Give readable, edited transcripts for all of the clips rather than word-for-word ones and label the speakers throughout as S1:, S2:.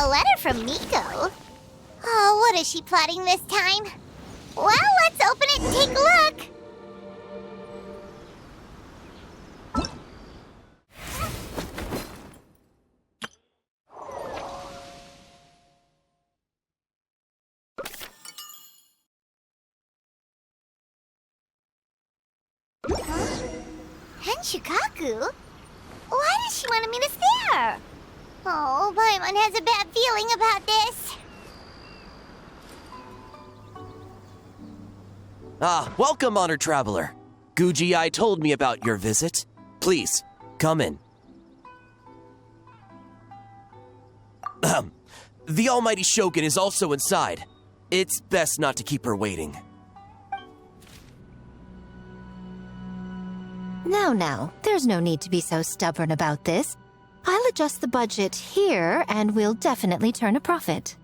S1: A letter from Miko? Oh, what is she plotting this time? Well, let's open it and take a look. Shikaku? Why does she want me to stare? Oh, Paimon has a bad feeling about this.
S2: Welcome, Honored Traveler. Guji told me about your visit. Please, come in. The Almighty Shogun is also inside. It's best not to keep her waiting.
S3: Now, there's no need to be so stubborn about this. I'll adjust the budget here, and we'll definitely turn a profit.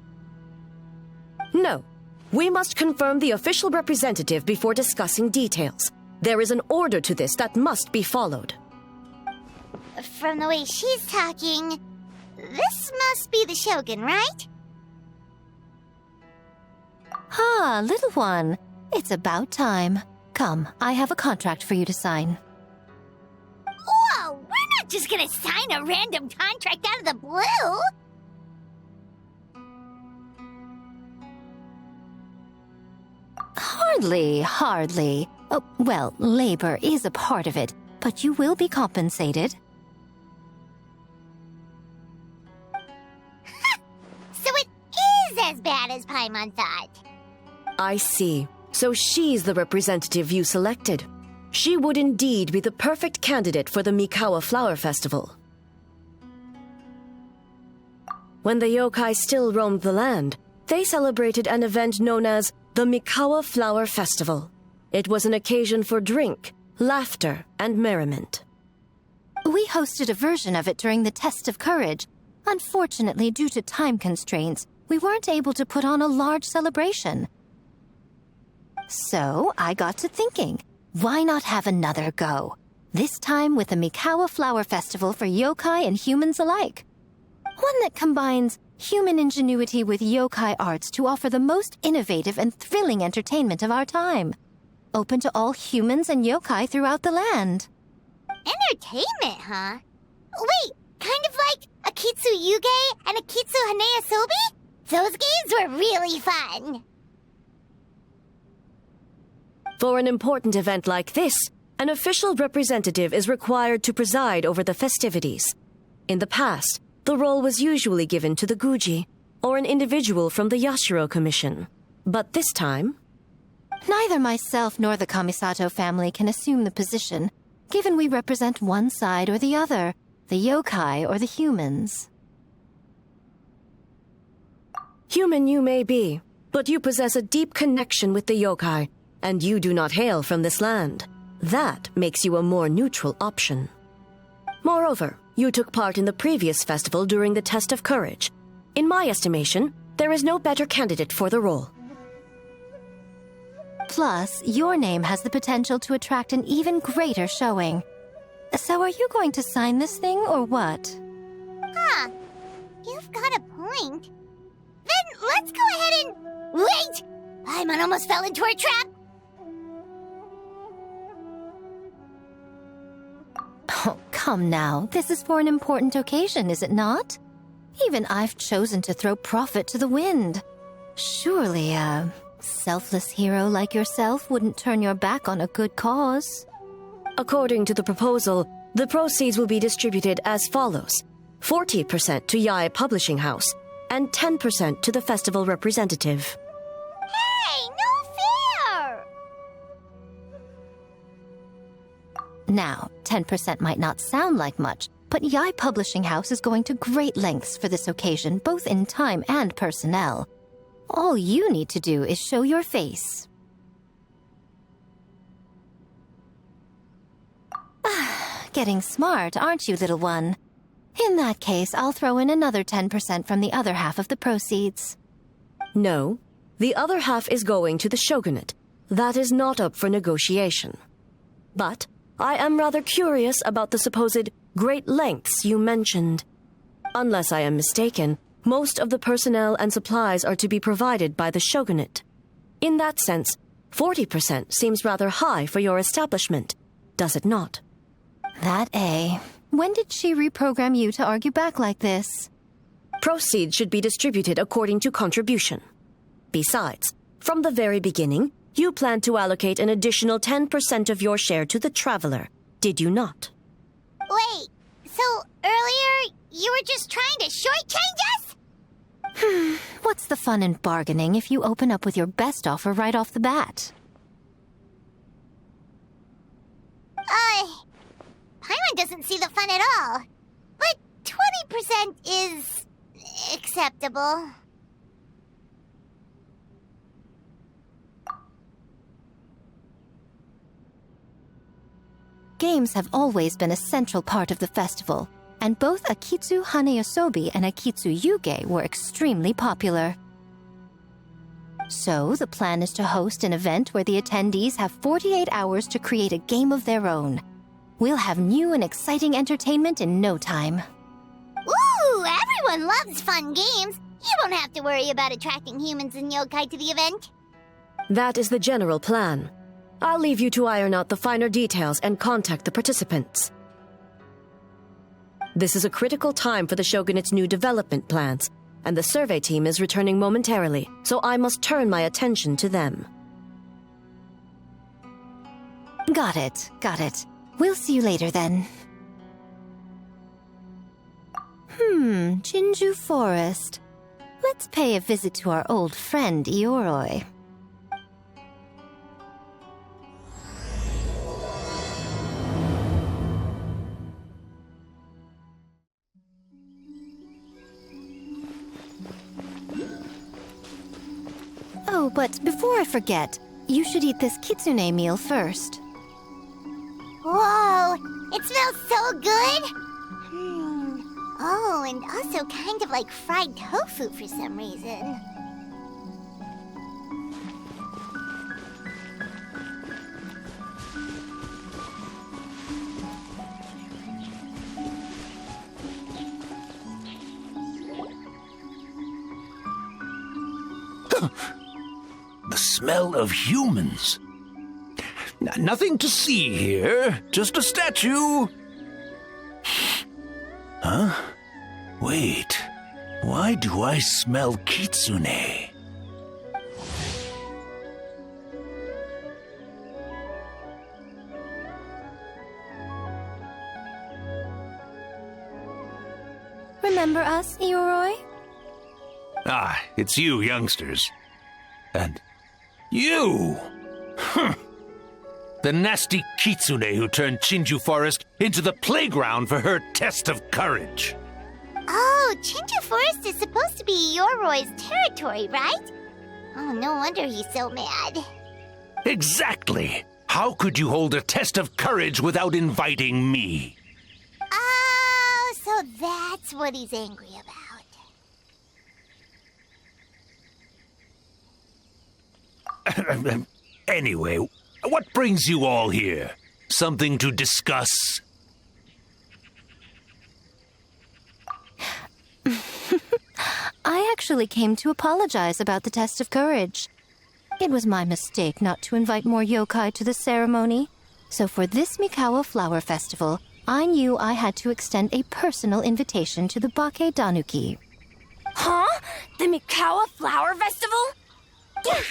S4: No. We must confirm the official representative before discussing details. There is an order to this that must be followed.
S1: From the way she's talking, this must be the Shogun, right?
S3: Little one. It's about time. Come, I have a contract for you to sign.
S1: Whoa! We're not just gonna sign a random contract out of the blue!
S3: Hardly. Oh, well, labor is a part of it, but you will be compensated.
S1: So it is as bad as Paimon thought.
S4: I see. So she's the representative you selected. She would indeed be the perfect candidate for the Mikawa Flower Festival. When the yokai still roamed the land, they celebrated an event known as the Mikawa Flower Festival. It was an occasion for drink, laughter, and merriment.
S3: We hosted a version of it during the Test of Courage. Unfortunately, due to time constraints, we weren't able to put on a large celebration. So I got to thinking, why not have another go? This time with the Mikawa Flower Festival for yokai and humans alike. One that combines human ingenuity with yokai arts to offer the most innovative and thrilling entertainment of our time. Open to all humans and yokai throughout the land.
S1: Entertainment, huh? Wait, kind of like a Kitsu Yuge and a Kitsu Hanea Sobi? Those games were really fun.
S4: For an important event like this, an official representative is required to preside over the festivities. In the past, the role was usually given to the Guji, or an individual from the Yashiro Commission. But this time...
S3: Neither myself nor the Kamisato family can assume the position, given we represent one side or the other, the yokai or the humans.
S4: Human you may be, but you possess a deep connection with the yokai, and you do not hail from this land. That makes you a more neutral option. Moreover, you took part in the previous festival during the Test of Courage. In my estimation, there is no better candidate for the role.
S3: Plus, your name has the potential to attract an even greater showing. So are you going to sign this thing, or what?
S1: Huh. You've got a point. Then let's go ahead and... Wait! Paimon almost fell into our trap!
S3: Oh, come now. This is for an important occasion, is it not? Even I've chosen to throw profit to the wind. Surely a selfless hero like yourself wouldn't turn your back on a good cause.
S4: According to the proposal, the proceeds will be distributed as follows. 40% to Yae Publishing House, and 10% to the festival representative.
S1: Hey, no fair!
S3: Now, 10% might not sound like much, but Yae Publishing House is going to great lengths for this occasion, both in time and personnel. All you need to do is show your face. Getting smart, aren't you, little one? In that case, I'll throw in another 10% from the other half of the proceeds.
S4: No, the other half is going to the shogunate. That is not up for negotiation. But I am rather curious about the supposed great lengths you mentioned. Unless I am mistaken, Most of the personnel and supplies are to be provided by the shogunate. In that sense, 40% seems rather high for your establishment, does it not?
S3: When did she reprogram you to argue back like this?
S4: Proceeds should be distributed according to contribution. Besides, from the very beginning, you planned to allocate an additional 10% of your share to the Traveler, did you not?
S1: Wait, so earlier you were just trying to shortchange us?
S3: What's the fun in bargaining if you open up with your best offer right off the bat?
S1: Paimon doesn't see the fun at all. But 20% is acceptable.
S3: Games have always been a central part of the festival, and both Akitsu Haneasobi and Akitsu Yuge were extremely popular. So, the plan is to host an event where the attendees have 48 hours to create a game of their own. We'll have new and exciting entertainment in no time.
S1: Ooh, everyone loves fun games. You won't have to worry about attracting humans and yokai to the event.
S4: That is the general plan. I'll leave you to iron out the finer details and contact the participants. This is a critical time for the Shogunate's new development plans, and the survey team is returning momentarily, so I must turn my attention to them.
S3: Got it. We'll see you later then. Jinju Forest. Let's pay a visit to our old friend Ioroi. Oh, but before I forget, you should eat this kitsune meal first.
S1: Whoa, it smells so good! Oh, and also kind of like fried tofu for some reason.
S5: The smell of humans. Nothing to see here, just a statue. Huh? Wait, why do I smell kitsune?
S3: Remember us, Ioroi?
S5: Ah, it's you youngsters. And you! The nasty kitsune who turned Chinju Forest into the playground for her test of courage.
S1: Oh, Chinju Forest is supposed to be Yoroi's territory, right? Oh, no wonder he's so mad.
S5: Exactly! How could you hold a test of courage without inviting me?
S1: Oh, so that's what he's angry about.
S5: Anyway, what brings you all here? Something to discuss?
S3: I actually came to apologize about the test of courage. It was my mistake not to invite more yokai to the ceremony. So for this Mikawa Flower Festival, I knew I had to extend a personal invitation to the Bake Danuki.
S6: Huh? The Mikawa Flower Festival?
S1: Yes!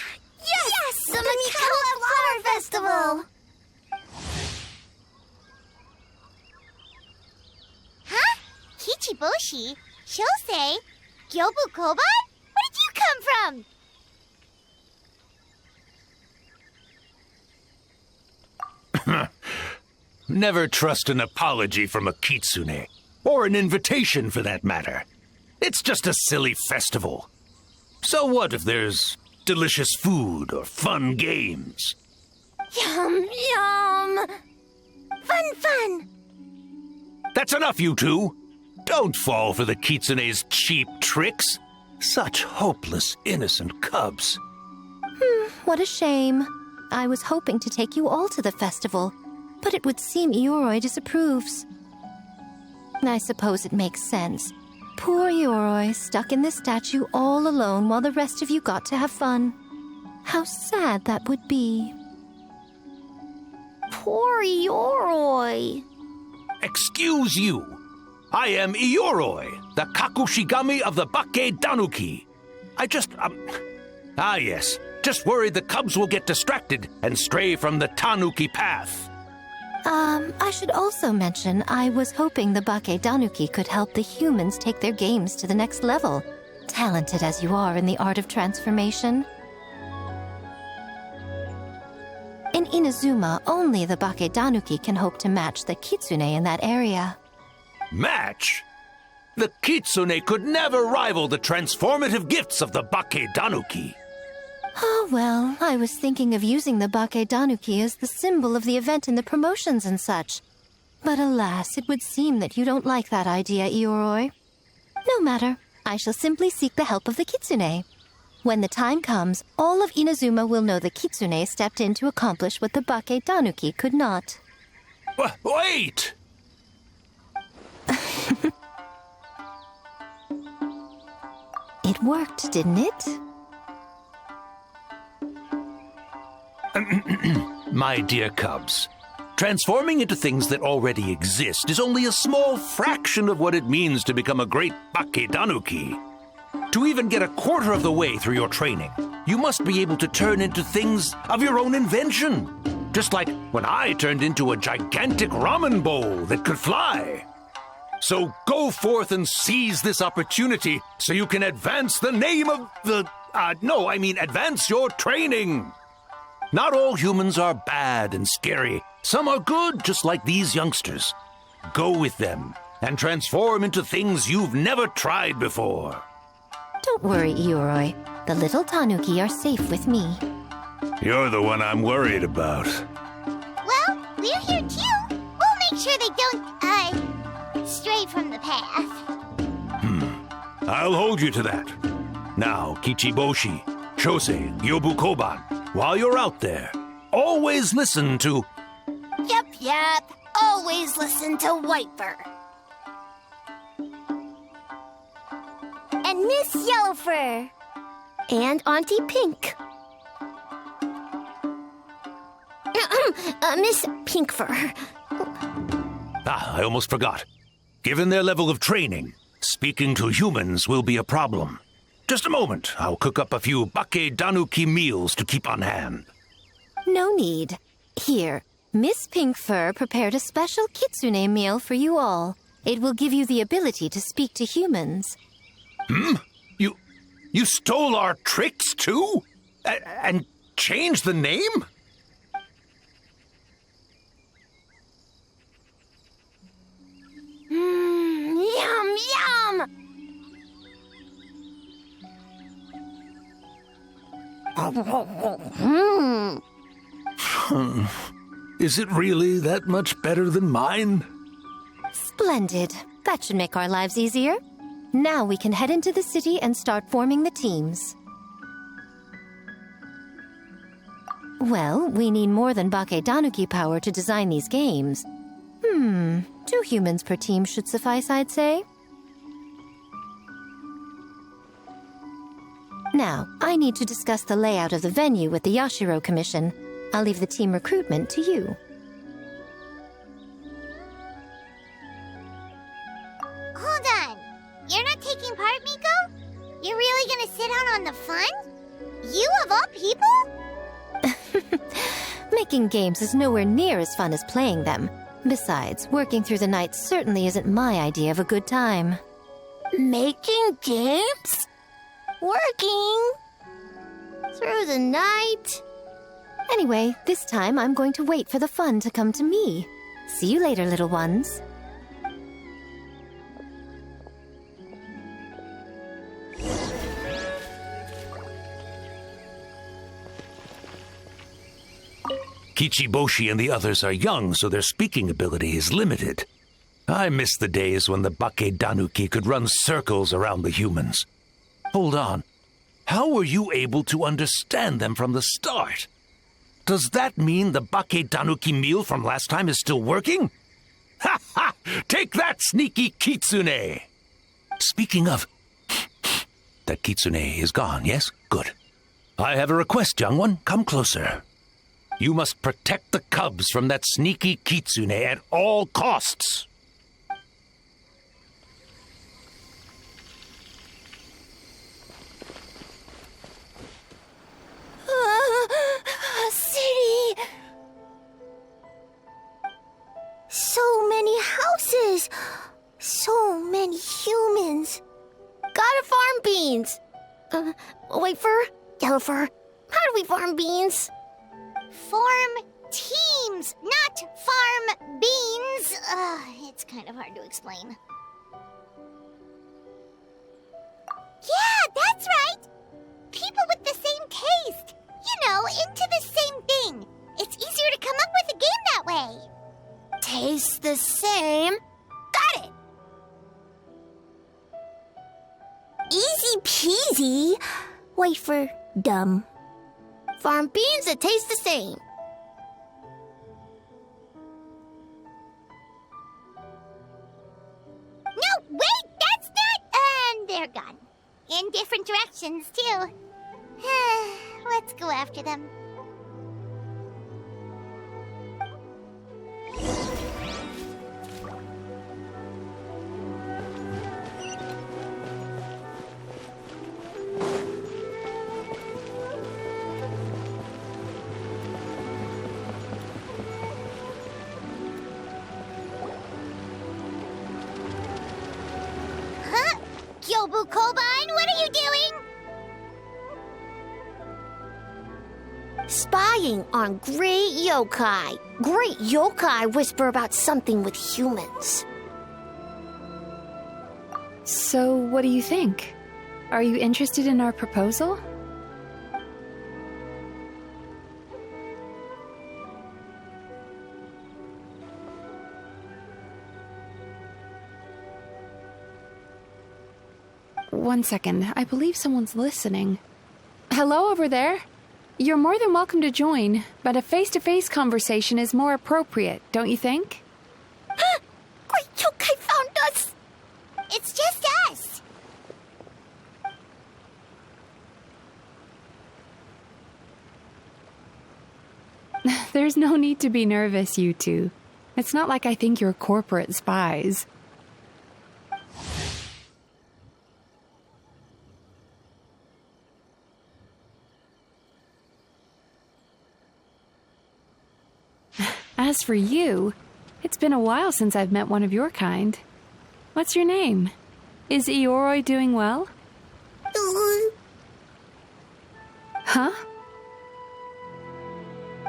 S1: The Mikawa Flower Festival! Huh? Kichiboshi? Shosei? Gyobu Koban? Where did you come from?
S5: Never trust an apology from a kitsune, or an invitation for that matter. It's just a silly festival. So what if there's delicious food or fun games?
S6: Yum, yum!
S1: Fun!
S5: That's enough, you two! Don't fall for the kitsune's cheap tricks. Such hopeless, innocent cubs.
S3: What a shame. I was hoping to take you all to the festival, but it would seem Ioroi disapproves. I suppose it makes sense. Poor Yoroi, stuck in this statue all alone while the rest of you got to have fun. How sad that would be.
S6: Poor Yoroi.
S5: Excuse you. I am Ioroi, the Kakushigami of the Bake Danuki. Yes. Just worried the cubs will get distracted and stray from the Tanuki path.
S3: I should also mention I was hoping the Bake Danuki could help the humans take their games to the next level, talented as you are in the art of transformation. In Inazuma, only the Bake Danuki can hope to match the Kitsune in that area.
S5: Match? The Kitsune could never rival the transformative gifts of the Bake Danuki.
S3: Oh, well, I was thinking of using the Bake Danuki as the symbol of the event in the promotions and such. But alas, it would seem that you don't like that idea, Ioroi. No matter, I shall simply seek the help of the Kitsune. When the time comes, all of Inazuma will know the Kitsune stepped in to accomplish what the Bake Danuki could not.
S5: Wait!
S3: It worked, didn't it?
S5: My dear cubs, transforming into things that already exist is only a small fraction of what it means to become a great Bake Danuki. To even get a quarter of the way through your training, you must be able to turn into things of your own invention. Just like when I turned into a gigantic ramen bowl that could fly. So go forth and seize this opportunity so you can advance the name of the... advance your training. Not all humans are bad and scary. Some are good, just like these youngsters. Go with them and transform into things you've never tried before.
S3: Don't worry, Ioroi. The little Tanuki are safe with me.
S5: You're the one I'm worried about.
S1: Well, we're here too. We'll make sure they don't, stray from the path.
S5: I'll hold you to that. Now, Kichiboshi, Shosei, Yobukoban, while you're out there, always listen to...
S6: Yep. Always listen to Whitefur. And Miss Yellowfur.
S4: And Auntie Pink. Miss Pinkfur.
S5: I almost forgot. Given their level of training, speaking to humans will be a problem. Just a moment, I'll cook up a few Bake Danuki meals to keep on hand.
S3: No need. Here, Miss Pinkfur prepared a special Kitsune meal for you all. It will give you the ability to speak to humans.
S5: You stole our tricks too? And changed the name?
S6: Yum!
S5: Is it really that much better than mine?
S3: Splendid. That should make our lives easier. Now we can head into the city and start forming the teams. Well, we need more than Bake Danuki power to design these games. 2 humans per team should suffice, I'd say. Now, I need to discuss the layout of the venue with the Yashiro Commission. I'll leave the team recruitment to you.
S1: Hold on. You're not taking part, Miko? You're really gonna sit out on the fun? You of all people?
S3: Making games is nowhere near as fun as playing them. Besides, working through the night certainly isn't my idea of a good time.
S6: Making games? Working? Through the night?
S3: Anyway, this time I'm going to wait for the fun to come to me. See you later, little ones.
S5: Kichiboshi and the others are young, so their speaking ability is limited. I miss the days when the Bake Danuki could run circles around the humans. Hold on. How were you able to understand them from the start? Does that mean the Bake Danuki meal from last time is still working? Ha ha! Take that, sneaky Kitsune! Speaking of... That kitsune is gone, yes? Good. I have a request, young one. Come closer. You must protect the cubs from that sneaky kitsune at all costs.
S1: City! So many houses! So many humans! Gotta farm beans! Wafer? Gopher, how do we farm beans? Farm teams, not farm beans! It's kind of hard to explain. Yeah, that's right! People with the same taste! You know, into the same thing. It's easier to come up with a game that way. Tastes the same? Got it! Easy peasy. Wafer dumb. Farm beans that taste the same. No, wait, that's not... And they're gone. In different directions, too. Let's go after them. Huh? Gyobu Kobine, what are you doing? Spying on great yokai. Great yokai whisper about something with humans.
S7: So, what do you think? Are you interested in our proposal? One second, I believe someone's listening. Hello over there? You're more than welcome to join, but a face-to-face conversation is more appropriate, don't you think?
S1: Great yokai found us! It's just us!
S7: There's no need to be nervous, you two. It's not like I think you're corporate spies. As for you, it's been a while since I've met one of your kind. What's your name? Is Ioroi doing well? Huh?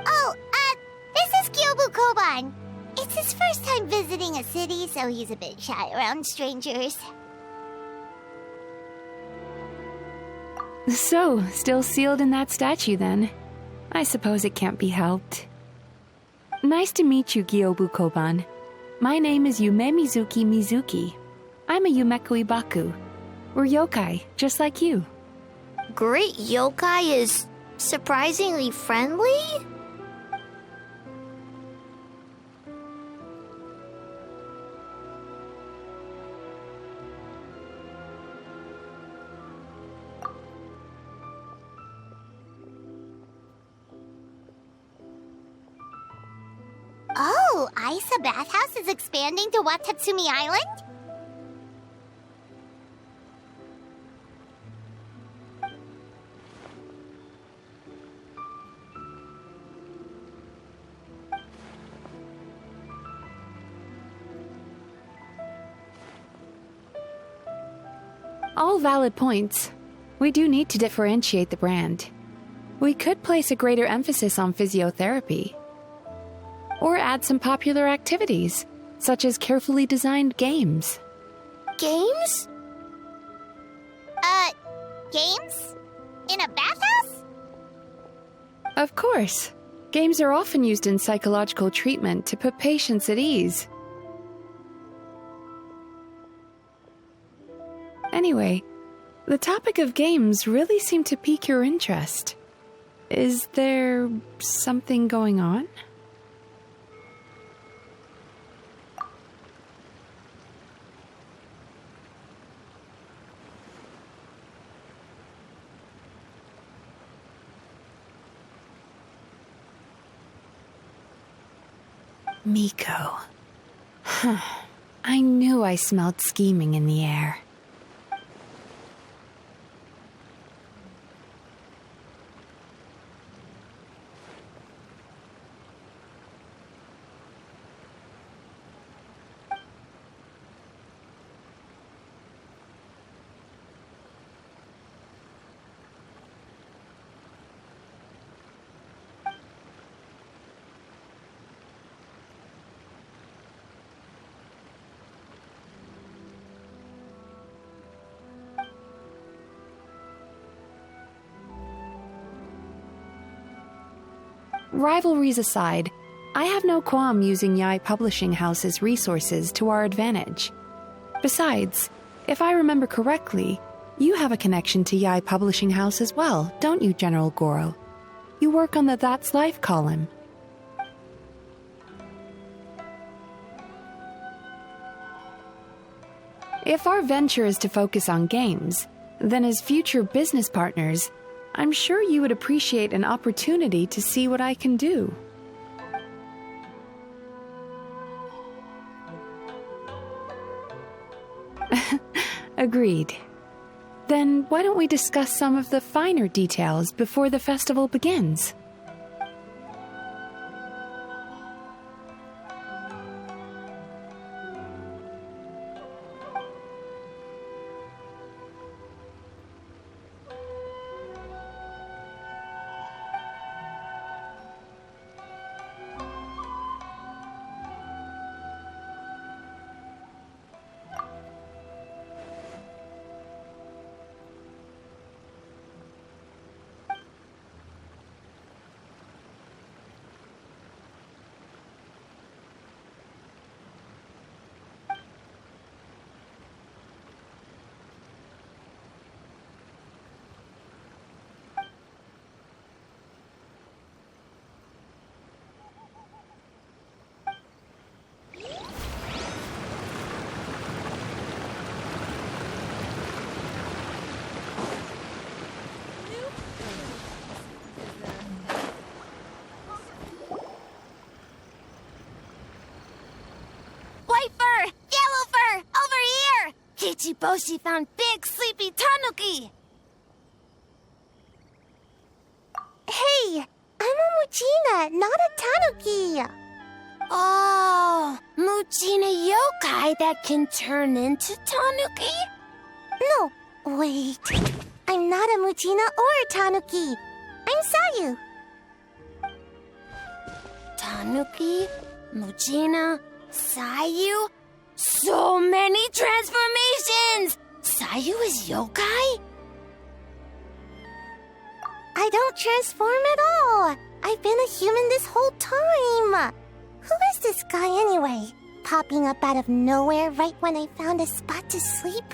S1: Oh, this is Gyobu Koban. It's his first time visiting a city, so he's a bit shy around strangers.
S7: So, still sealed in that statue then. I suppose it can't be helped. Nice to meet you, Gyobu Koban. My name is Yumemizuki Mizuki. I'm a Yumeku Ibaku. We're yokai, just like you.
S1: Great yokai is surprisingly friendly? Oh, Isa Bathhouse is expanding to Watatsumi Island?
S7: All valid points. We do need to differentiate the brand. We could place a greater emphasis on physiotherapy. Or add some popular activities, such as carefully designed games.
S1: Games? Games? In a bathhouse?
S7: Of course. Games are often used in psychological treatment to put patients at ease. Anyway, the topic of games really seemed to pique your interest. Is there something going on? Miko. I knew I smelled scheming in the air. Rivalries aside, I have no qualm using Yai Publishing House's resources to our advantage. Besides, if I remember correctly, you have a connection to Yai Publishing House as well, don't you, General Goro? You work on the That's Life column. If our venture is to focus on games, then as future business partners, I'm sure you would appreciate an opportunity to see what I can do. Agreed. Then why don't we discuss some of the finer details before the festival begins?
S6: Ichiboshi found big sleepy tanuki!
S1: Hey, I'm a Mujina, not a tanuki.
S6: Oh, Mujina yokai that can turn into tanuki?
S1: No, wait. I'm not a Mujina or a tanuki. I'm Sayu.
S6: Tanuki, Mujina, Sayu? So many transformations! Sayu is yokai?
S1: I don't transform at all. I've been a human this whole time. Who is this guy anyway? Popping up out of nowhere right when I found a spot to sleep?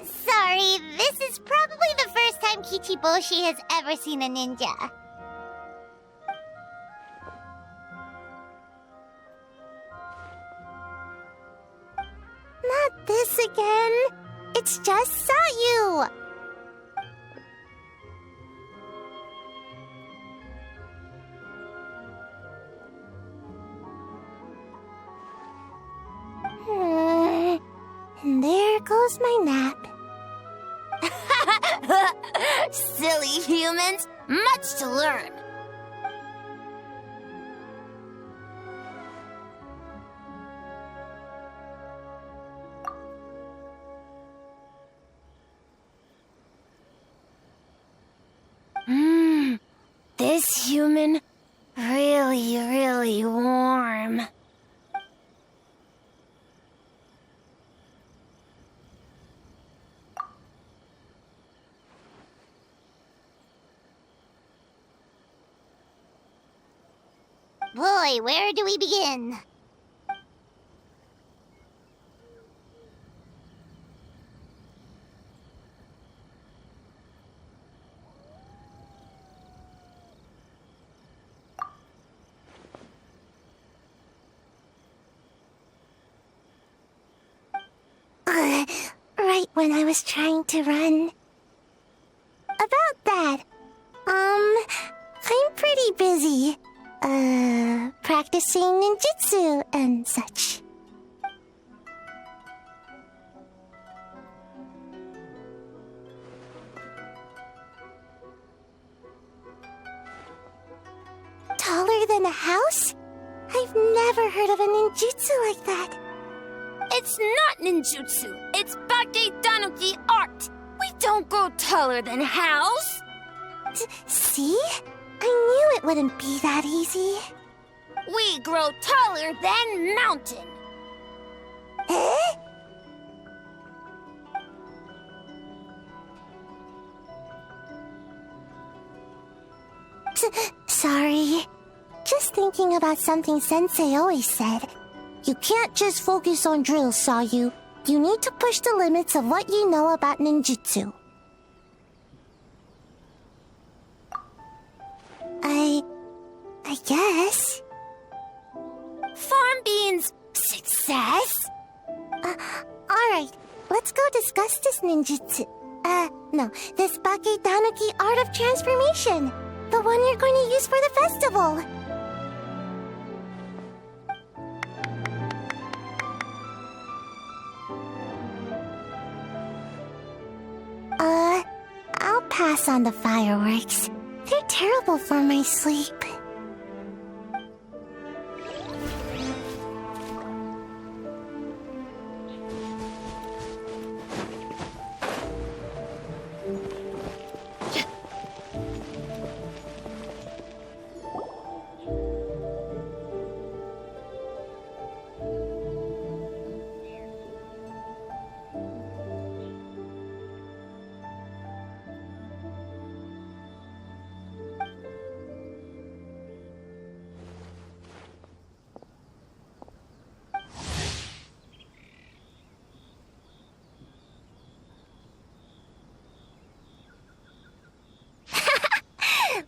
S1: Sorry, this is probably the first time Kichiboshi has ever seen a ninja. Not this again. It's just Sayu. And there goes my nap.
S6: Silly humans, much to learn. This human, really warm.
S1: Boy, where do we begin? Right when I was trying to run. About that, I'm busy, practicing ninjutsu and such. Taller than a house? I've never heard of a ninjutsu like that.
S6: It's not ninjutsu. It's Bake Danuki art. We don't grow taller than house.
S1: See? I knew it wouldn't be that easy.
S6: We grow taller than mountain.
S1: Eh? Sorry. Just thinking about something Sensei always said. You can't just focus on drills, Sayu. You need to push the limits of what you know about ninjutsu. I guess.
S6: Farm beans success?
S1: Alright, let's go discuss this ninjutsu. No, this Bake Danuki art of transformation. The one you're going to use for the festival. I'll pass on the fireworks. They're terrible for my sleep.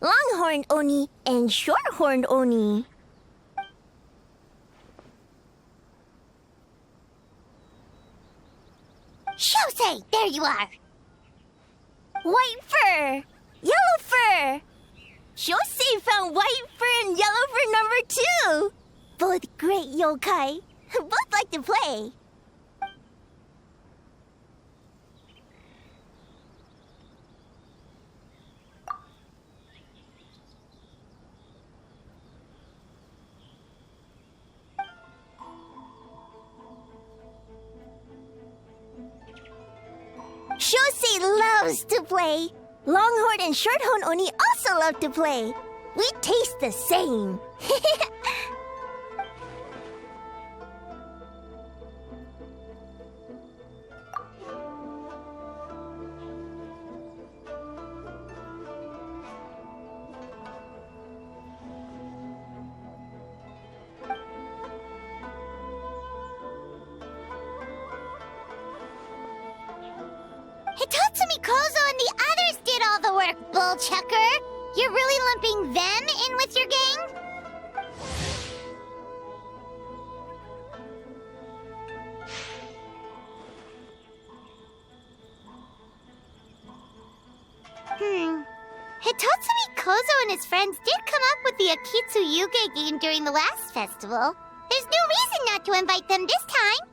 S6: Longhorn Oni and Shorthorn Oni.
S1: Shosei, there you are!
S6: White fur! Yellow fur! Shosei found white fur and yellow fur number 2!
S1: Both great yokai.
S6: Both like to play.
S1: Shosei loves to play. Longhorn and Shorthorn Oni also love to play. We taste the same. Hitatsumi Kozo and the others did all the work, Bullchucker. You're really lumping them in with your gang? Hitatsumi Kozo and his friends did come up with the Akitsu Yuge game during the last festival. There's no reason not to invite them this time.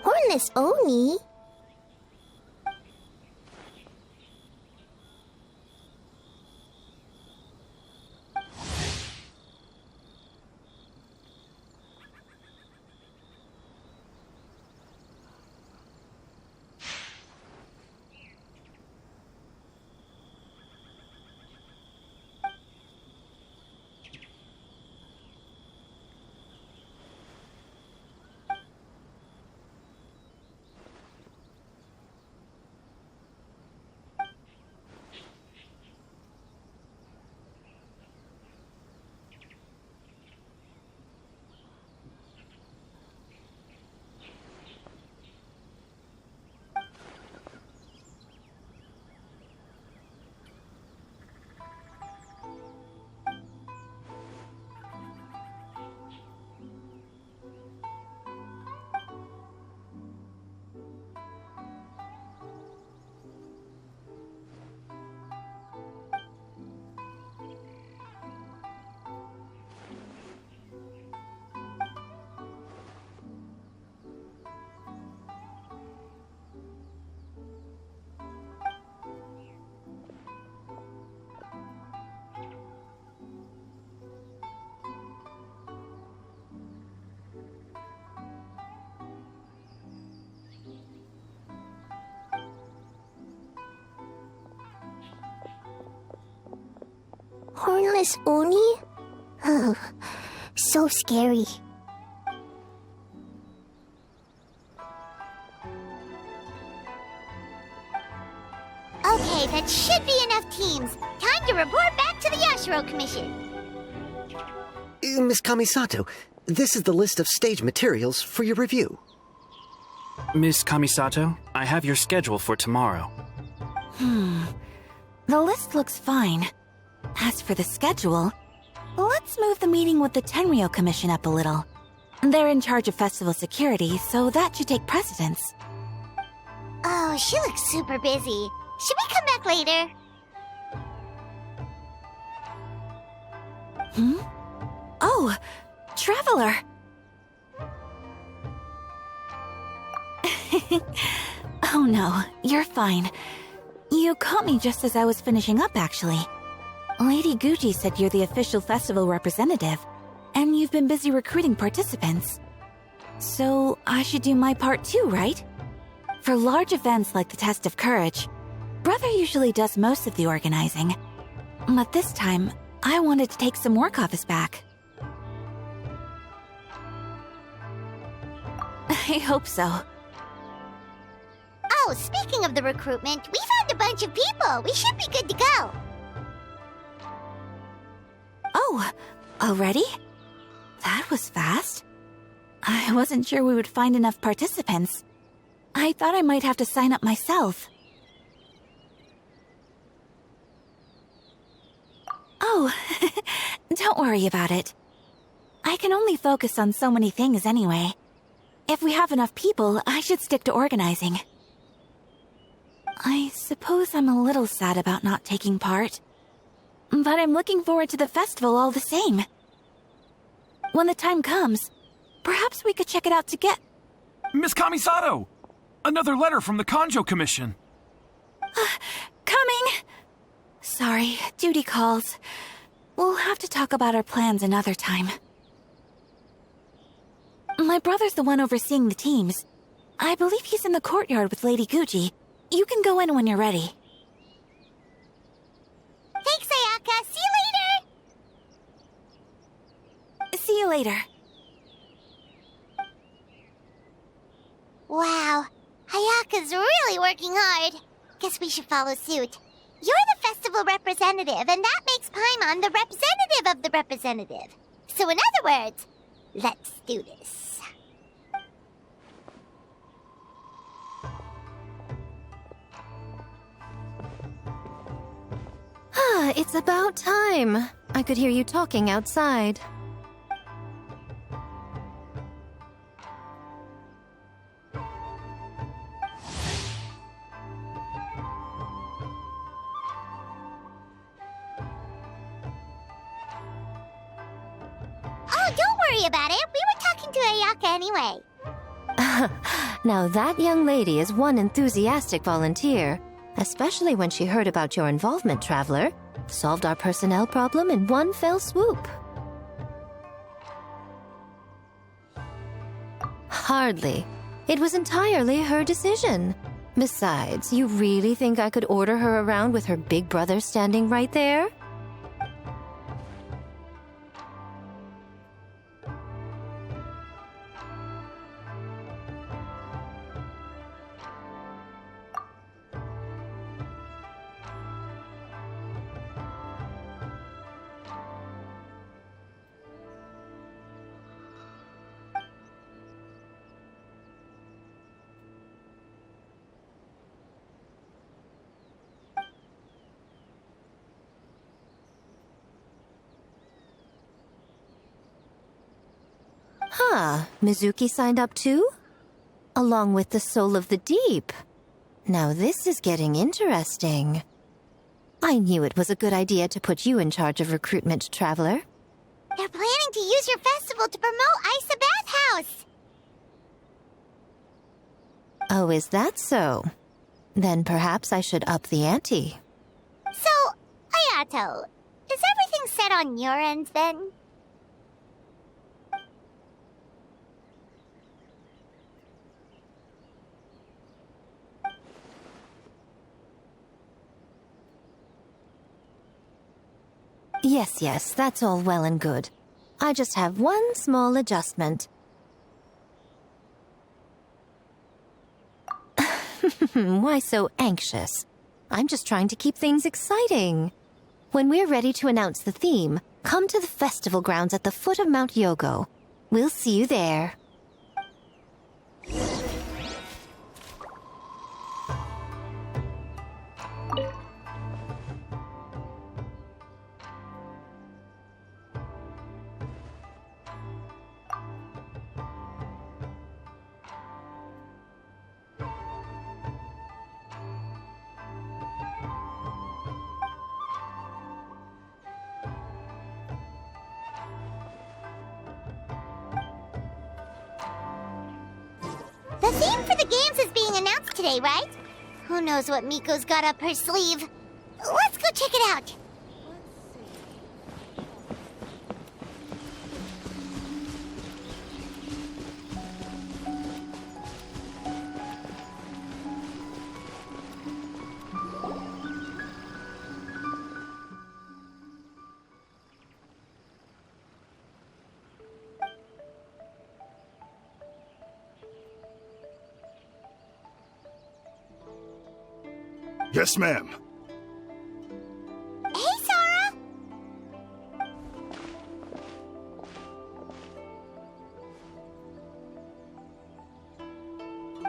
S1: Hornless Oni? Hornless Oni? Oh, so scary. Okay, that should be enough teams. Time to report back to the Yashiro Commission.
S8: Miss Kamisato, this is the list of stage materials for your review.
S9: Miss Kamisato, I have your schedule for tomorrow.
S6: The list looks fine. As for the schedule, let's move the meeting with the Tenryo Commission up a little. They're in charge of festival security, so that should take precedence.
S1: Oh, she looks super busy. Should we come back later?
S6: Oh, Traveler! Oh no, you're fine. You caught me just as I was finishing up, actually. Lady Guji said you're the official festival representative, and you've been busy recruiting participants. So I should do my part too, right? For large events like the Test of Courage, Brother usually does most of the organizing. But this time, I wanted to take some work off his back. I hope so.
S1: Oh, speaking of the recruitment, we found a bunch of people. We should be good to go.
S6: Oh, already? That was fast. I wasn't sure we would find enough participants. I thought I might have to sign up myself. Oh, don't worry about it. I can only focus on so many things anyway. If we have enough people, I should stick to organizing. I suppose I'm a little sad about not taking part. But I'm looking forward to the festival all the same. When the time comes, perhaps we could check it out together.
S10: Miss Kamisato! Another letter from the Kanjo Commission.
S6: Coming! Sorry, duty calls. We'll have to talk about our plans another time. My brother's the one overseeing the teams. I believe he's in the courtyard with Lady Guji. You can go in when you're ready.
S1: Thanks, Ayaka. See you later.
S6: See you later.
S1: Wow, Ayaka's really working hard. Guess we should follow suit. You're the festival representative, and that makes Paimon the representative of the representative. So in other words, let's do this.
S3: It's about time. I could hear you talking outside.
S1: Oh, don't worry about it. We were talking to Ayaka anyway.
S3: Now that young lady is one enthusiastic volunteer, especially when she heard about your involvement, Traveler. Solved our personnel problem in one fell swoop. Hardly. It was entirely her decision. Besides, you really think I could order her around with her big brother standing right there? Mizuki signed up too? Along with the Soul of the Deep. Now this is getting interesting. I knew it was a good idea to put you in charge of recruitment, Traveler.
S1: They're planning to use your festival to promote Isa Bathhouse.
S3: Oh, is that so? Then perhaps I should up the ante.
S1: So, Ayato, is everything set on your end then?
S3: Yes, that's all well and good. I just have one small adjustment. Why so anxious? I'm just trying to keep things exciting. When we're ready to announce the theme, come to the festival grounds at the foot of Mount Yogo. We'll see you there.
S1: The theme for the games is being announced today, right? Who knows what Miko's got up her sleeve? Let's go check it out.
S11: Yes, ma'am.
S1: Hey, Sara!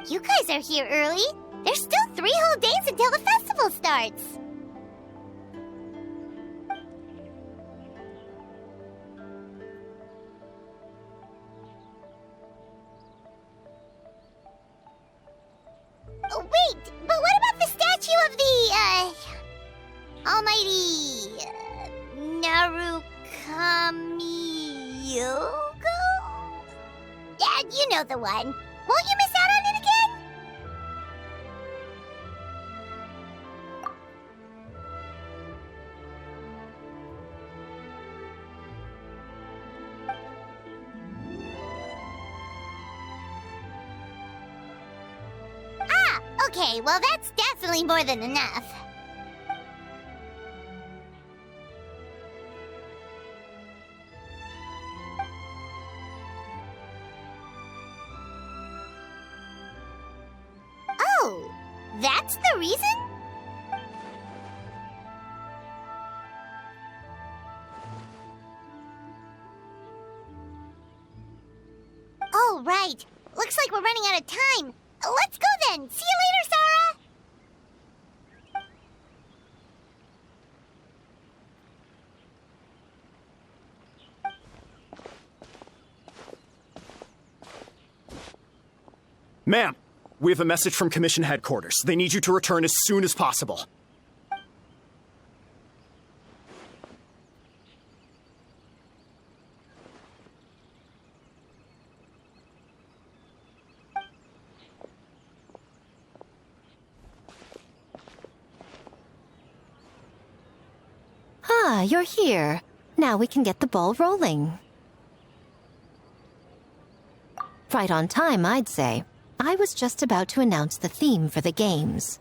S1: You guys are here early. There's still 3 whole days until the festival starts. Oh, wait, but what about the statue of the, almighty, Narukami-yogo? Yeah, you know the one. Won't you miss out on it again? Okay, well that's definitely more than enough. Oh, that's the reason? Oh, right. Looks like we're running out of time. Let's go then! See you later, Sara!
S12: Ma'am, we have a message from Commission Headquarters. They need you to return as soon as possible.
S3: Ah, you're here. Now we can get the ball rolling. Right on time, I'd say. I was just about to announce the theme for the games.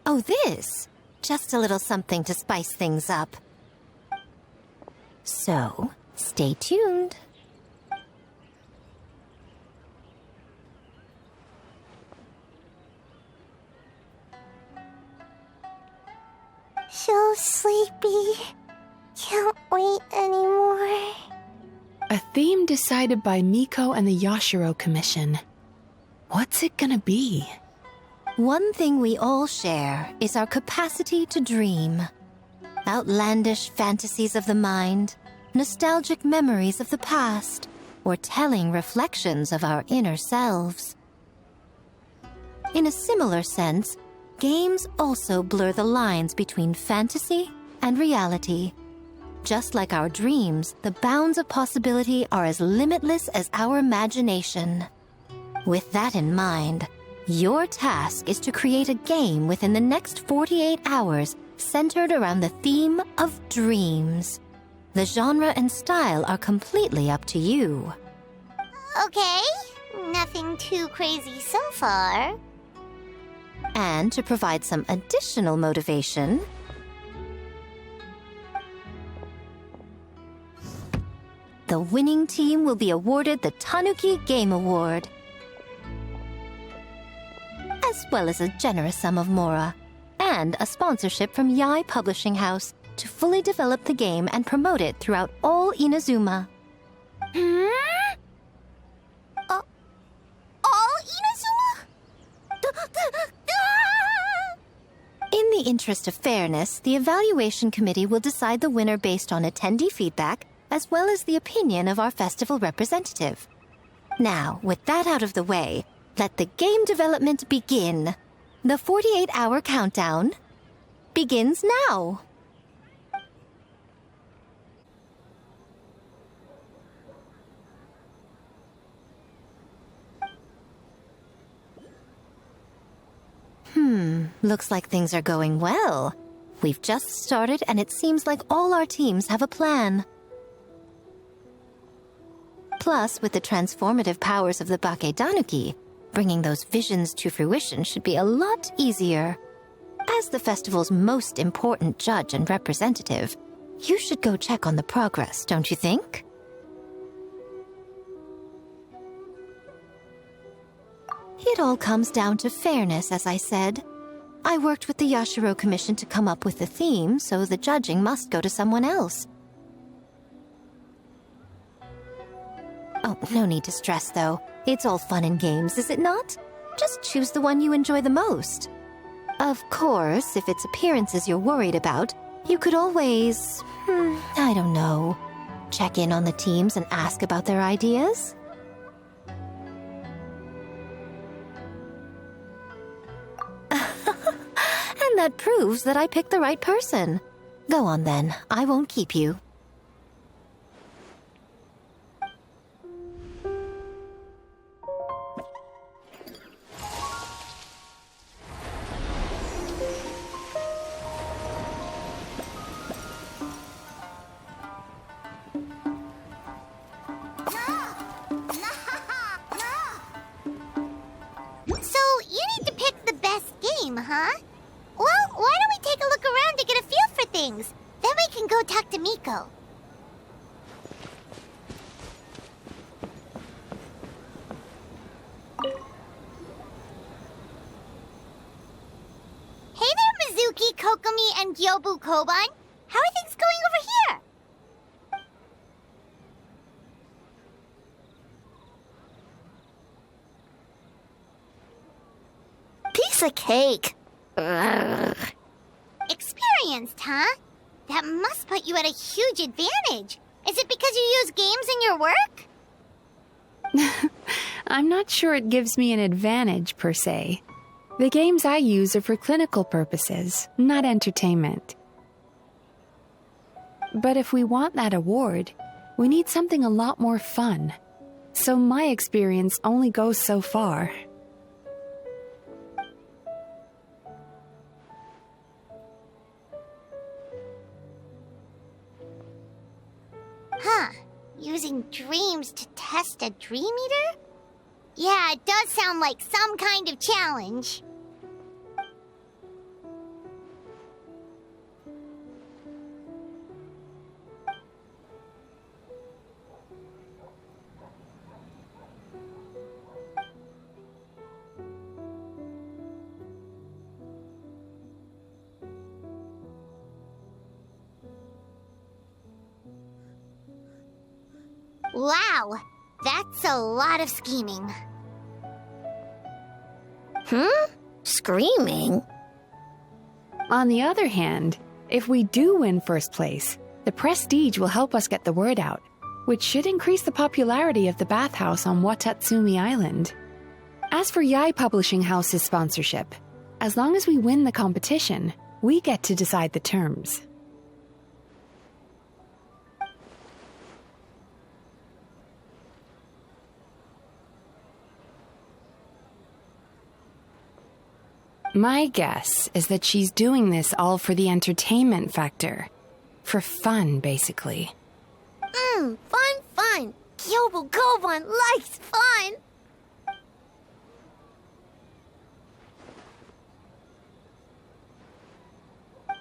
S3: Oh, this? Just a little something to spice things up. So, stay tuned.
S1: So sleepy. Can't wait anymore.
S7: A theme decided by Miko and the Yashiro Commission. What's it gonna be?
S3: One thing we all share is our capacity to dream. Outlandish fantasies of the mind, nostalgic memories of the past, or telling reflections of our inner selves. In a similar sense, games also blur the lines between fantasy and reality. Just like our dreams, the bounds of possibility are as limitless as our imagination. With that in mind, your task is to create a game within the next 48 hours centered around the theme of dreams. The genre and style are completely up to you.
S1: Okay, Nothing too crazy so far.
S3: And to provide some additional motivation, the winning team will be awarded the Tanuki Game Award, as well as a generous sum of mora, and a sponsorship from Yae Publishing House to fully develop the game and promote it throughout all Inazuma.
S1: All Inazuma?
S3: In the interest of fairness, the evaluation committee will decide the winner based on attendee feedback, as well as the opinion of our festival representative. Now, with that out of the way, let the game development begin. The 48-hour countdown begins now. Looks like things are going well. We've just started, and it seems like all our teams have a plan. Plus, with the transformative powers of the Bakedanuki, bringing those visions to fruition should be a lot easier. As the festival's most important judge and representative, you should go check on the progress, don't you think? It all comes down to fairness, as I said. I worked with the Yashiro Commission to come up with the theme, so the judging must go to someone else. Oh, no need to stress, though. It's all fun and games, is it not? Just choose the one you enjoy the most. Of course, if it's appearances you're worried about, you could always, I don't know, check in on the teams and ask about their ideas. And that proves that I picked the right person. Go on then, I won't keep you.
S1: Huh? Well, why don't we take a look around to get a feel for things? Then we can go talk to Miko. Hey there, Mizuki, Kokomi, and Gyobu Koban. How are things going over here?
S13: Piece of cake.
S1: Ugh. Experienced, huh? That must put you at a huge advantage. Is it because you use games in your work?
S7: I'm not sure it gives me an advantage, per se. The games I use are for clinical purposes, not entertainment. But if we want that award, we need something a lot more fun. So my experience only goes so far.
S1: Huh. Using dreams to test a dream eater? Yeah, it does sound like some kind of challenge. Wow, that's a lot of scheming.
S13: Screaming?
S7: On the other hand, if we do win first place, the prestige will help us get the word out, which should increase the popularity of the bathhouse on Watatsumi Island. As for Yae Publishing House's sponsorship, as long as we win the competition, we get to decide the terms. My guess is that she's doing this all for the entertainment factor. For fun, basically.
S13: Fun. Kyobu Koban likes fun.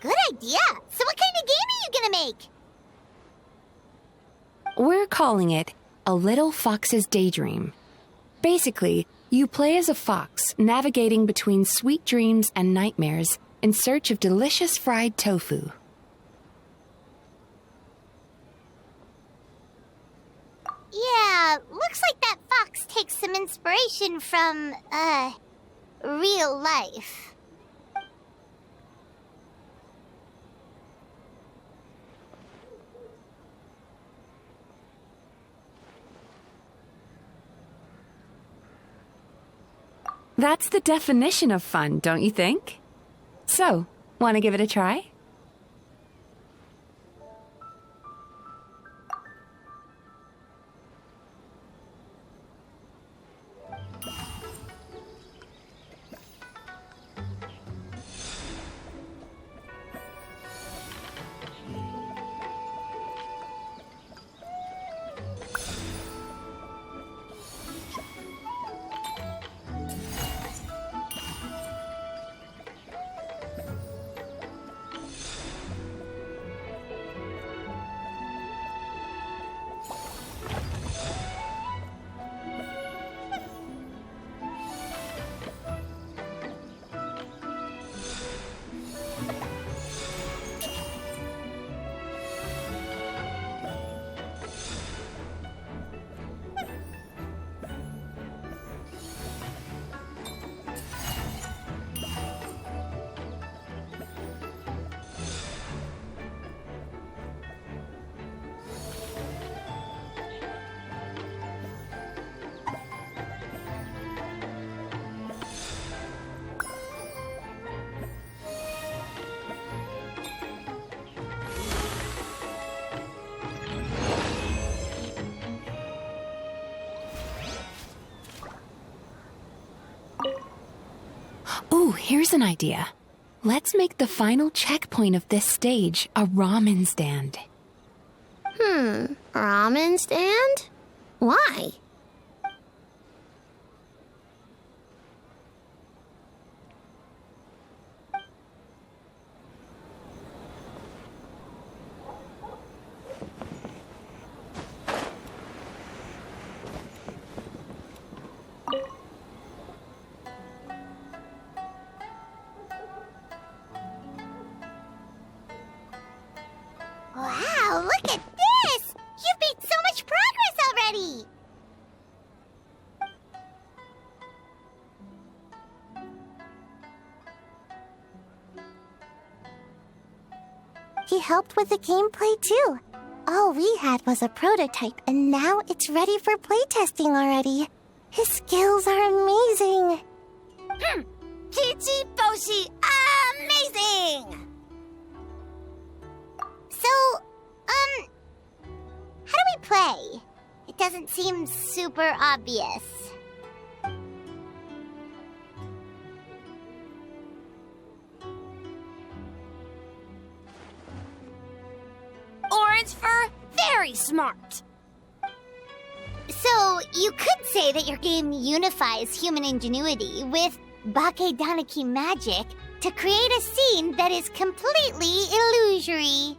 S1: Good idea. So what kind of game are you gonna make?
S7: We're calling it A Little Fox's Daydream. Basically, you play as a fox navigating between sweet dreams and nightmares in search of delicious fried tofu.
S1: Yeah, looks like that fox takes some inspiration from, real life.
S7: That's the definition of fun, don't you think? So, want to give it a try? Ooh, here's an idea. Let's make the final checkpoint of this stage a ramen stand.
S13: Ramen stand? Why?
S1: Wow, look at this! You've made so much progress already!
S13: He helped with the gameplay too. All we had was a prototype, and now it's ready for playtesting already. His skills are amazing.
S1: Chichi Boshi, amazing! So, how do we play? It doesn't seem super obvious.
S13: Orange fur, very smart.
S1: So, you could say that your game unifies human ingenuity with Bakedanaki magic to create a scene that is completely illusory.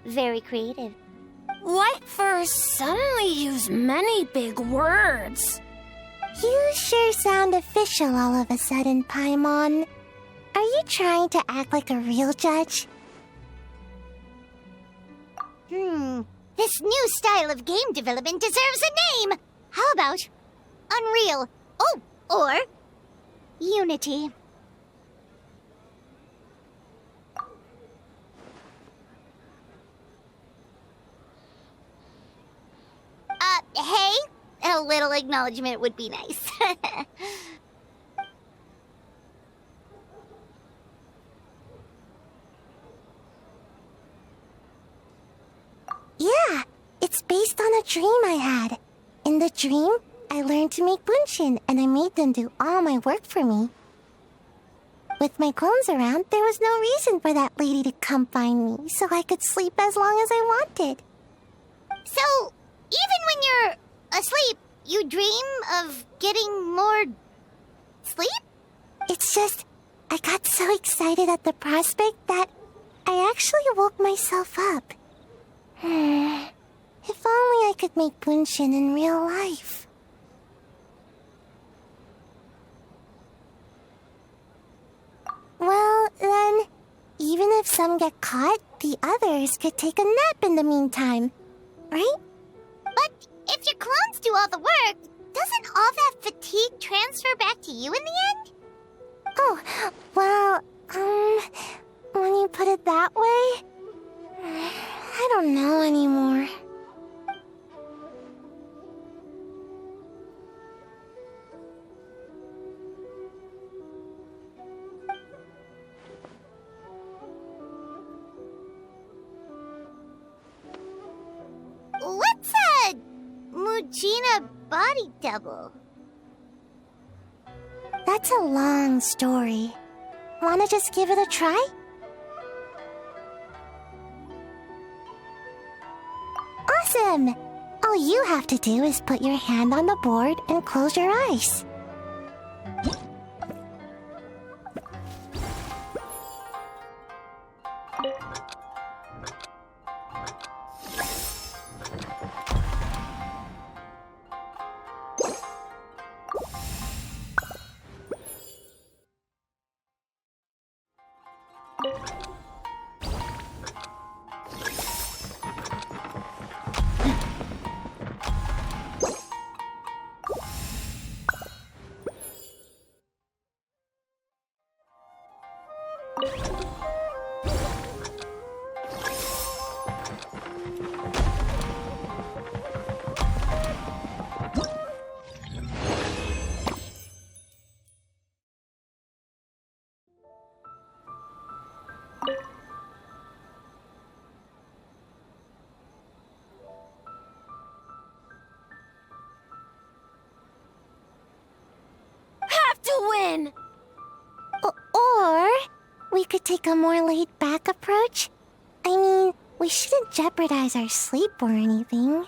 S1: Very creative.
S13: White furs suddenly use many big words. You sure sound official all of a sudden, Paimon. Are you trying to act like a real judge?
S1: This new style of game development deserves a name! How about Unreal? Oh, or Unity. Hey, a little acknowledgement would be nice.
S13: Yeah, it's based on a dream I had. In the dream, I learned to make bunshin, and I made them do all my work for me. With my clones around, there was no reason for that lady to come find me, so I could sleep as long as I wanted.
S1: So, even when you're asleep, you dream of getting more sleep?
S13: It's just, I got so excited at the prospect that I actually woke myself up. If only I could make Bunshin in real life. Well, then, even if some get caught, the others could take a nap in the meantime, right?
S1: But if your clones do all the work, doesn't all that fatigue transfer back to you in the end?
S13: Oh, well, when you put it that way, I don't know anymore.
S1: What's a Mujina body double?
S13: That's a long story. Wanna just give it a try? Awesome! All you have to do is put your hand on the board and close your eyes. Or we could take a more laid-back approach. I mean, we shouldn't jeopardize our sleep or anything.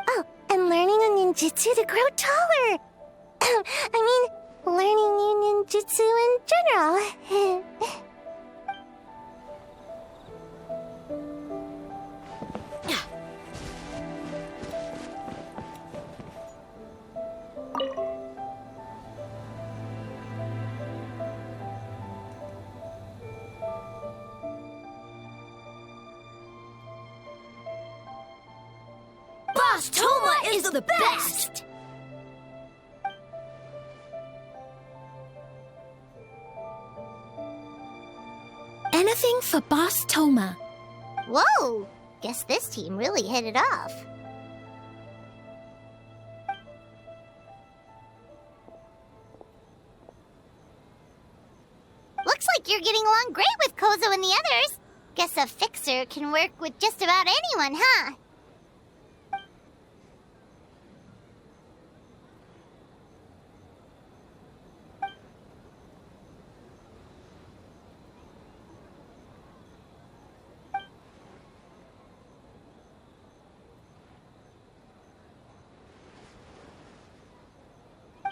S13: Oh, and learning a ninjutsu to grow taller! I mean, learning new ninjutsu in general.
S14: Boss Toma is the best! Anything for Boss Toma.
S1: Whoa! Guess this team really hit it off. Looks like you're getting along great with Kozo and the others. Guess a fixer can work with just about anyone, huh?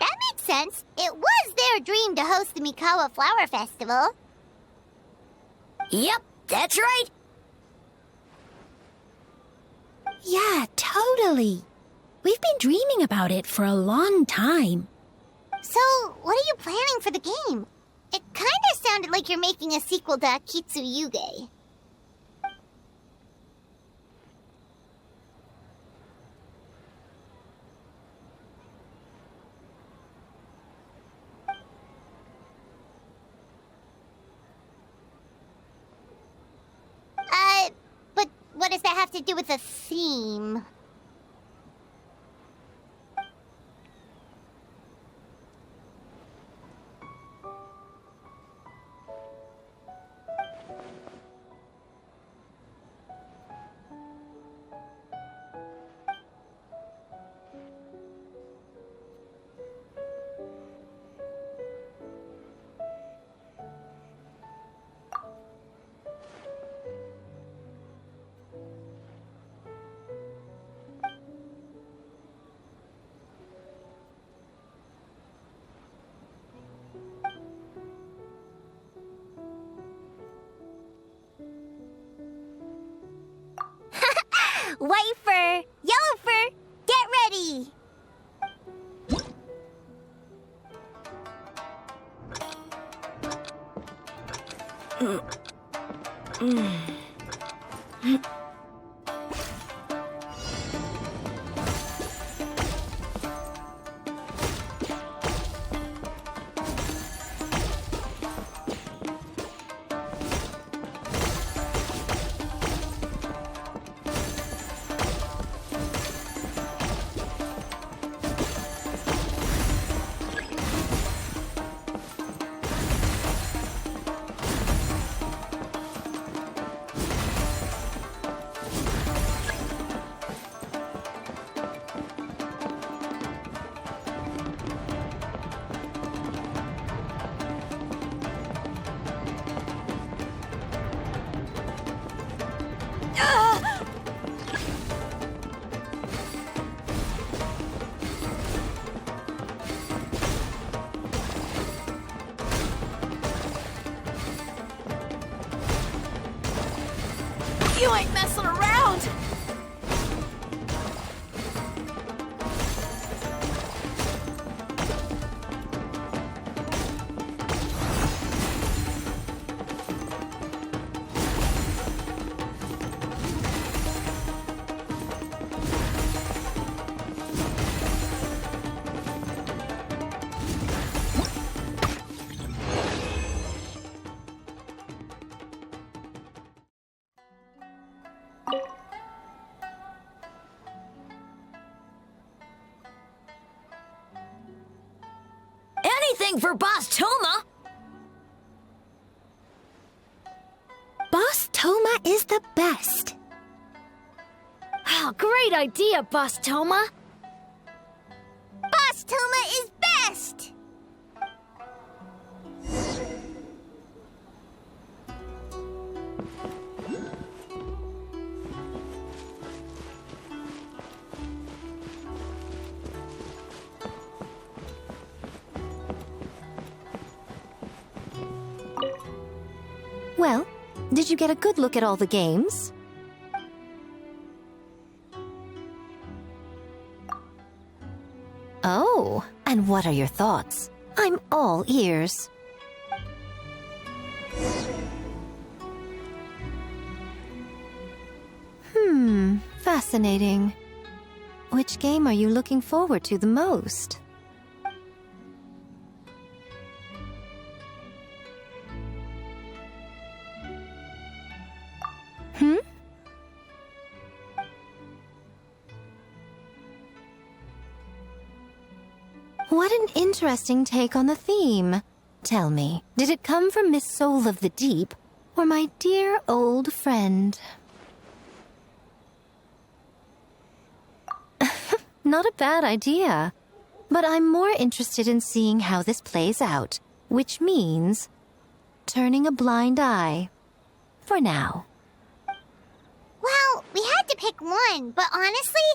S1: That makes sense. It was their dream to host the Mikawa Flower Festival.
S14: Yep, that's right. Yeah, totally. We've been dreaming about it for a long time.
S1: So, what are you planning for the game? It kinda sounded like you're making a sequel to Akitsu Yuge. But what does that have to do with the theme? White fur, yellow fur, get ready!
S14: You ain't messing around! Anything for Boss Toma!
S13: Boss Toma is the best.
S14: Oh, great idea, Boss Toma!
S1: Boss Toma is best!
S3: Well, did you get a good look at all the games? Oh, and what are your thoughts? I'm all ears. Fascinating. Which game are you looking forward to the most? What an interesting take on the theme. Tell me, did it come from Miss Soul of the Deep, or my dear old friend? Not a bad idea. But I'm more interested in seeing how this plays out, which means turning a blind eye. For now.
S1: Well, we had to pick one, but honestly,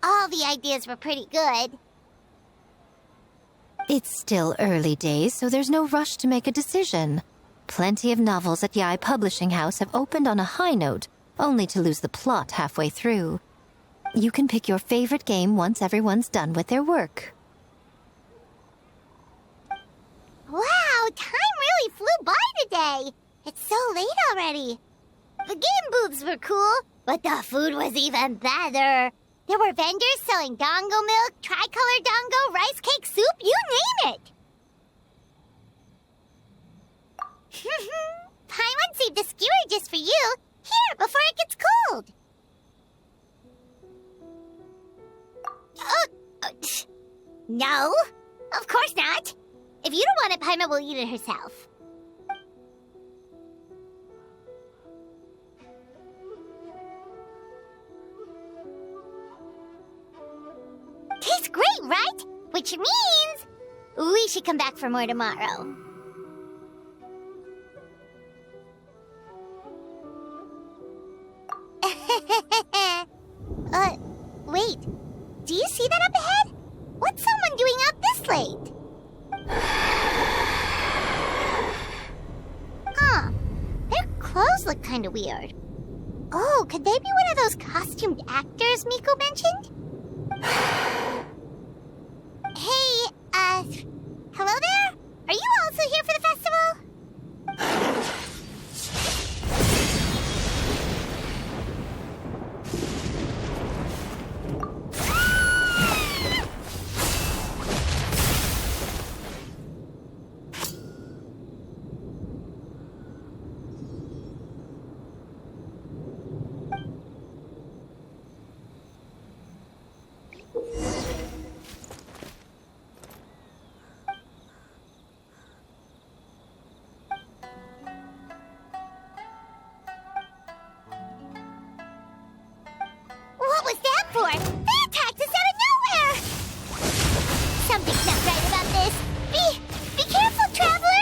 S1: all the ideas were pretty good.
S3: It's still early days, so there's no rush to make a decision. Plenty of novels at Yai Publishing House have opened on a high note, only to lose the plot halfway through. You can pick your favorite game once everyone's done with their work.
S1: Wow, time really flew by today. It's so late already. The game booths were cool, but the food was even better. There were vendors selling dongo milk, tricolor dongo, rice cake soup, you name it. Paimon saved a skewer just for you. Here, before it gets cold. No, of course not. If you don't want it, Paimon will eat it herself. Tastes great, right? Which means we should come back for more tomorrow. Wait. Do you see that up ahead? What's someone doing up this late? Huh. Their clothes look kind of weird. Oh, could they be one of those costumed actors Miko mentioned? Hey, hello there? Are you also here for the festival? What was that for? They attacked us out of nowhere! Something's not right about this. Be careful, traveler!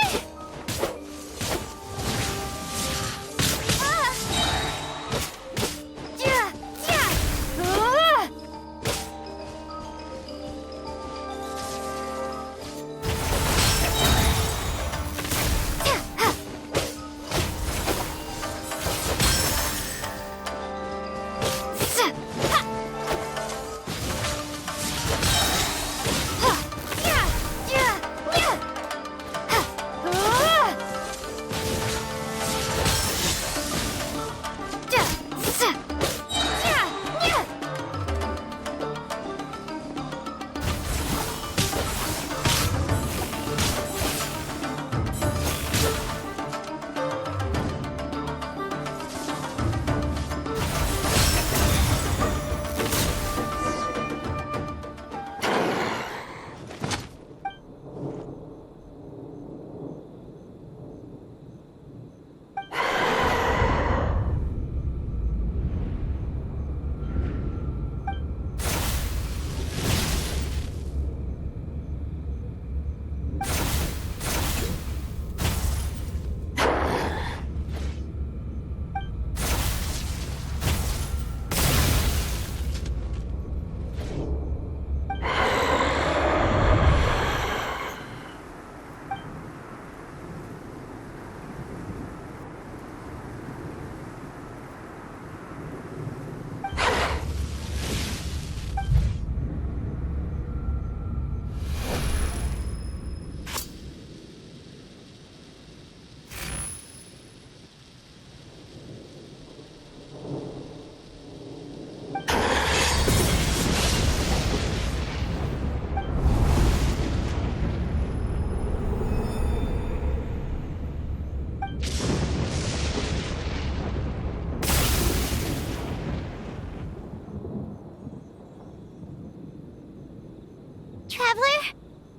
S1: Traveler?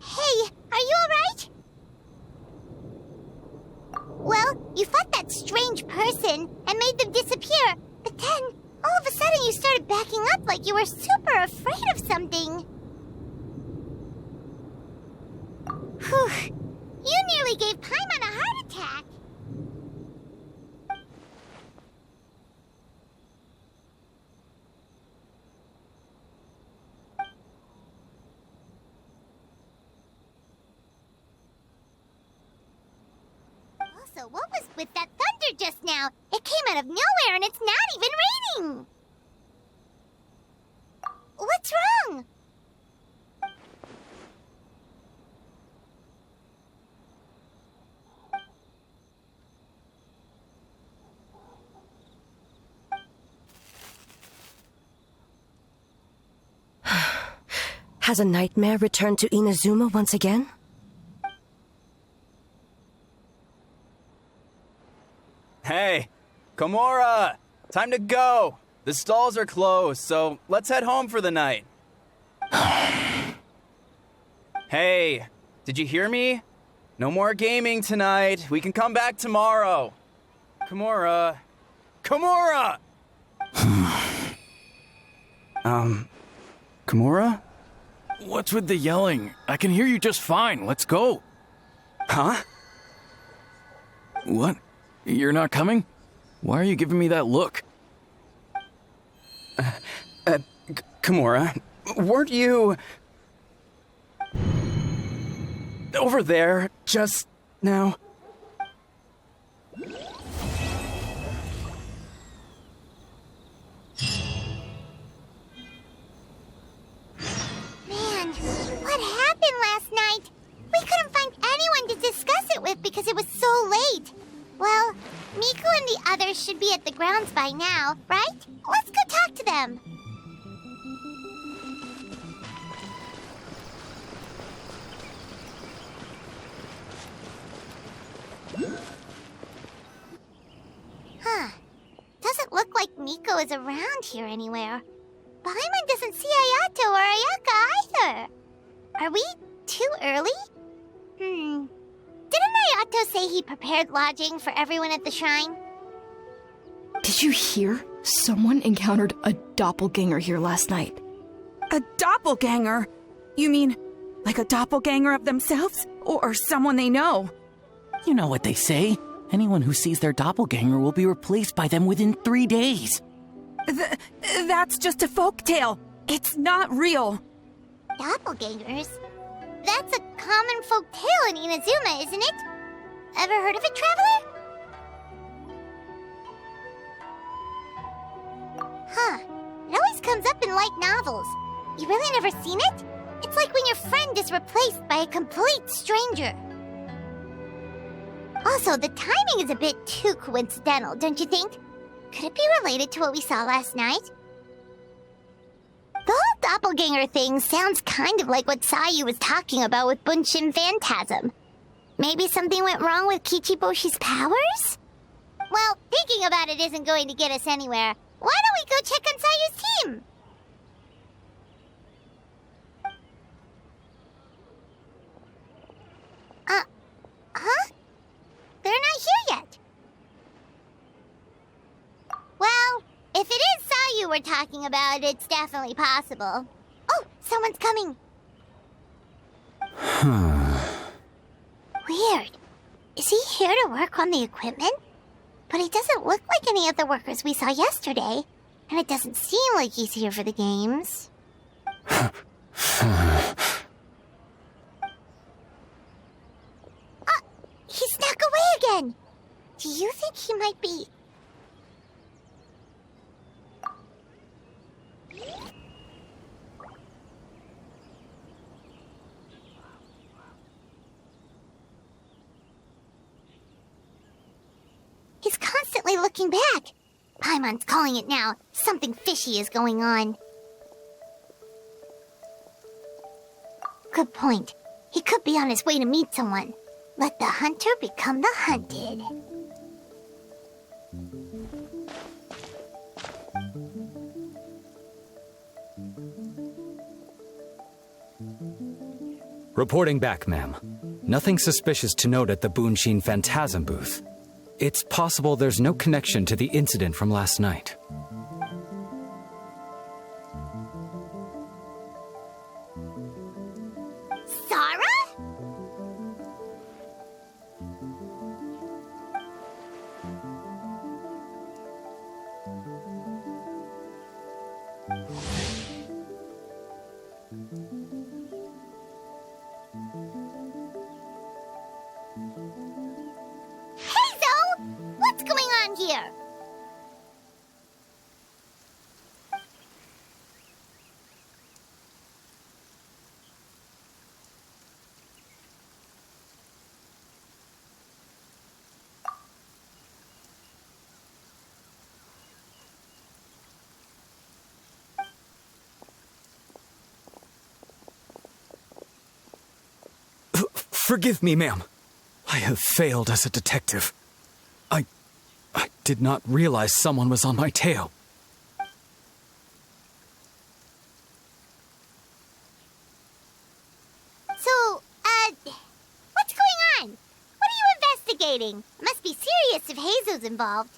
S1: Hey, are you alright? Well, you fought that strange person and made them disappear, but then, all of a sudden you started backing up like you were super afraid of something. Whew. You nearly gave Paimon a heart attack. Also, what was with that thunder just now? It came out of nowhere and it's not even raining! What's wrong?
S4: Has a nightmare returned to Inazuma once again?
S15: Hey, Komura! Time to go! The stalls are closed, so let's head home for the night. Hey, did you hear me? No more gaming tonight. We can come back tomorrow. Komura. Komura! Komura?
S10: What's with the yelling? I can hear you just fine. Let's go.
S15: Huh?
S10: What? You're not coming? Why are you giving me that look?
S15: Komura, weren't you over there just now?
S1: Miku and the others should be at the grounds by now, right? Let's go talk to them. Huh. Doesn't look like Miko is around here anywhere. Paimon doesn't see Ayato or Ayaka either. Are we too early? Didn't Ayato say he prepared lodging for everyone at the shrine?
S16: Did you hear? Someone encountered a doppelganger here last night.
S17: A doppelganger? You mean like a doppelganger of themselves? Or someone they know?
S18: You know what they say. Anyone who sees their doppelganger will be replaced by them within 3 days.
S17: That's just a folktale. It's not real.
S1: Doppelgangers? That's a common folk tale in Inazuma, isn't it? Ever heard of it, Traveler? Huh. It always comes up in light novels. You really never seen it? It's like when your friend is replaced by a complete stranger. Also, the timing is a bit too coincidental, don't you think? Could it be related to what we saw last night? The whole doppelganger thing sounds kind of like what Sayu was talking about with Bunshin Phantasm. Maybe something went wrong with Kichiboshi's powers? Well, thinking about it isn't going to get us anywhere. Why don't we go check on Sayu's team? Huh? They're not here yet. Well, if it is Sayu we're talking about, it's definitely possible. Oh, someone's coming. Weird. Is he here to work on the equipment? But he doesn't look like any of the workers we saw yesterday. And it doesn't seem like he's here for the games. He snuck away again! Do you think he might be... He's constantly looking back. Paimon's calling it now. Something fishy is going on. Good point. He could be on his way to meet someone. Let the hunter become the hunted.
S19: Reporting back, ma'am. Nothing suspicious to note at the Bunshin Phantasm booth. It's possible there's no connection to the incident from last night.
S1: Sarah? What's going on here?
S19: Forgive me, ma'am. I have failed as a detective. I did not realize someone was on my tail.
S1: So, what's going on? What are you investigating? It must be serious if Heizo's involved.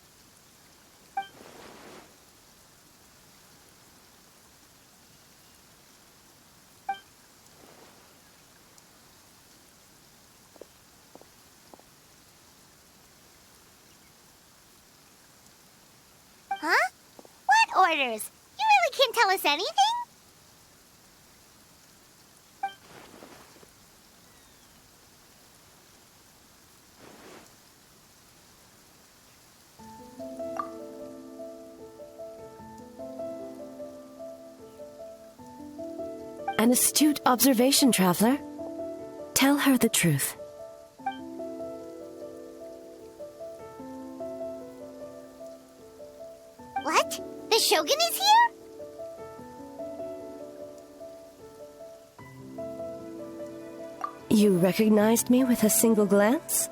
S1: Huh? What orders? You really can't tell us anything?
S4: An astute observation, Traveler. Tell her the truth.
S1: What? The Shogun is here?
S4: You recognized me with a single glance?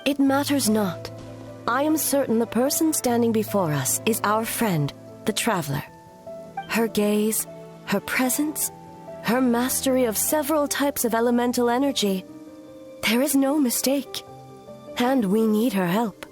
S4: It matters not. I am certain the person standing before us is our friend, the Traveler. Her gaze, her presence, her mastery of several types of elemental energy. There is no mistake. And we need her help.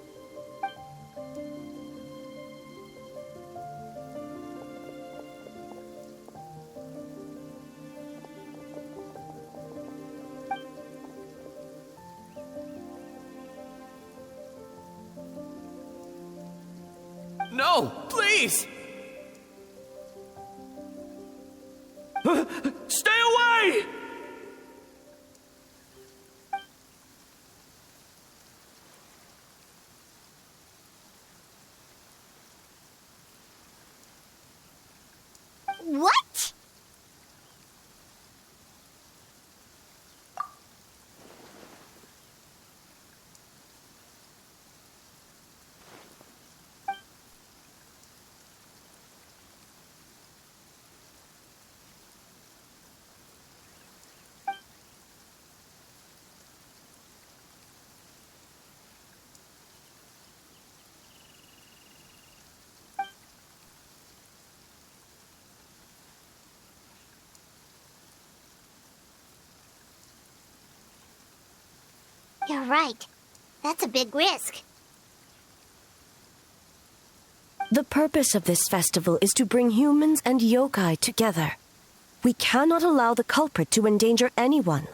S2: No, please!
S10: Stay away!
S1: What? You're right. That's a big risk.
S4: The purpose of this festival is to bring humans and yokai together. We cannot allow the culprit to endanger anyone.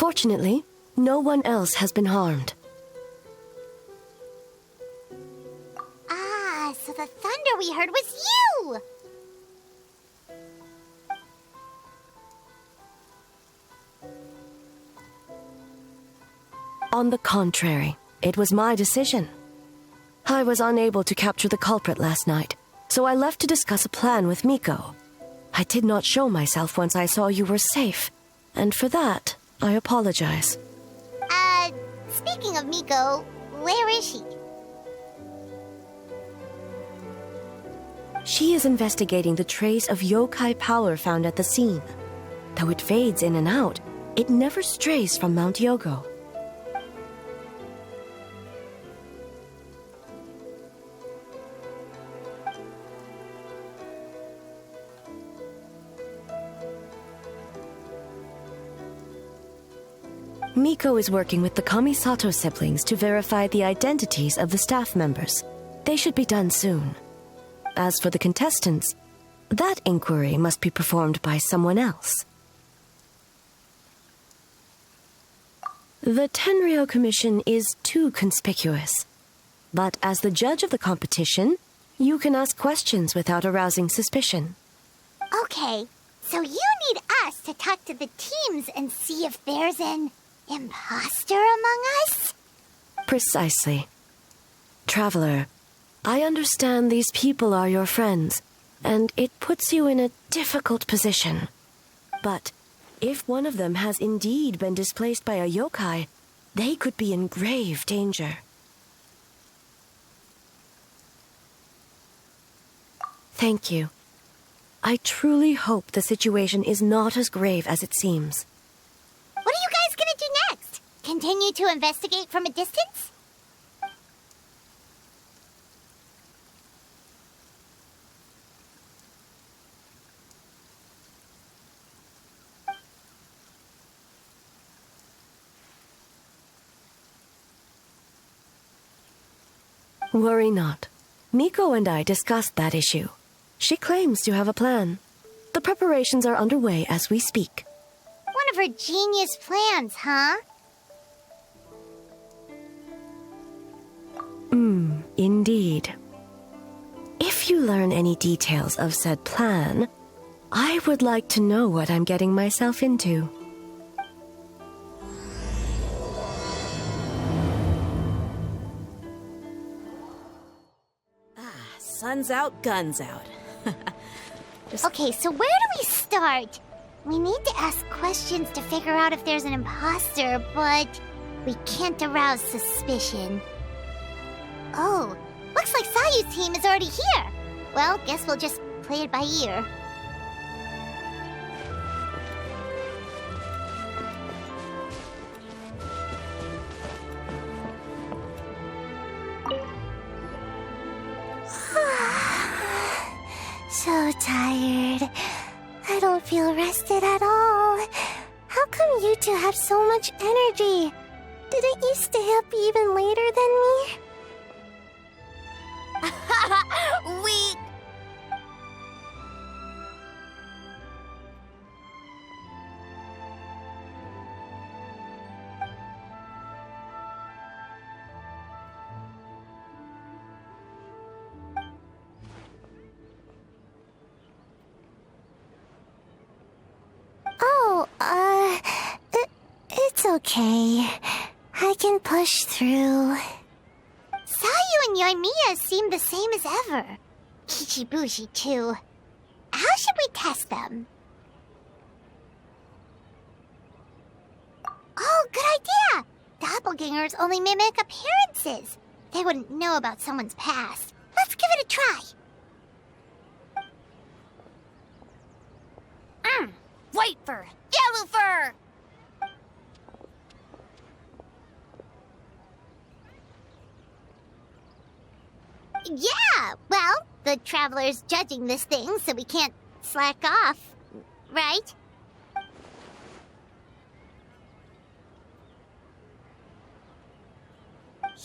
S4: Fortunately, no one else has been harmed.
S1: Ah, so the thunder we heard was you!
S4: On the contrary, it was my decision. I was unable to capture the culprit last night, so I left to discuss a plan with Miko. I did not show myself once I saw you were safe, and for that, I apologize.
S1: Speaking of Miko, where is she?
S4: She is investigating the trace of yokai power found at the scene. Though it fades in and out, it never strays from Mount Yogo. Miko is working with the Kamisato siblings to verify the identities of the staff members. They should be done soon. As for the contestants, that inquiry must be performed by someone else. The Tenryou Commission is too conspicuous. But as the judge of the competition, you can ask questions without arousing suspicion.
S1: Okay, so you need us to talk to the teams and see if there's an imposter among us?
S4: Precisely. Traveler, I understand these people are your friends, and it puts you in a difficult position. But if one of them has indeed been displaced by a yokai, they could be in grave danger. Thank you. I truly hope the situation is not as grave as it seems.
S1: What are you guys gonna do next? Continue to investigate from a distance?
S4: Worry not. Miko and I discussed that issue. She claims to have a plan. The preparations are underway as we speak.
S1: One of her genius plans, huh?
S4: Indeed. If If you learn any details of said plan, I would like to know what I'm getting myself into.
S20: Sun's out, guns out.
S1: Okay, so where do we start? We need to ask questions to figure out if there's an imposter, but we can't arouse suspicion. Oh, looks like Sayu's team is already here. Well, guess we'll just play it by ear.
S13: So tired. I don't feel rested at all. How come you two have so much energy? Didn't you stay up even later than me?
S1: We...
S13: Oh, it's okay. I can push through.
S1: Sayu and Yoimiya seem the same as ever. Kichibushi, too. How should we test them? Oh, good idea! Doppelgangers only mimic appearances. They wouldn't know about someone's past. Let's give it a try. White fur, yellow fur! Yeah, well, the Traveler's judging this thing, so we can't slack off, right?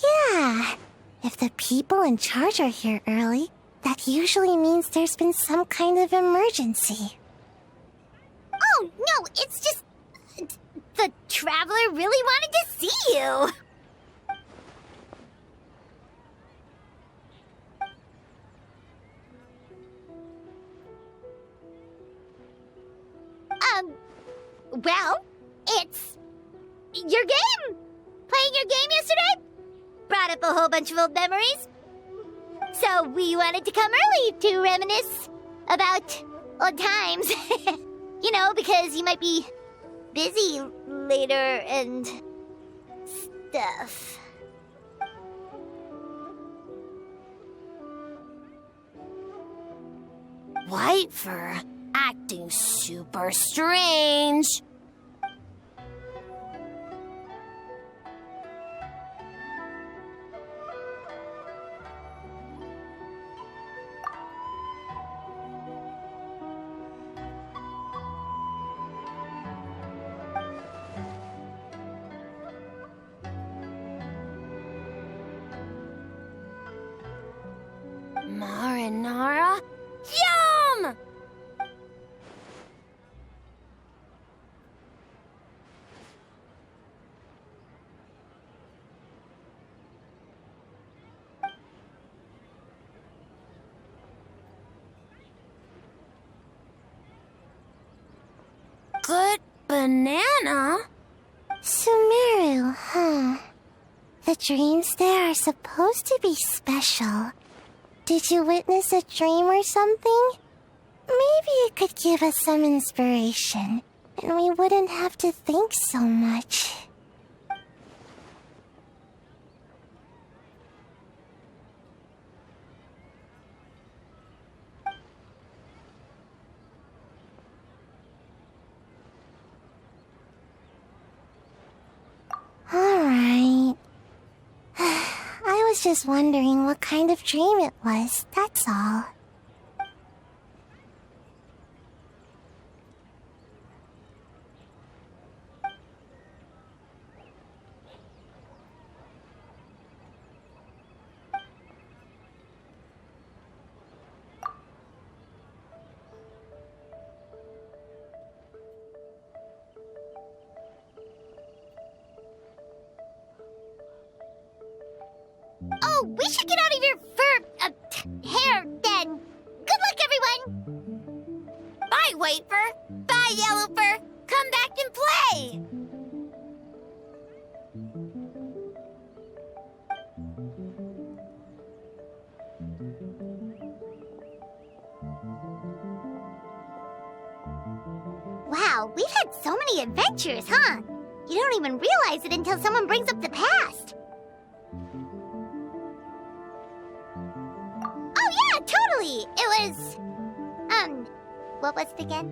S13: Yeah. If the people in charge are here early, that usually means there's been some kind of emergency.
S1: Oh, no, it's just... The Traveler really wanted to see you! Well, it's... your game! Playing your game yesterday? Brought up a whole bunch of old memories. So we wanted to come early to reminisce about old times. You know, because you might be busy later and stuff.
S21: White fur acting super strange. Marinara? Yum! Good banana?
S13: Sumeru, huh? The dreams there are supposed to be special. Did you witness a dream or something? Maybe it could give us some inspiration, and we wouldn't have to think so much. Alright. I was just wondering what kind of dream it was, that's all.
S1: Oh, we should get out of your hair then.
S21: White Fur. Bye, Yellow Fur. Come back and play.
S1: Wow, we've had so many adventures, huh? You don't even realize it until someone brings up the past. Oh yeah, totally! It was... what was it again?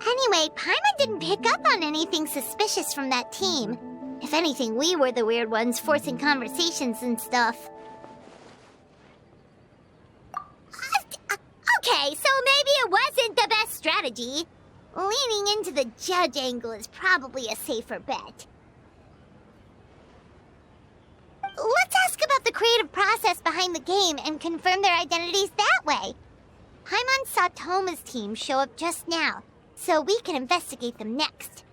S1: Anyway, Paimon didn't pick up on anything suspicious from that team. If anything, we were the weird ones forcing conversations and stuff. Okay, so maybe it wasn't the best strategy. Leaning into the judge angle is probably a safer bet. Let's ask about the creative process behind the game and confirm their identities that way. Paimon saw Toma's team show up just now, so we can investigate them next.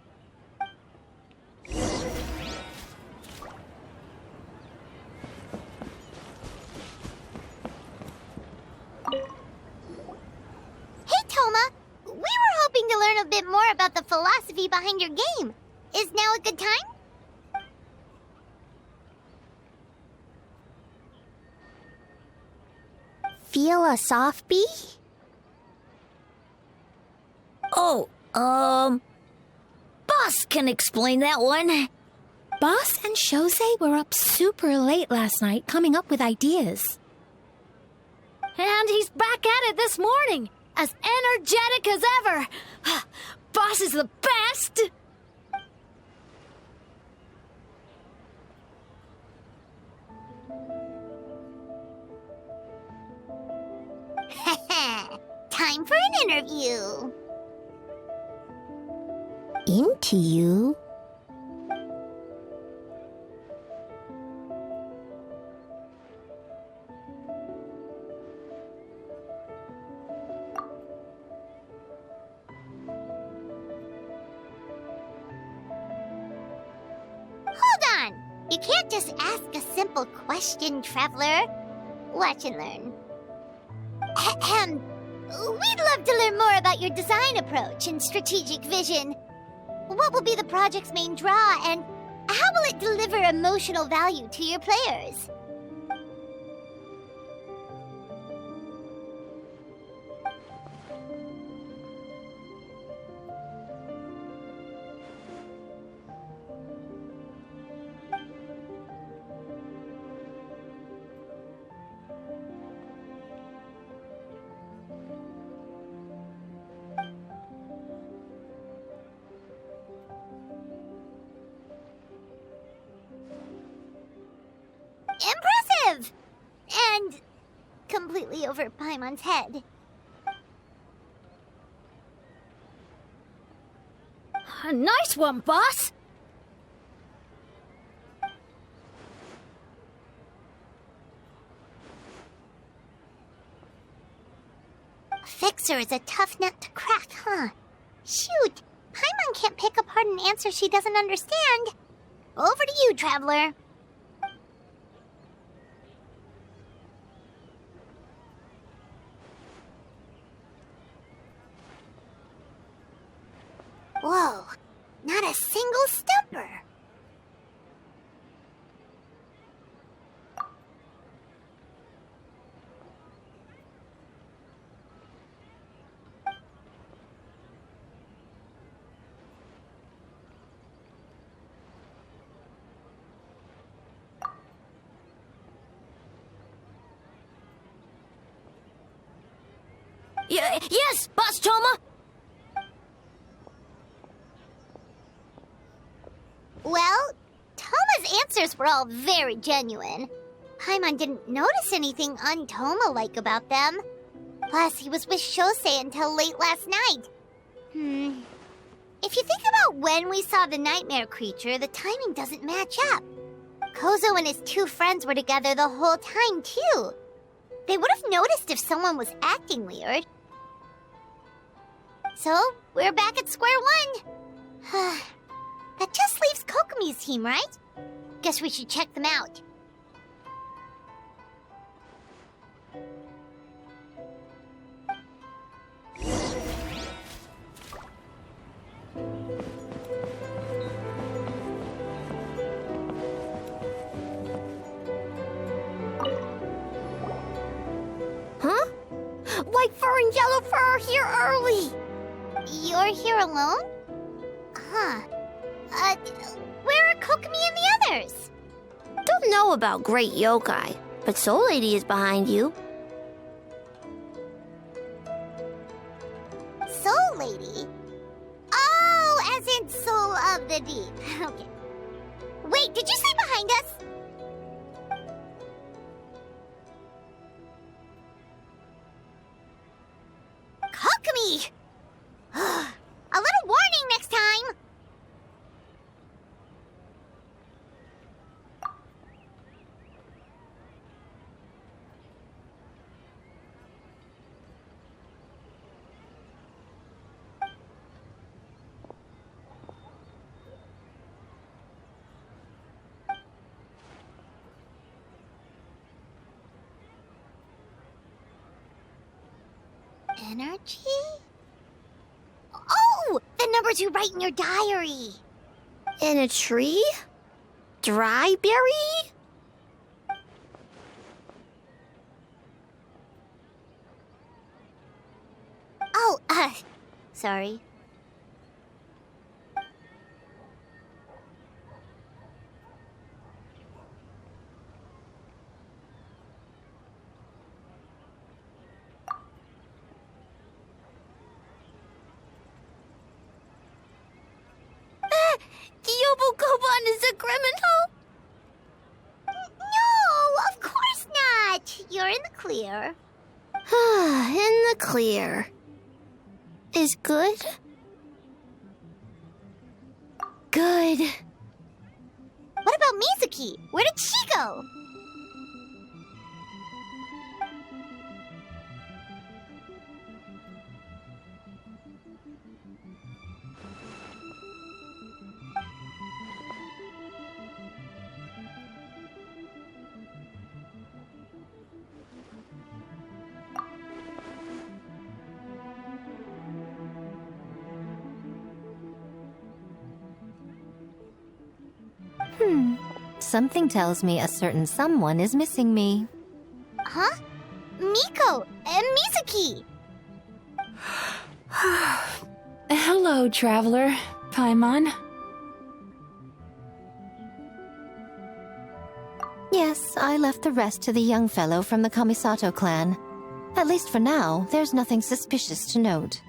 S1: Hey, Toma! We were hoping to learn a bit more about the philosophy behind your game. Is now a good time?
S21: Philosophy?
S14: Oh, Boss can explain that one. Boss and Shosei were up super late last night coming up with ideas. And he's back at it this morning, as energetic as ever. Boss is the best!
S1: Time for an interview.
S21: Into you?
S1: Hold on! You can't just ask a simple question, Traveler. Watch and learn. Ahem. We'd love to learn more about your design approach and strategic vision. What will be the project's main draw, and how will it deliver emotional value to your players? Impressive! And completely over Paimon's head.
S14: Nice one, boss!
S1: Fixer is a tough nut to crack, huh? Shoot! Paimon can't pick apart an answer she doesn't understand. Over to you, Traveler. Whoa, not a single stumper.
S14: Yes, Boss Toma!
S1: Well, Toma's answers were all very genuine. Paimon didn't notice anything un-Toma-like about them. Plus, he was with Shosei until late last night. If you think about when we saw the nightmare creature, the timing doesn't match up. Kozo and his two friends were together the whole time, too. They would have noticed if someone was acting weird. So, we're back at square one. That just leaves Kokomi's team, right? Guess we should check them out.
S14: White Fur and Yellow Fur are here early.
S1: You're here alone? Huh. Where are Kokomi and the others?
S13: Don't know about Great Yokai, but Soul Lady is behind you.
S1: Soul Lady? Oh, as in Soul of the Deep. Okay. Wait, did you say behind us? Kokomi! A little warning next time! Energy? Oh! The numbers you write in your diary!
S13: In a tree? Dryberry?
S1: Oh, sorry.
S14: Yobo-Koban is a criminal?
S1: No, of course not. You're in the clear.
S13: In the clear. Is good? Good.
S1: What about Mizuki? Where did she go?
S3: Something tells me a certain someone is missing me.
S1: Huh? Miko and Mizuki!
S7: Hello, traveler. Paimon.
S3: Yes, I left the rest to the young fellow from the Kamisato clan. At least for now, there's nothing suspicious to note.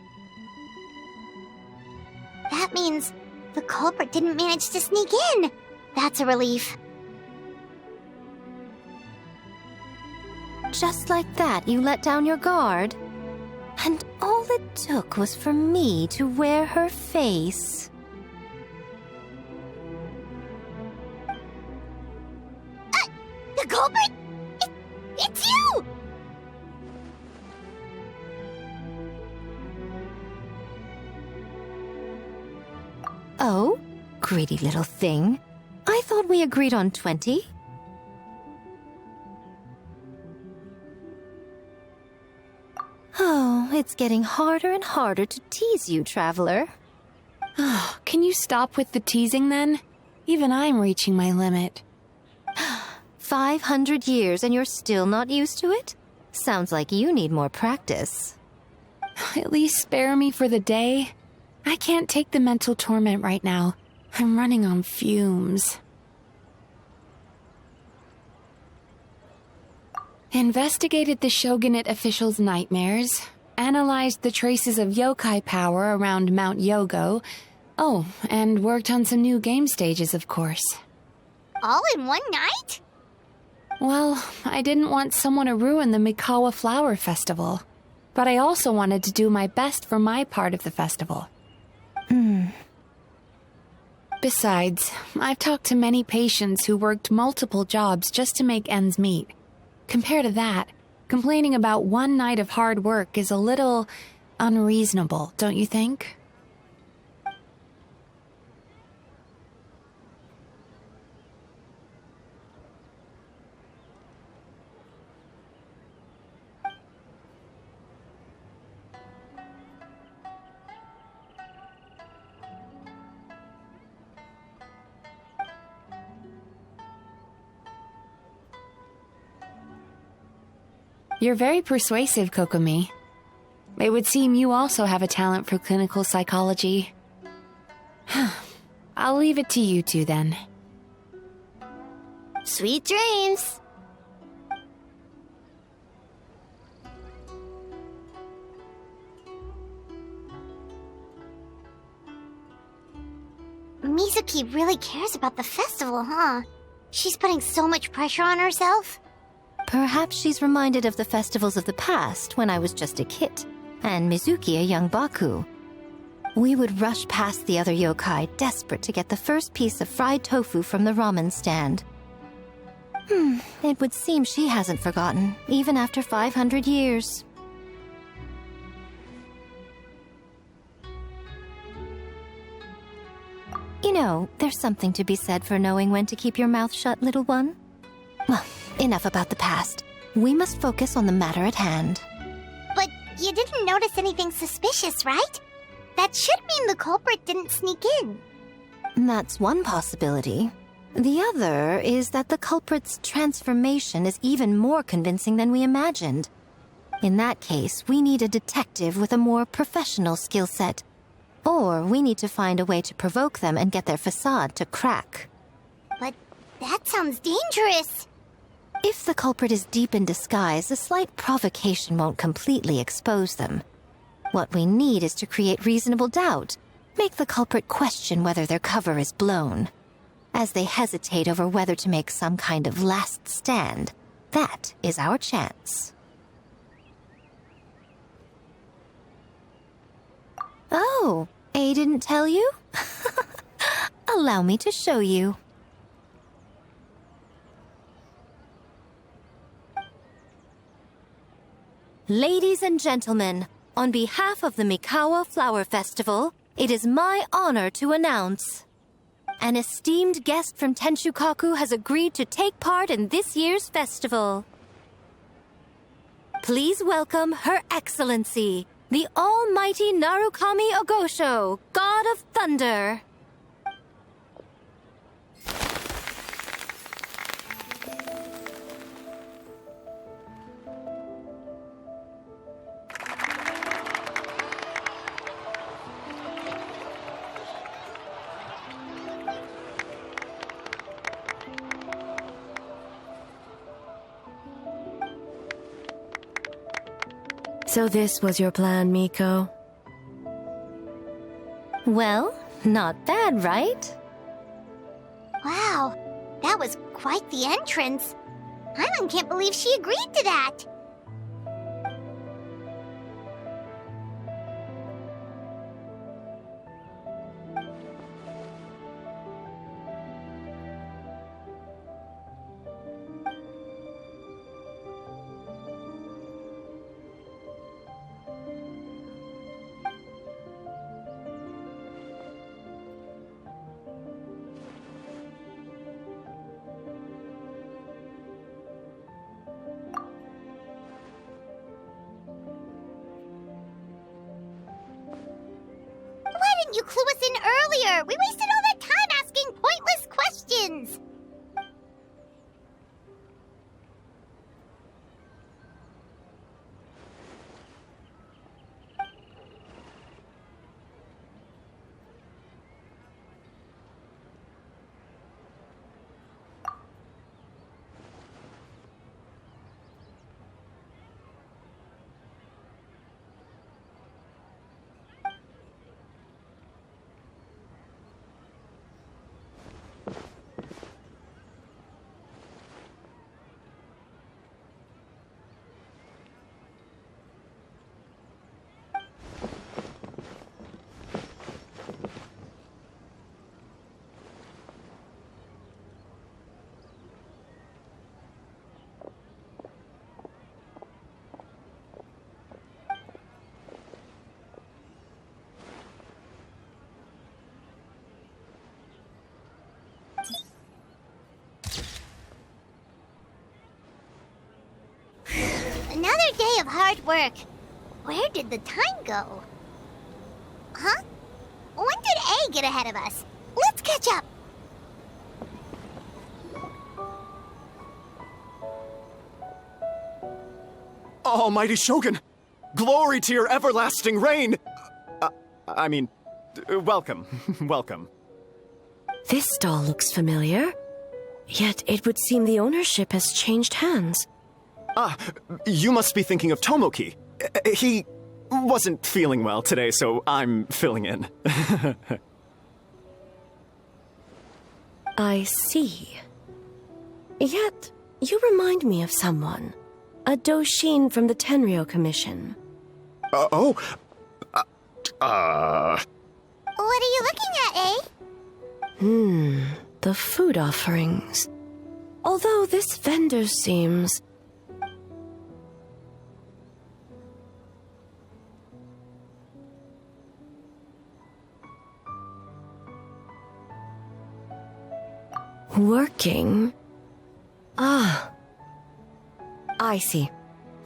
S1: That means the culprit didn't manage to sneak in. That's a relief.
S3: Just like that, you let down your guard? And all it took was for me to wear her face.
S1: The culprit? It's you!
S3: Oh? Greedy little thing. I thought we agreed on 20. Oh, it's getting harder and harder to tease you, traveler.
S7: Oh, can you stop with the teasing then? Even I'm reaching my limit.
S3: 500 years and you're still not used to it? Sounds like you need more practice.
S7: At least spare me for the day. I can't take the mental torment right now. I'm running on fumes. Investigated the shogunate officials' nightmares, analyzed the traces of yokai power around Mount Yogo. Oh, and worked on some new game stages, of course.
S1: All in one night?
S7: Well, I didn't want someone to ruin the Mikawa Flower Festival. But I also wanted to do my best for my part of the festival. Besides, I've talked to many patients who worked multiple jobs just to make ends meet. Compared to that, complaining about one night of hard work is a little unreasonable, don't you think? You're very persuasive, Kokomi. It would seem you also have a talent for clinical psychology. I'll leave it to you two then.
S1: Sweet dreams! Mizuki really cares about the festival, huh? She's putting so much pressure on herself.
S3: Perhaps she's reminded of the festivals of the past when I was just a kid, and Mizuki a young Baku. We would rush past the other yokai, desperate to get the first piece of fried tofu from the ramen stand. It would seem she hasn't forgotten, even after 500 years. You know, there's something to be said for knowing when to keep your mouth shut, little one. Well, enough about the past. We must focus on the matter at hand.
S1: But you didn't notice anything suspicious, right? That should mean the culprit didn't sneak in.
S3: That's one possibility. The other is that the culprit's transformation is even more convincing than we imagined. In that case, we need a detective with a more professional skill set. Or we need to find a way to provoke them and get their facade to crack.
S1: But that sounds dangerous.
S3: If the culprit is deep in disguise, a slight provocation won't completely expose them. What we need is to create reasonable doubt, make the culprit question whether their cover is blown. As they hesitate over whether to make some kind of last stand, that is our chance. Oh, A didn't tell you? Allow me to show you. Ladies and gentlemen, on behalf of the Mikawa Flower Festival, it is my honor to announce an esteemed guest from Tenshukaku has agreed to take part in this year's festival. Please welcome Her Excellency, the Almighty Narukami Ogosho, God of Thunder.
S4: So this was your plan, Miko?
S3: Well, not bad, right?
S1: Wow, that was quite the entrance. Paimon can't believe she agreed to that. Why didn't you clue us in earlier? We wasted all that time asking pointless questions. Another day of hard work. Where did the time go? Huh? When did A get ahead of us? Let's catch up.
S12: Almighty Shogun! Glory to your everlasting reign! Welcome. Welcome.
S4: This stall looks familiar. Yet it would seem the ownership has changed hands.
S12: Ah, you must be thinking of Tomoki. He wasn't feeling well today, so I'm filling in.
S4: I see. Yet, you remind me of someone. A Doshin from the Tenryo Commission.
S12: What
S1: are you looking at, eh?
S4: The food offerings. Although this vendor seems... working? Ah. I see.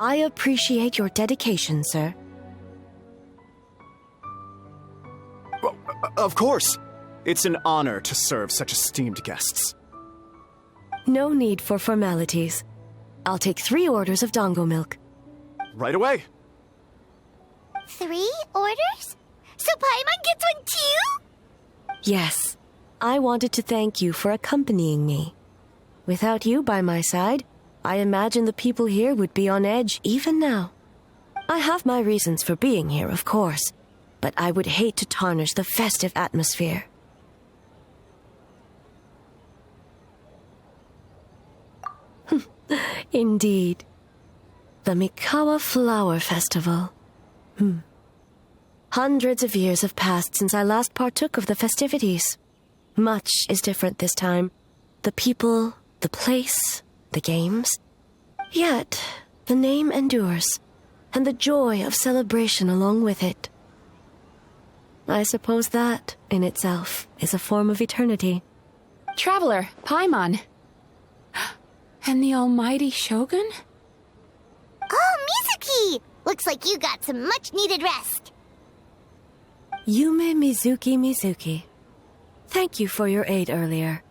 S4: I appreciate your dedication, sir.
S12: Of course. It's an honor to serve such esteemed guests.
S4: No need for formalities. I'll take 3 orders of dango milk.
S12: Right away.
S1: 3 orders? So Paimon gets one too?
S4: Yes. I wanted to thank you for accompanying me. Without you by my side, I imagine the people here would be on edge even now. I have my reasons for being here, of course, but I would hate to tarnish the festive atmosphere. Indeed. The Mikawa Flower Festival. Hundreds of years have passed since I last partook of the festivities. Much is different this time. The people, the place, the games. Yet, the name endures, and the joy of celebration along with it. I suppose that, in itself, is a form of eternity.
S7: Traveler, Paimon. And the almighty Shogun?
S1: Oh, Mizuki! Looks like you got some much-needed rest.
S4: Yumemizuki. Thank you for your aid earlier.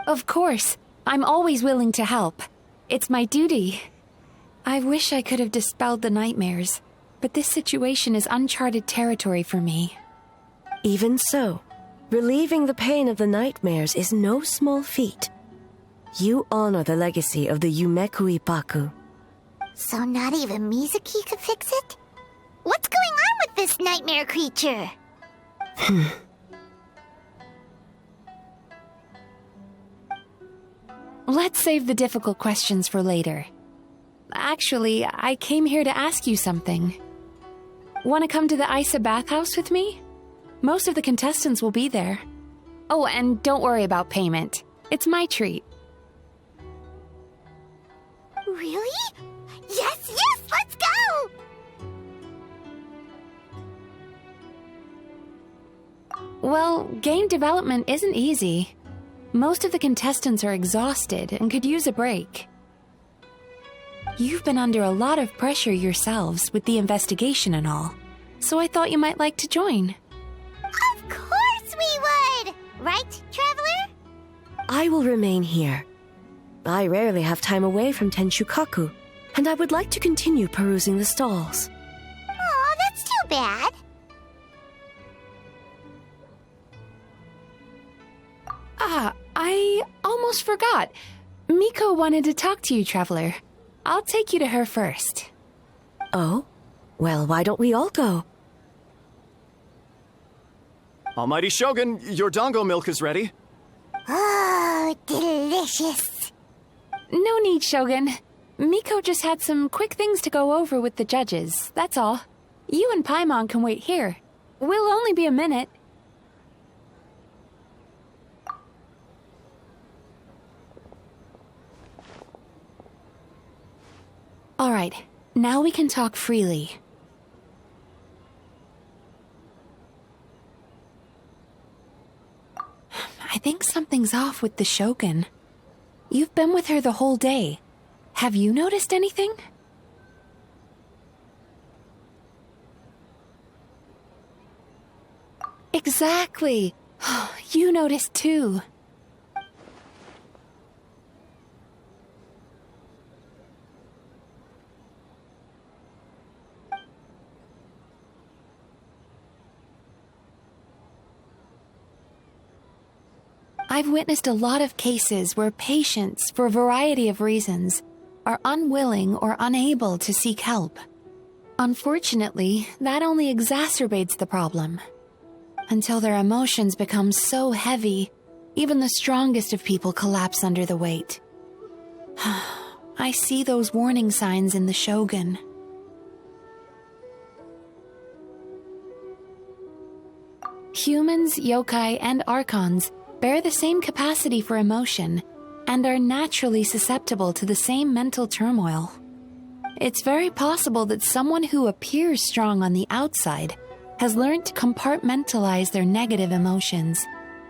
S7: Of course. I'm always willing to help. It's my duty. I wish I could have dispelled the nightmares, but this situation is uncharted territory for me.
S4: Even so, relieving the pain of the nightmares is no small feat. You honor the legacy of the Yumeku Ippaku.
S1: So not even Mizuki could fix it? What's going on with this nightmare creature?
S7: Let's save the difficult questions for later. Actually, I came here to ask you something. Want to come to the Isa bathhouse with me? Most of the contestants will be there. Oh, and don't worry about payment. It's my treat.
S1: Really? Yes, let's go!
S7: Well, game development isn't easy. Most of the contestants are exhausted and could use a break. You've been under a lot of pressure yourselves with the investigation and all, so I thought you might like to join.
S1: Of course we would! Right, Traveler?
S4: I will remain here. I rarely have time away from Tenshukaku, and I would like to continue perusing the stalls.
S1: Aw, that's too bad.
S7: I almost forgot. Miko wanted to talk to you, Traveler. I'll take you to her first.
S4: Oh? Well, why don't we all go?
S12: Almighty Shogun, your dango milk is ready.
S1: Oh, delicious.
S7: No need, Shogun. Miko just had some quick things to go over with the judges, that's all. You and Paimon can wait here. We'll only be a minute. All right, now we can talk freely. I think something's off with the Shogun. You've been with her the whole day. Have you noticed anything? Exactly. You noticed too. I've witnessed a lot of cases where patients, for a variety of reasons, are unwilling or unable to seek help. Unfortunately, that only exacerbates the problem. Until their emotions become so heavy, even the strongest of people collapse under the weight. I see those warning signs in the Shogun. Humans, yokai, and archons bear the same capacity for emotion and are naturally susceptible to the same mental turmoil. It's very possible that someone who appears strong on the outside has learned to compartmentalize their negative emotions,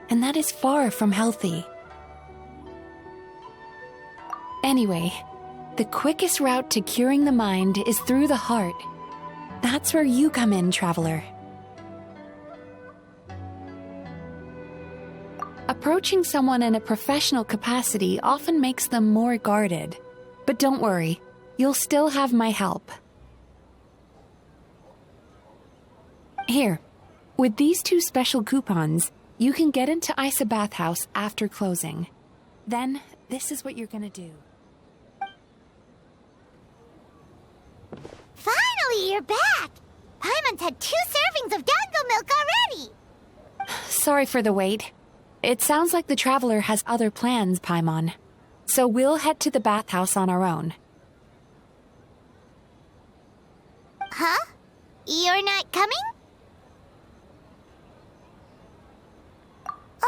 S7: and that is far from healthy. Anyway, the quickest route to curing the mind is through the heart. That's where you come in, traveler. Approaching someone in a professional capacity often makes them more guarded. But don't worry, you'll still have my help. Here, with these 2 special coupons, you can get into Isa Bathhouse after closing. Then, this is what you're gonna do.
S1: Finally, you're back! Paimon's had 2 servings of dango milk already!
S7: Sorry for the wait. It sounds like the traveler has other plans, Paimon. So we'll head to the bathhouse on our own.
S1: Huh? You're not coming?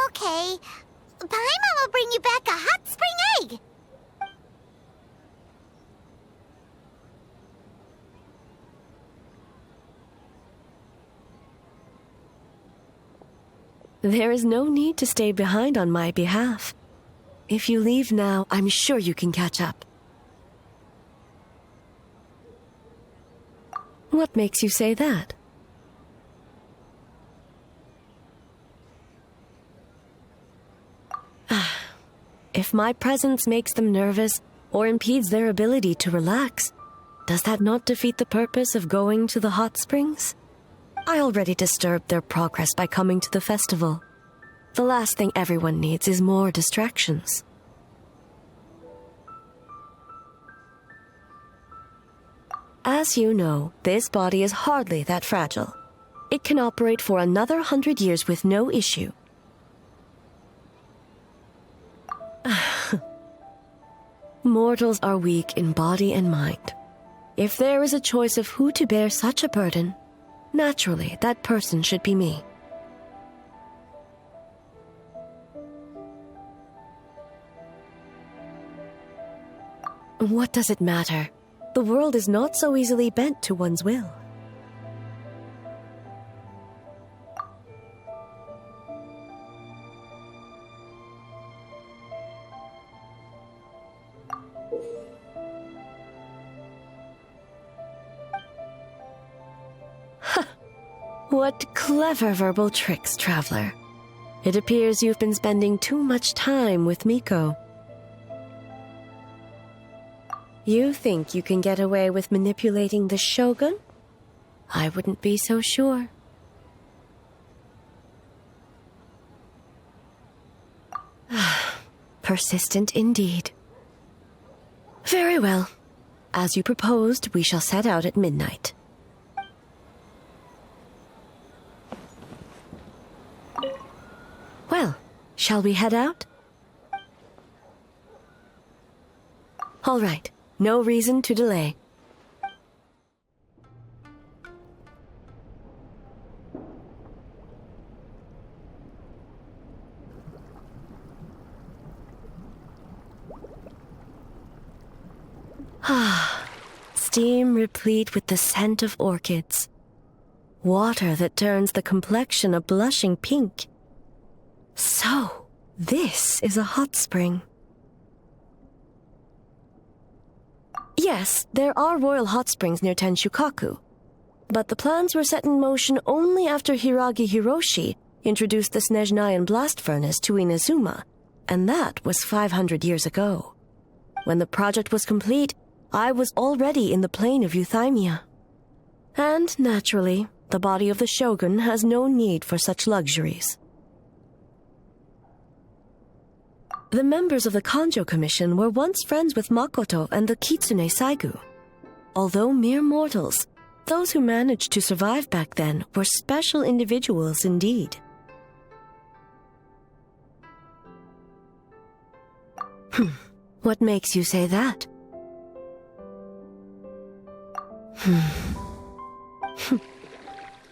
S1: Okay. Paimon will bring you back a hot spring egg!
S4: There is no need to stay behind on my behalf. If you leave now, I'm sure you can catch up. What makes you say that? If my presence makes them nervous or impedes their ability to relax, does that not defeat the purpose of going to the hot springs? I already disturbed their progress by coming to the festival. The last thing everyone needs is more distractions. As you know, this body is hardly that fragile. It can operate for another 100 years with no issue. Mortals are weak in body and mind. If there is a choice of who to bear such a burden, naturally, that person should be me. What does it matter? The world is not so easily bent to one's will. What clever verbal tricks, traveler. It appears you've been spending too much time with Miko. You think you can get away with manipulating the Shogun? I wouldn't be so sure. Persistent indeed. Very well. As you proposed, we shall set out at midnight. Well, shall we head out? All right, no reason to delay. Ah, steam replete with the scent of orchids. Water that turns the complexion a blushing pink. So, this is a hot spring. Yes, there are royal hot springs near Tenshukaku, but the plans were set in motion only after Hiragi Hiroshi introduced the Snezhnayan blast furnace to Inazuma, and that was 500 years ago. When the project was complete, I was already in the plain of Euthymia. And, naturally, the body of the Shogun has no need for such luxuries. The members of the Kanjo Commission were once friends with Makoto and the Kitsune Saigu. Although mere mortals, those who managed to survive back then were special individuals indeed. What makes you say that?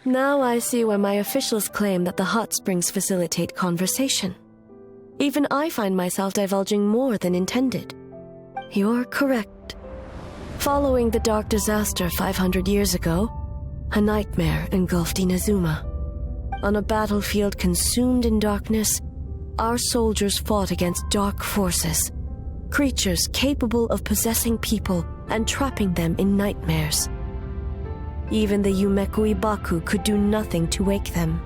S4: Now I see why my officials claim that the hot springs facilitate conversation. Even I find myself divulging more than intended. You're correct. Following the dark disaster 500 years ago, a nightmare engulfed Inazuma. On a battlefield consumed in darkness, our soldiers fought against dark forces, creatures capable of possessing people and trapping them in nightmares. Even the Yumekui Baku could do nothing to wake them.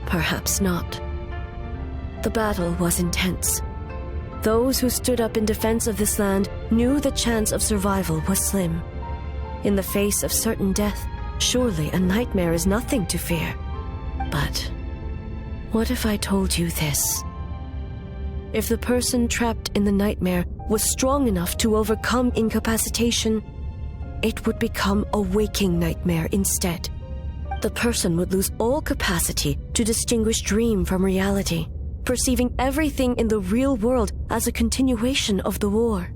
S4: Perhaps not. The battle was intense. Those who stood up in defense of this land knew the chance of survival was slim. In the face of certain death, surely a nightmare is nothing to fear. But what if I told you this? If the person trapped in the nightmare was strong enough to overcome incapacitation, it would become a waking nightmare instead. The person would lose all capacity to distinguish dream from reality, perceiving everything in the real world as a continuation of the war,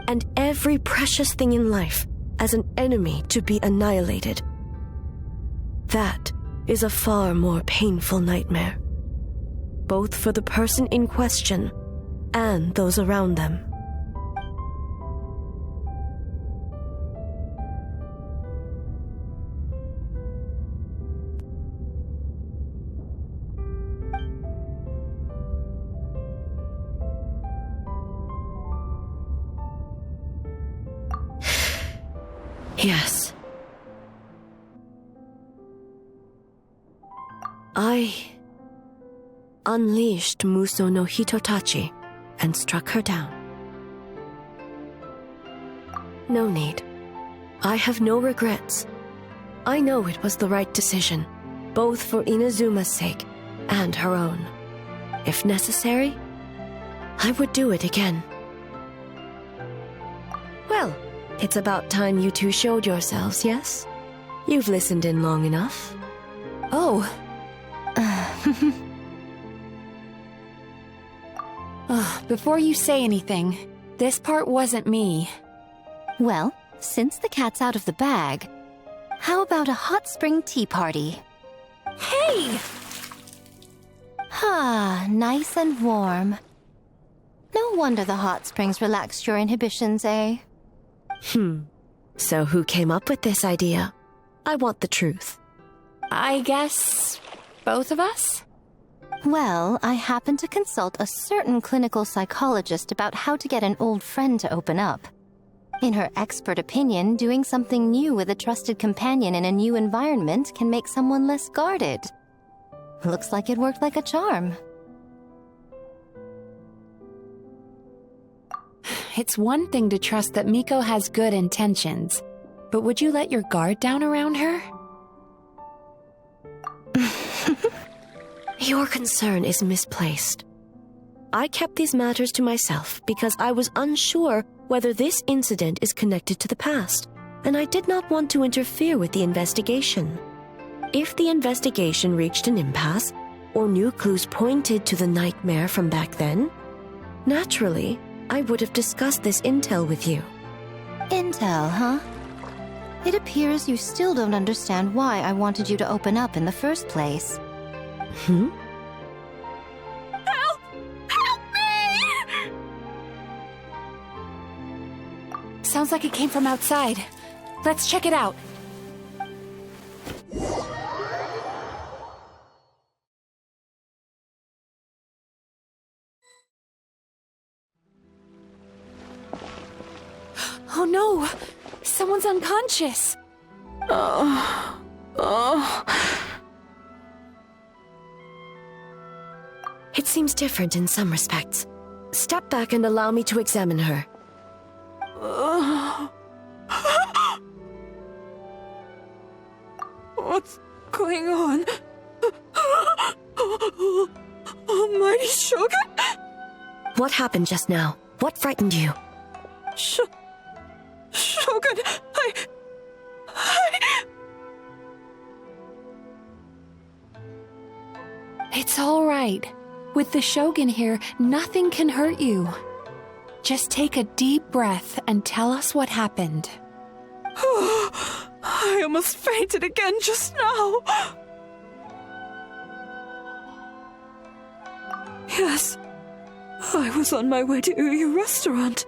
S4: and every precious thing in life as an enemy to be annihilated. That is a far more painful nightmare, both for the person in question and those around them. Yes. I unleashed Muso no Hitotachi and struck her down. No need. I have no regrets. I know it was the right decision, both for Inazuma's sake and her own. If necessary, I would do it again. Well, it's about time you two showed yourselves, yes? You've listened in long enough.
S7: Oh. Before you say anything, this part wasn't me.
S3: Well, since the cat's out of the bag, how about a hot spring tea party?
S7: Hey!
S3: Ah, nice and warm. No wonder the hot springs relaxed your inhibitions, eh?
S4: So who came up with this idea? I want the truth.
S7: I guess both of us?
S3: Well, I happened to consult a certain clinical psychologist about how to get an old friend to open up. In her expert opinion, doing something new with a trusted companion in a new environment can make someone less guarded. Looks like it worked like a charm.
S7: It's one thing to trust that Miko has good intentions, but would you let your guard down around her?
S4: Your concern is misplaced. I kept these matters to myself because I was unsure whether this incident is connected to the past, and I did not want to interfere with the investigation. If the investigation reached an impasse, or new clues pointed to the nightmare from back then, naturally, I would have discussed this intel with you.
S3: Intel, huh? It appears you still don't understand why I wanted you to open up in the first place.
S21: Help! Help me!
S7: Sounds like it came from outside. Let's check it out. Oh no! Someone's unconscious!
S4: It seems different in some respects. Step back and allow me to examine her.
S10: What's
S5: going on? Almighty Shogun?
S4: What happened just now? What frightened you?
S5: Shogun,
S7: It's all right. With the Shogun here, nothing can hurt you. Just take a deep breath and tell us what happened.
S5: I almost fainted again just now. Yes, I was on my way to Uyu Restaurant.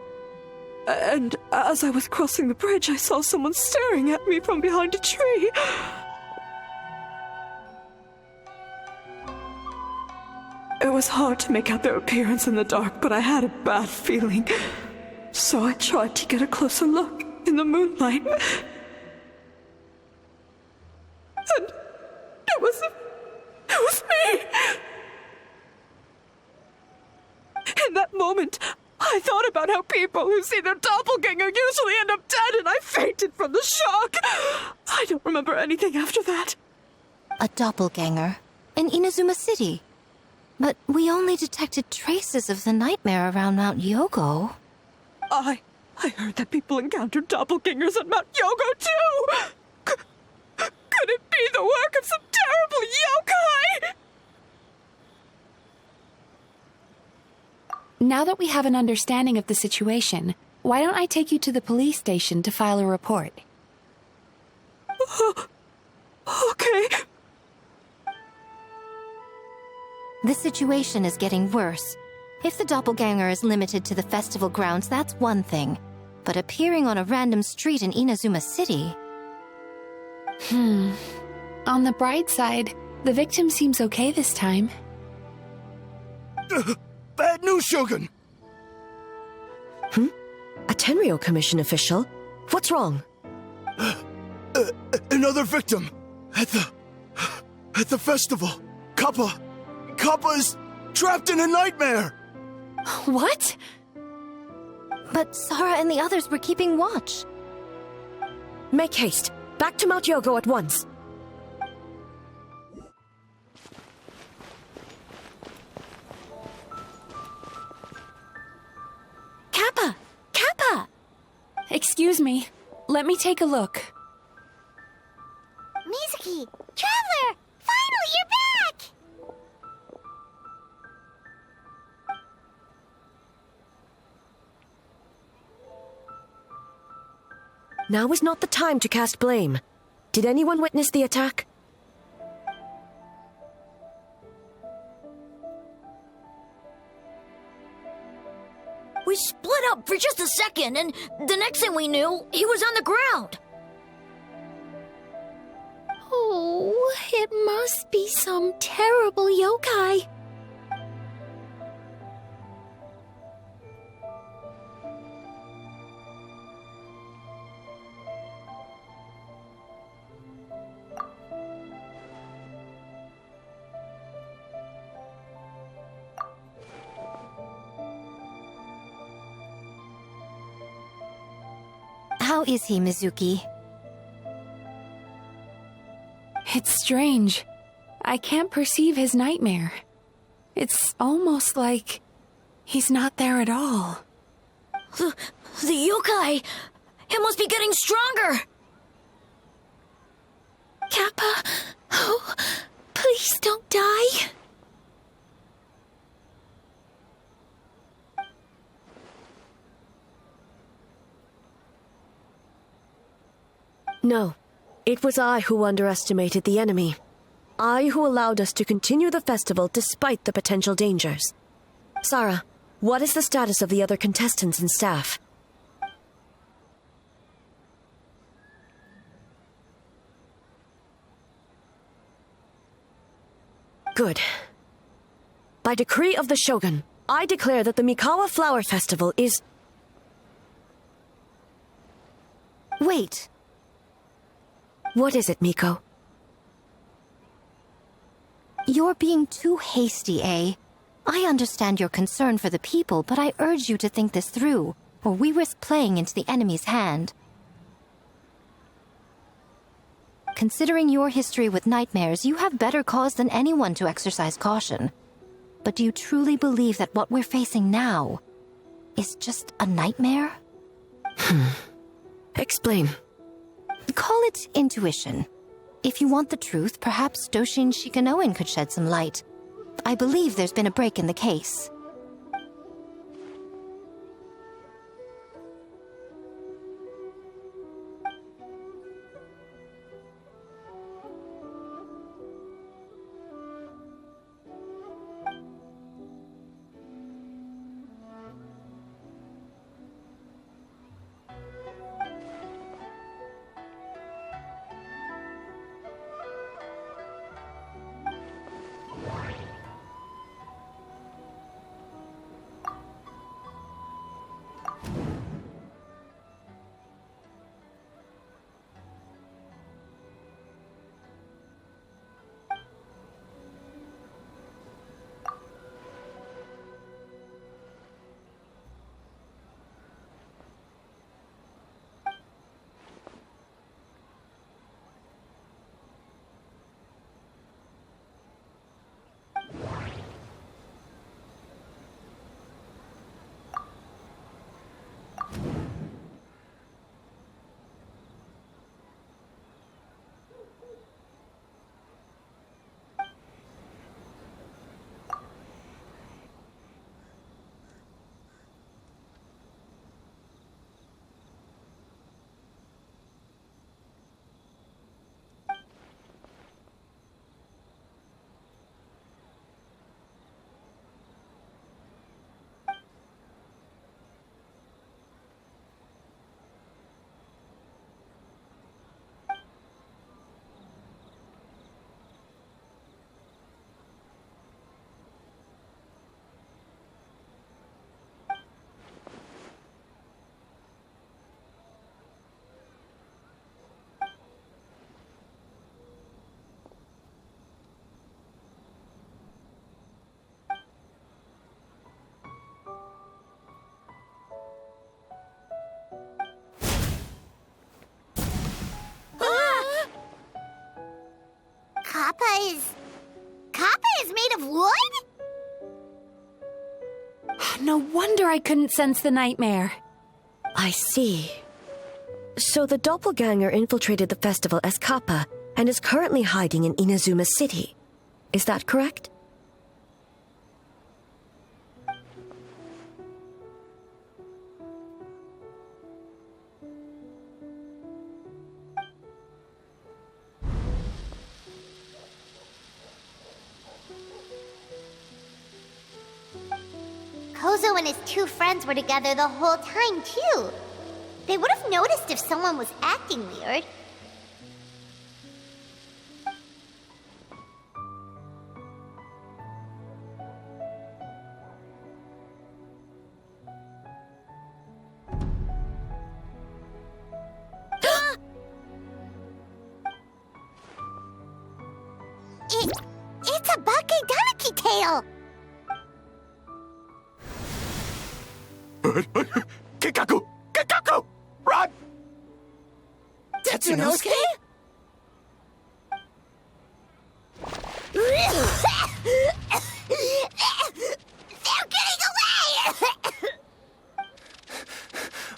S5: And as I was crossing the bridge, I saw someone staring at me from behind a tree. It was hard to make out their appearance in the dark, but I had a bad feeling. So I tried to get a closer look in the moonlight. And it was me! In that moment, I thought about how people who see their doppelganger usually end up dead, and I fainted from the shock. I don't remember anything after that.
S3: A doppelganger? In Inazuma City? But we only detected traces of the nightmare around Mount Yogo.
S5: I heard that people encountered doppelgangers at Mount Yogo, too! Could it be the work of some terrible yokai?
S7: Now that we have an understanding of the situation, why don't I take you to the police station to file a report?
S5: Okay.
S3: The situation is getting worse. If the doppelganger is limited to the festival grounds, that's one thing. But appearing on a random street in Inazuma City...
S7: On the bright side, the victim seems okay this time.
S11: Bad news, Shogun!
S4: A Tenryo Commission official? What's wrong?
S11: Another victim! At the festival! Kappa is trapped in a nightmare!
S7: What?
S3: But Sara and the others were keeping watch.
S4: Make haste. Back to Mount Yogo at once.
S7: Kappa! Excuse me. Let me take a look.
S1: Mizuki! Traveler! Finally, you're back!
S4: Now is not the time to cast blame. Did anyone witness the attack?
S22: We split up for just a second, and the next thing we knew, he was on the ground.
S14: Oh, it must be some terrible yokai.
S3: How is he, Mizuki?
S7: It's strange. I can't perceive his nightmare. It's almost like he's not there at all.
S22: The yokai! It must be getting stronger!
S14: Kappa, oh, please don't die.
S4: No. It was I who underestimated the enemy. I who allowed us to continue the festival despite the potential dangers. Sara, what is the status of the other contestants and staff? Good. By decree of the Shogun, I declare that the Mikawa Flower Festival is...
S3: Wait.
S4: What is it, Miko?
S3: You're being too hasty, eh? I understand your concern for the people, but I urge you to think this through, or we risk playing into the enemy's hand. Considering your history with nightmares, you have better cause than anyone to exercise caution. But do you truly believe that what we're facing now is just a nightmare?
S4: Explain.
S3: Call it intuition. If you want the truth, perhaps Doshin Shikanoin could shed some light. I believe there's been a break in the case.
S1: Kappa is made of wood?
S7: No wonder I couldn't sense the nightmare.
S4: I see. So the doppelganger infiltrated the festival as Kappa and is currently hiding in Inazuma City. Is that correct?
S1: Kozo and his two friends were together the whole time, too. They would have noticed if someone was acting weird. It's a Bakedaniki tail!
S11: Kikaku! Kikaku! Run!
S2: Tetsunosuke?
S1: They're getting away!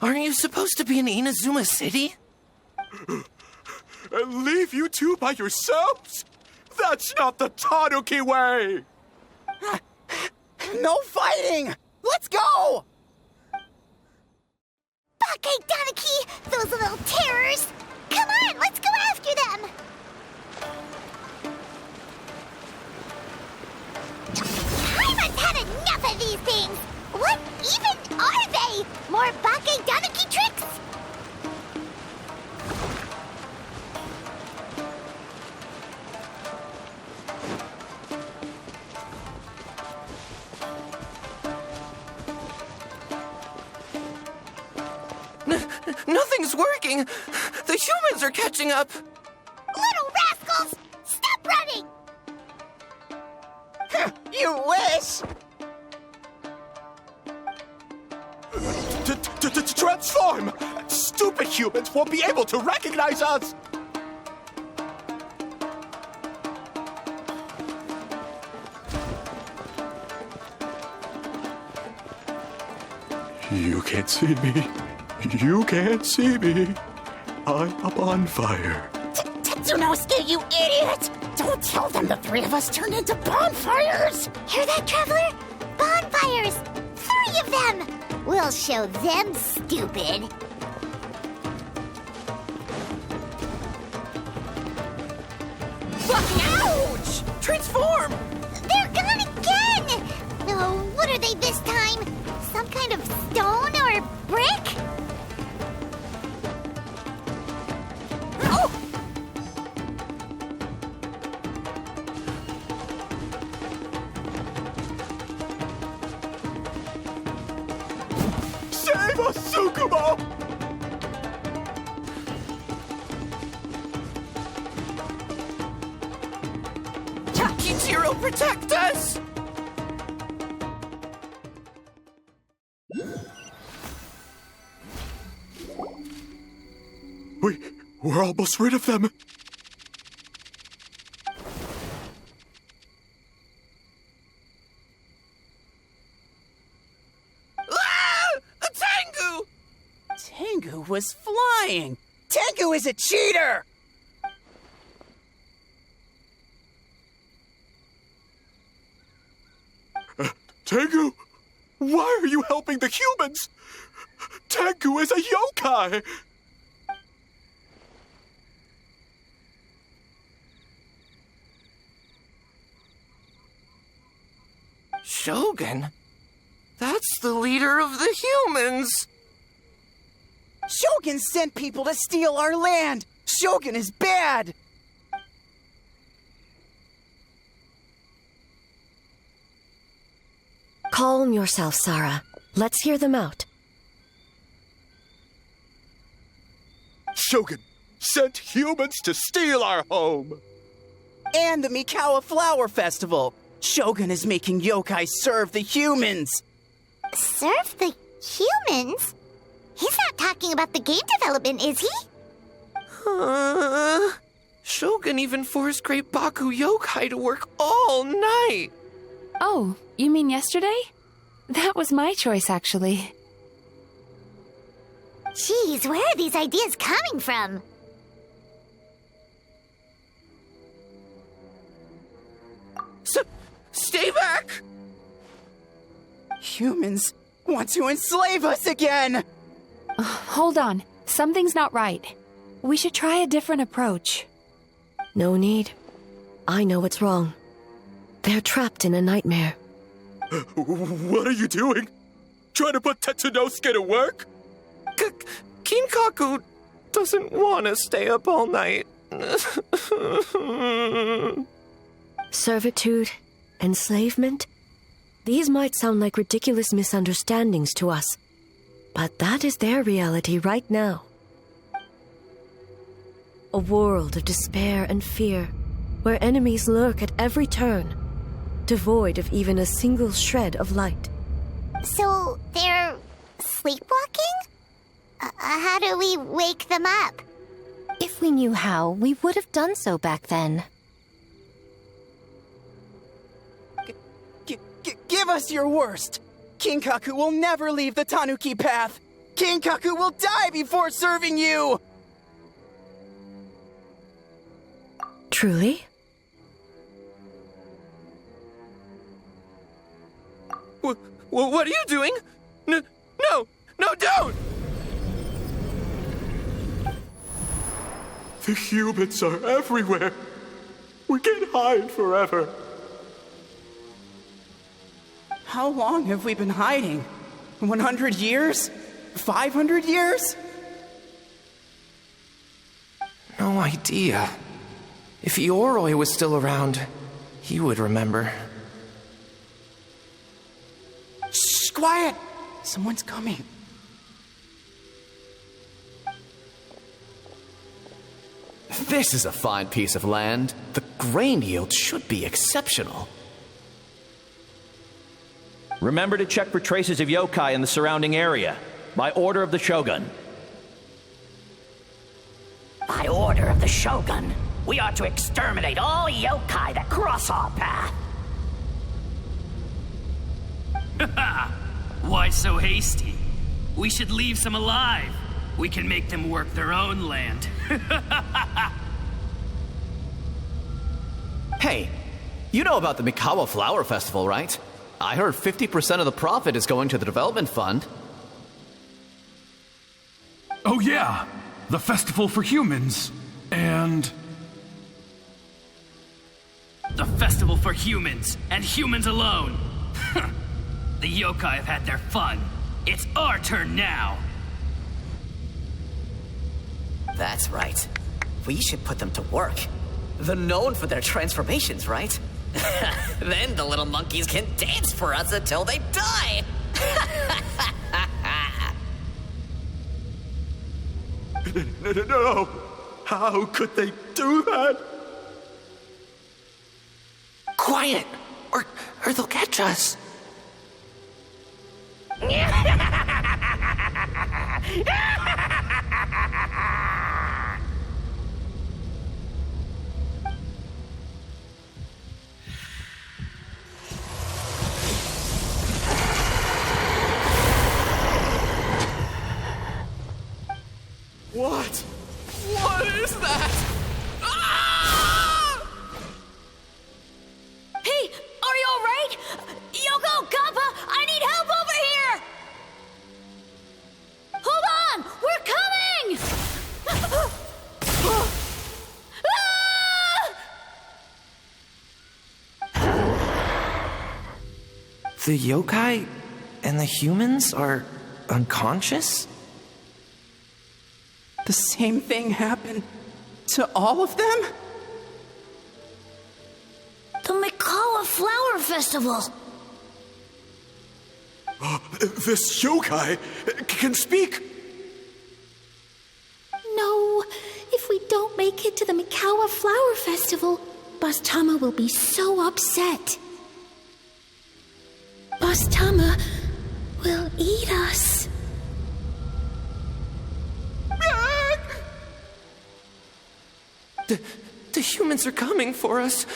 S2: Aren't you supposed to be in Inazuma City?
S11: And leave you two by yourselves? That's not the Tanuki way!
S15: No fighting! Let's go!
S1: Bakedaniki! Those little terrors! Come on, let's go after them! I've had enough of these things! What even are they? More Bakedaniki tricks?
S2: Nothing's working! The humans are catching up!
S1: Little rascals! Stop running!
S15: You wish!
S11: Transform! Stupid humans won't be able to recognize us! You can't see me. You can't see me. I'm up on fire.
S21: Tetsunosuke, you idiot! Don't tell them the three of us turned into bonfires!
S1: Hear that, Traveler? Bonfires! 3 of them! We'll show them stupid.
S21: Ouch!
S15: Transform!
S1: They're gone again! Oh, what are they this time? Some kind of stone or brick? Oh!
S11: Save us, Tsukumo!
S2: Takechiro, protect us!
S11: We're almost rid of them.
S15: Tengu! Tengu was flying! Tengu is a cheater!
S11: Tengu, why are you helping the humans? Tengu is a yokai!
S2: Shogun? That's the leader of the humans!
S15: Shogun sent people to steal our land! Shogun is bad!
S4: Calm yourself, Sarah. Let's hear them out.
S11: Shogun sent humans to steal our home!
S15: And the Mikawa Flower Festival! Shogun is making yokai serve the humans!
S1: Serve the humans? He's not talking about the game development, is he?
S2: Shogun even forced Great Baku Yokai to work all night!
S7: Oh, you mean yesterday? That was my choice, actually.
S1: Jeez, where are these ideas coming from?
S2: Stay back!
S15: Humans want to enslave us again!
S7: Hold on. Something's not right. We should try a different approach.
S4: No need. I know what's wrong. They're trapped in a nightmare.
S11: What are you doing? Trying to put Tetsunosuke to work?
S2: Kinkaku doesn't want to stay up all night.
S4: Servitude, enslavement? These might sound like ridiculous misunderstandings to us, but that is their reality right now. A world of despair and fear, where enemies lurk at every turn, devoid of even a single shred of light.
S1: So, they're sleepwalking? How do we wake them up?
S3: If we knew how, we would have done so back then.
S15: Give us your worst! Kinkaku will never leave the Tanuki path! Kinkaku will die before serving you!
S4: Truly?
S2: What are you doing? No, don't!
S11: The humans are everywhere. We can't hide forever.
S15: How long have we been hiding? 100 years? 500 years?
S2: No idea. If Yoroi was still around, he would remember.
S15: Shh, quiet! Someone's coming.
S8: This is a fine piece of land. The grain yield should be exceptional.
S9: Remember to check for traces of yokai in the surrounding area. By order of the Shogun.
S21: By order of the Shogun, we are to exterminate all yokai that cross our path.
S10: Why so hasty?
S6: We should leave some alive. We can make them work their own land.
S8: Hey, you know about the Mikawa Flower Festival, right? I heard 50% of the profit is going to the development fund.
S10: Oh yeah, the festival for humans. And...
S6: The festival for humans, and humans alone. The yokai have had their fun. It's our turn now.
S21: That's right. We should put them to work. They're known for their transformations, right? Then the little monkeys can dance for us until they die.
S11: No. How could they do that?
S2: Quiet, or they'll catch us.
S11: What? What is that? Ah!
S22: Hey, are you alright? Yoko, Kappa, I need help over here! Hold on! We're coming!
S2: The yokai and the humans are unconscious?
S17: The same thing happened to all of them?
S22: The Mikawa Flower Festival!
S11: This yokai can speak!
S14: No, if we don't make it to the Mikawa Flower Festival, Boss Tama will be so upset. Boss Tama will eat us.
S2: The humans are coming for us.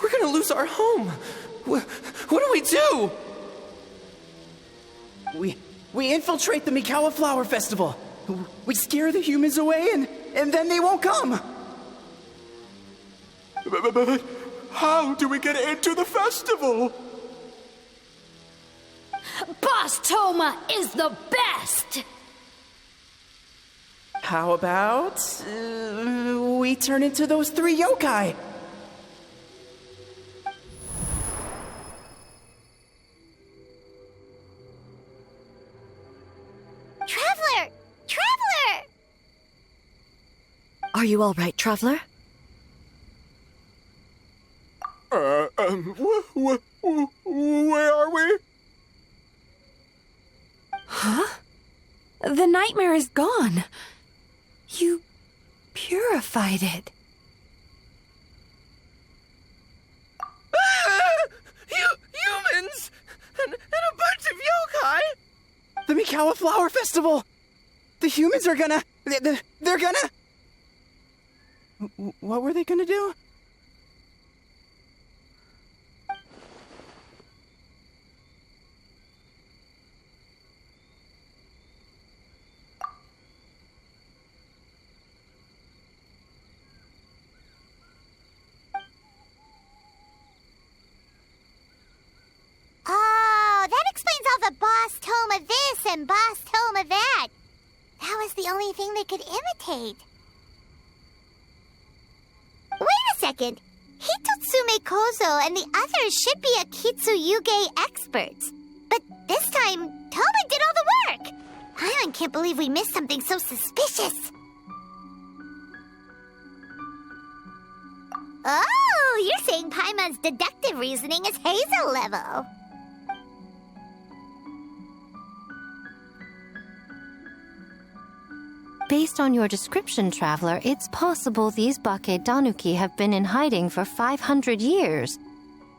S2: We're gonna lose our home. What do we do?
S17: We infiltrate the Mikawa Flower Festival. We scare the humans away and then they won't come.
S11: But how do we get into the festival?
S22: Boss Toma is the best!
S17: How about we turn into those 3 yokai?
S1: Traveler! Traveler!
S4: Are you all right, Traveler?
S11: Where are we?
S17: Huh? The nightmare is gone. You purified it.
S2: Humans! And a bunch of yokai!
S17: The Mikawa Flower Festival! The humans are gonna... They're gonna... What were they gonna do?
S1: Oh, that explains all the Boss Toma this and Boss Toma that. That was the only thing they could imitate. Wait a second. Hitotsume Kozo and the others should be Akitsuyuge experts. But this time, Toma did all the work. I can't believe we missed something so suspicious. Oh, you're saying Paimon's deductive reasoning is Hazel level.
S3: Based on your description, Traveler, it's possible these Bake Danuki have been in hiding for 500 years.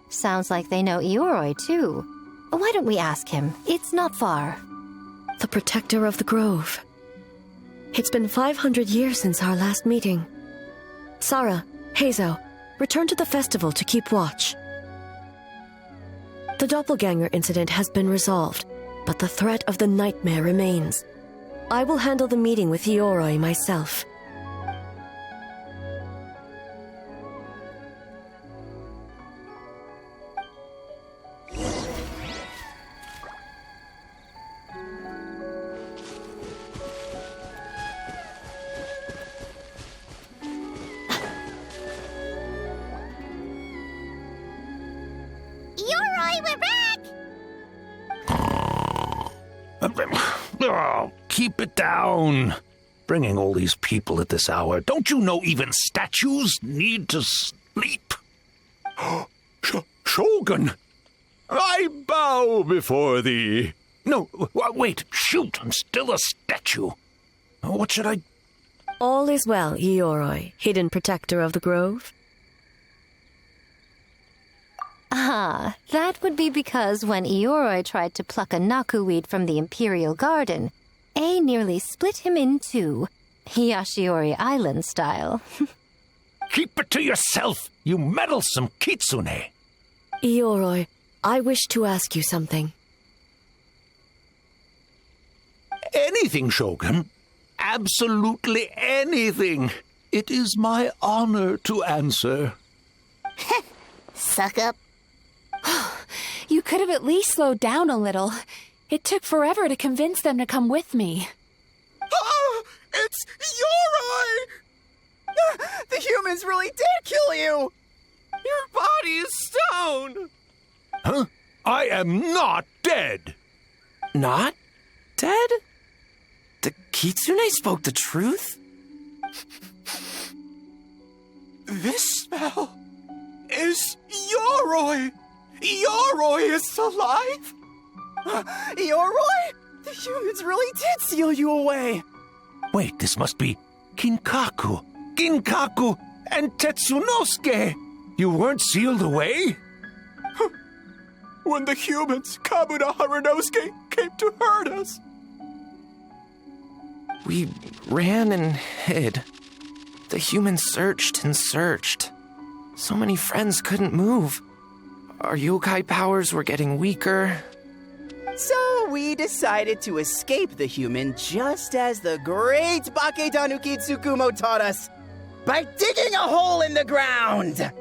S3: Sounds like they know Ioroi, too. Why don't we ask him? It's not far.
S4: The protector of the grove. It's been 500 years since our last meeting. Sarah, Hazel, return to the festival to keep watch. The doppelganger incident has been resolved. but the threat of the nightmare remains. I will handle the meeting with Ioroi myself.
S1: Yoroi, we're back!
S16: Oh, keep it down. Bringing all these people at this hour. Don't you know even statues need to sleep? Shogun! I bow before thee. No, wait, shoot, I'm still a statue. What should I...
S4: All is well, Ioroi, hidden protector of the grove.
S3: Ah, that would be because when Ioroi tried to pluck a Nakuweed from the Imperial Garden, A nearly split him in two, Yashiori Island style.
S16: Keep it to yourself, you meddlesome kitsune.
S4: Ioroi, I wish to ask you something.
S16: Anything, Shogun. Absolutely anything. It is my honor to answer.
S1: Suck up.
S7: You could have at least slowed down a little. It took forever to convince them to come with me.
S15: Oh, it's Yoroi! The humans really did kill you! Your body is stone!
S16: Huh? I am not dead!
S2: Not dead? The kitsune spoke the truth?
S11: This smell is Yoroi! Yoroi is alive?
S15: Yoroi? The humans really did seal you away!
S16: Wait, this must be Ginkaku, and Tetsunosuke! You weren't sealed away?
S11: When the humans, Kabuna Harunosuke, came to hurt us.
S2: We ran and hid. The humans searched and searched. So many friends couldn't move. Our yokai powers were getting weaker.
S15: So we decided to escape the human just as the great Baketanuki Tsukumo taught us, by digging a hole in the ground!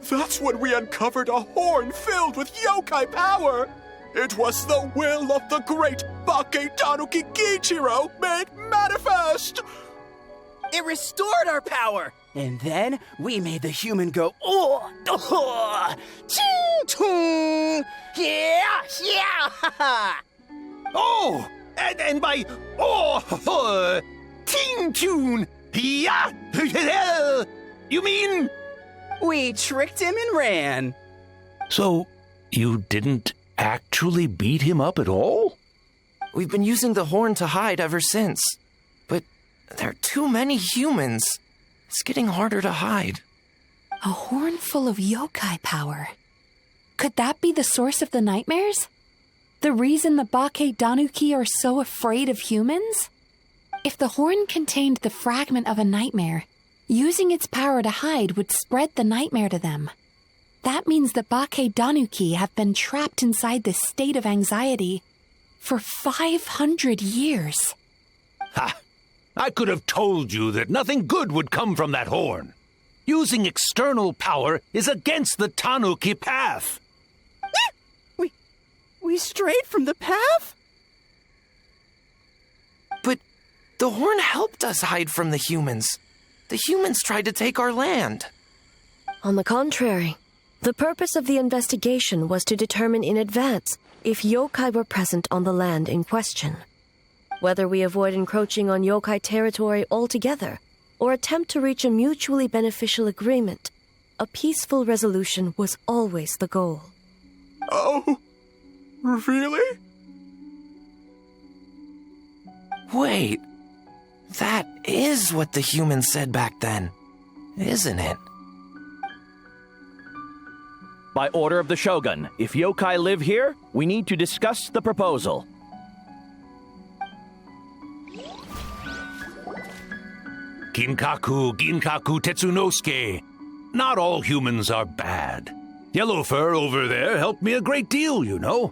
S11: That's when we uncovered a horn filled with yokai power! It was the will of the great Baketanuki Gichiro made manifest!
S15: It restored our power! And then we made the human go, ching-chung! Yeah!
S16: Oh! And by, ting-tune! Yeah! You mean?
S15: We tricked him and ran.
S16: So, you didn't actually beat him up at all?
S2: We've been using the horn to hide ever since. But there are too many humans. It's getting harder to hide.
S7: A horn full of yokai power. Could that be the source of the nightmares? The reason the Baketanuki are so afraid of humans? If the horn contained the fragment of a nightmare, using its power to hide would spread the nightmare to them. That means the Baketanuki have been trapped inside this state of anxiety for 500 years.
S16: Ha! I could have told you that nothing good would come from that horn. Using external power is against the Tanuki path.
S15: We strayed from the path?
S2: But the horn helped us hide from the humans. The humans tried to take our land.
S4: On the contrary, the purpose of the investigation was to determine in advance if yokai were present on the land in question. Whether we avoid encroaching on yokai territory altogether or attempt to reach a mutually beneficial agreement, a peaceful resolution was always the goal.
S11: Oh, really?
S2: Wait, that is what the humans said back then, isn't it?
S9: By order of the Shogun, if yokai live here, we need to discuss the proposal.
S16: Ginkaku Tetsunosuke. Not all humans are bad. Yellow Fur over there helped me a great deal, you know.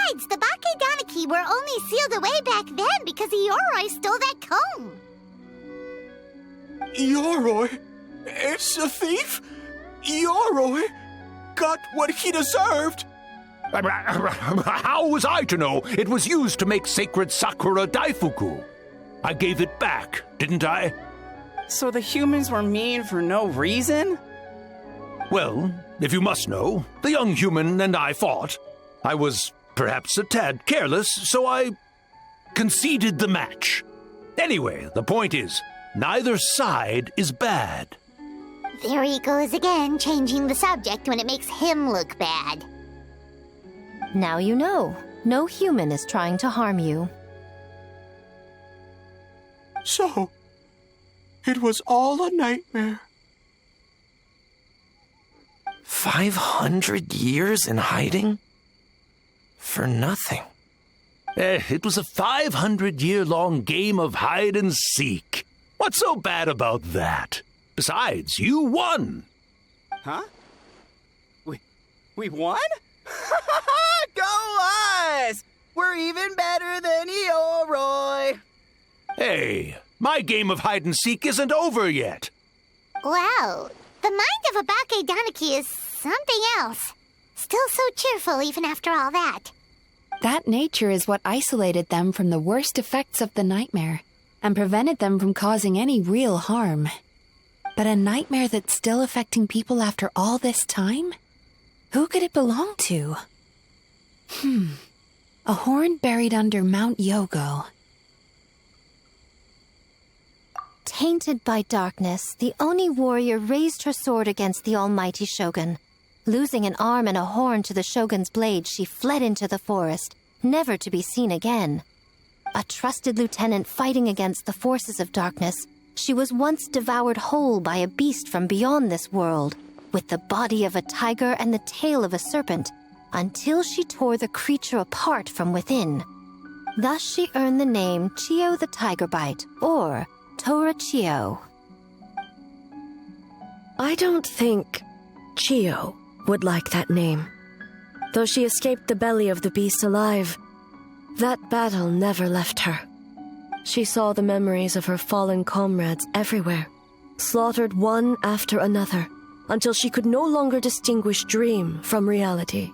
S1: Besides, the Bakedaniki were only sealed away back then because Yoroi stole that comb.
S11: Yoroi is a thief? Yoroi got what he deserved.
S16: How was I to know it was used to make sacred Sakura Daifuku? I gave it back, didn't I?
S15: So the humans were mean for no reason?
S16: Well, if you must know, the young human and I fought. I was perhaps a tad careless, so I conceded the match. Anyway, the point is, neither side is bad.
S1: There he goes again, changing the subject when it makes him look bad.
S3: Now you know. No human is trying to harm you.
S11: So, it was all a nightmare.
S2: 500 years in hiding? For nothing.
S16: It was a 500-year-long game of hide and seek. What's so bad about that? Besides, you won.
S15: Huh? We won? Go us! We're even better than Yoroi.
S16: Hey, my game of hide and seek isn't over yet.
S1: Wow, the mind of a Bakedaniki is something else. Still so cheerful even after all that.
S7: That nature is what isolated them from the worst effects of the nightmare and prevented them from causing any real harm. But a nightmare that's still affecting people after all this time? Who could it belong to? A horn buried under Mount Yogo.
S3: Tainted by darkness, the Oni warrior raised her sword against the almighty shogun. Losing an arm and a horn to the shogun's blade, she fled into the forest, never to be seen again. A trusted lieutenant fighting against the forces of darkness, she was once devoured whole by a beast from beyond this world, with the body of a tiger and the tail of a serpent, until she tore the creature apart from within. Thus she earned the name Chio the Tigerbite, or Tora Chio.
S4: I don't think Chio would like that name. Though she escaped the belly of the beast alive, that battle never left her. She saw the memories of her fallen comrades everywhere, slaughtered one after another, until she could no longer distinguish dream from reality.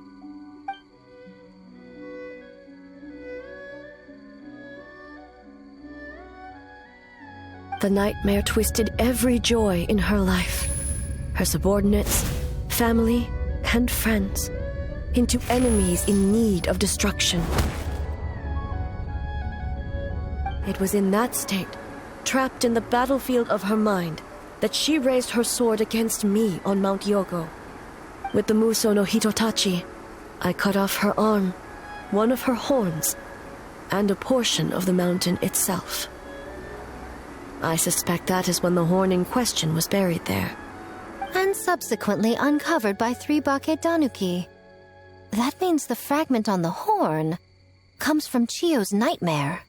S4: The nightmare twisted every joy in her life, her subordinates, family, and friends, into enemies in need of destruction. It was in that state, trapped in the battlefield of her mind, that she raised her sword against me on Mount Yogo. With the Muso no Hitotachi, I cut off her arm, one of her horns, and a portion of the mountain itself. I suspect that is when the horn in question was buried there.
S3: And subsequently uncovered by 3 Bakedanuki. That means the fragment on the horn comes from Chio's nightmare.